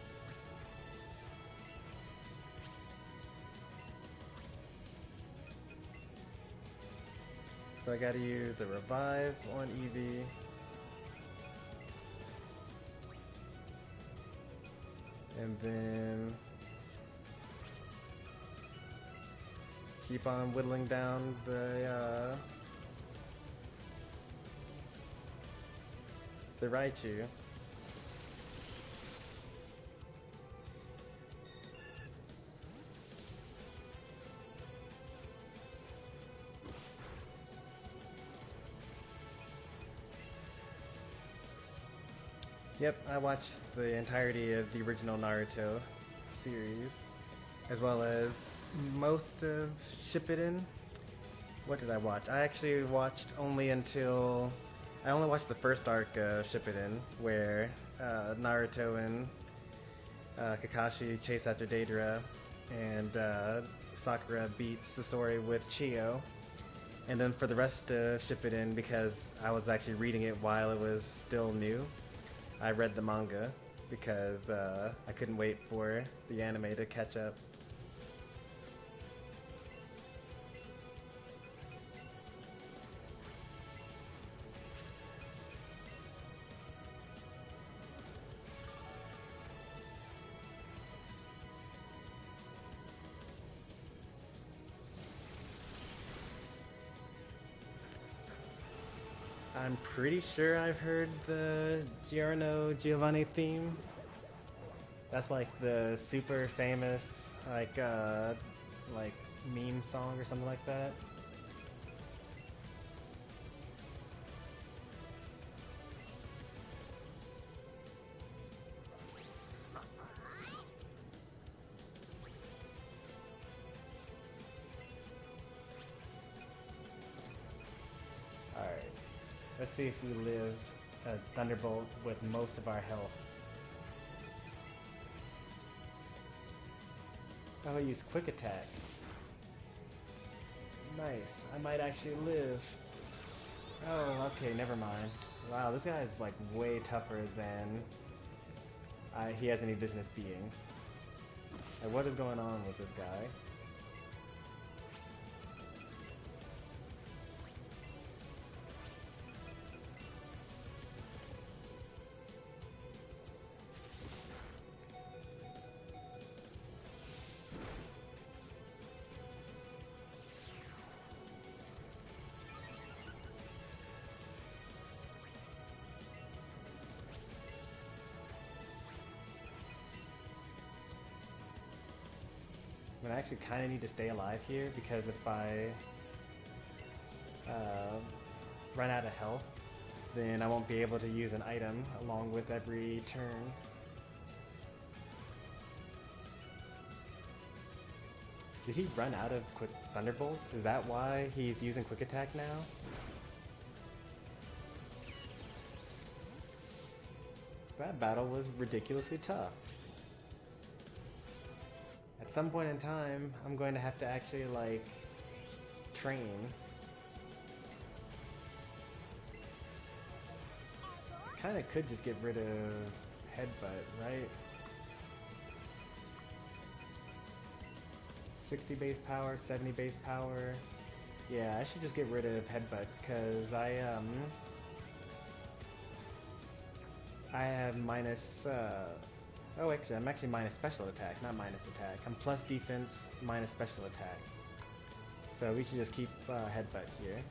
So I gotta use a revive on Eevee. And then keep on whittling down the Raichu. Yep, I watched the entirety of the original Naruto series, as well as most of Shippuden. What did I watch? I actually watched only until... I only watched the first arc of Shippuden, where Naruto and Kakashi chase after Deidara, and Sakura beats Sasori with Chio. And then for the rest of Shippuden, because I was actually reading it while it was still new, I read the manga because I couldn't wait for the anime to catch up. I'm pretty sure I've heard the Giorno Giovanni theme. That's like the super famous like meme song or something like that. Let's see if we live a Thunderbolt with most of our health. Oh, I used Quick Attack. Nice. I might actually live. Oh, okay, never mind. Wow, this guy is like way tougher than he has any business being. Like, what is going on with this guy? I actually kind of need to stay alive here because if I run out of health, then I won't be able to use an item along with every turn. Did he run out of quick Thunderbolts? Is that why he's using Quick Attack now? That battle was ridiculously tough. At some point in time, I'm going to have to actually, like, train. Kinda could just get rid of Headbutt, right? 60 base power, 70 base power. Yeah, I should just get rid of Headbutt, because I have minus, oh, actually, I'm actually minus special attack, not minus attack. I'm plus defense, minus special attack. So we should just keep Headbutt here.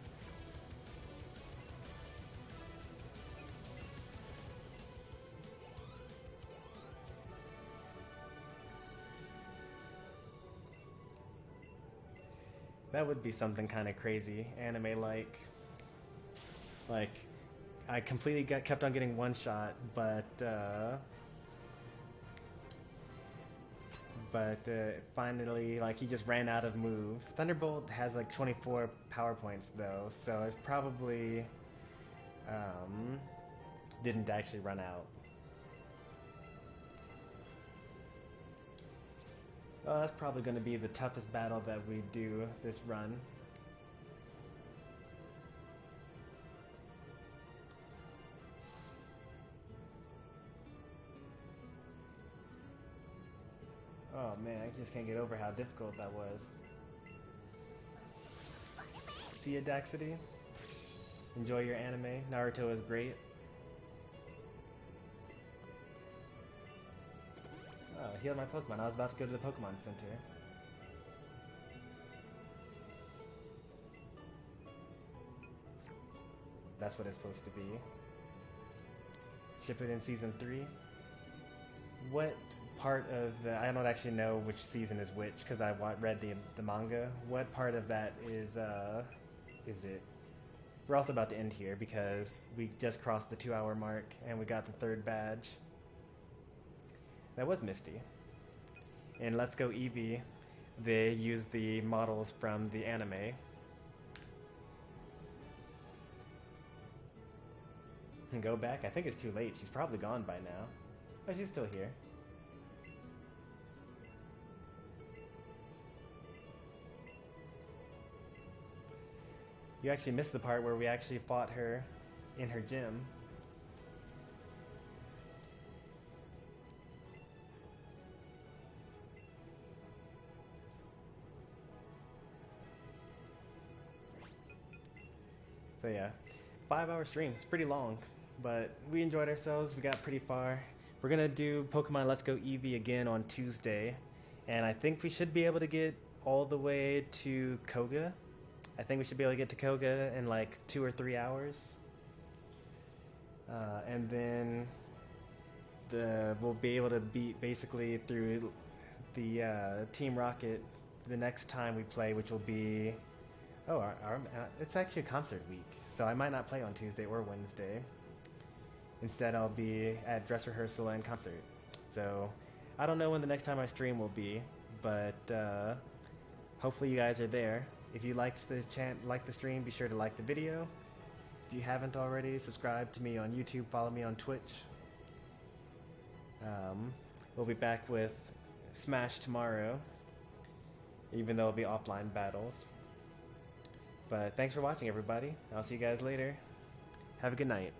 That would be something kind of crazy, anime-like. Like, I completely kept on getting one shot, but finally, like, he just ran out of moves. Thunderbolt has like 24 power points though, so it probably didn't actually run out. Well, that's probably going to be the toughest battle that we do this run. Oh man, I just can't get over how difficult that was. See ya, Daxity. Enjoy your anime. Naruto is great. Oh, I healed my Pokemon. I was about to go to the Pokemon Center. That's what it's supposed to be. Ship it in Season 3. What part of the... I don't actually know which season is which, because I read the manga. What part of that is it? We're also about to end here, because we just crossed the 2-hour mark, and we got the 3rd badge. That was Misty. In Let's Go Eevee, they used the models from the anime. And go back? I think it's too late. She's probably gone by now. Oh, she's still here. You actually missed the part where we actually fought her in her gym. So yeah, 5-hour stream. It's pretty long, but we enjoyed ourselves. We got pretty far. We're gonna do Pokemon Let's Go Eevee again on Tuesday, and I think we should be able to get all the way to Koga. I think we should be able to get to Koga in like 2 or 3 hours, and then we'll be able to beat basically through the Team Rocket the next time we play, which will be it's actually a concert week, so I might not play on Tuesday or Wednesday. Instead, I'll be at dress rehearsal and concert. So I don't know when the next time I stream will be, but hopefully you guys are there. If you liked the stream, be sure to like the video. If you haven't already, subscribe to me on YouTube, follow me on Twitch. We'll be back with Smash tomorrow, even though it'll be offline battles. But thanks for watching, everybody. I'll see you guys later. Have a good night.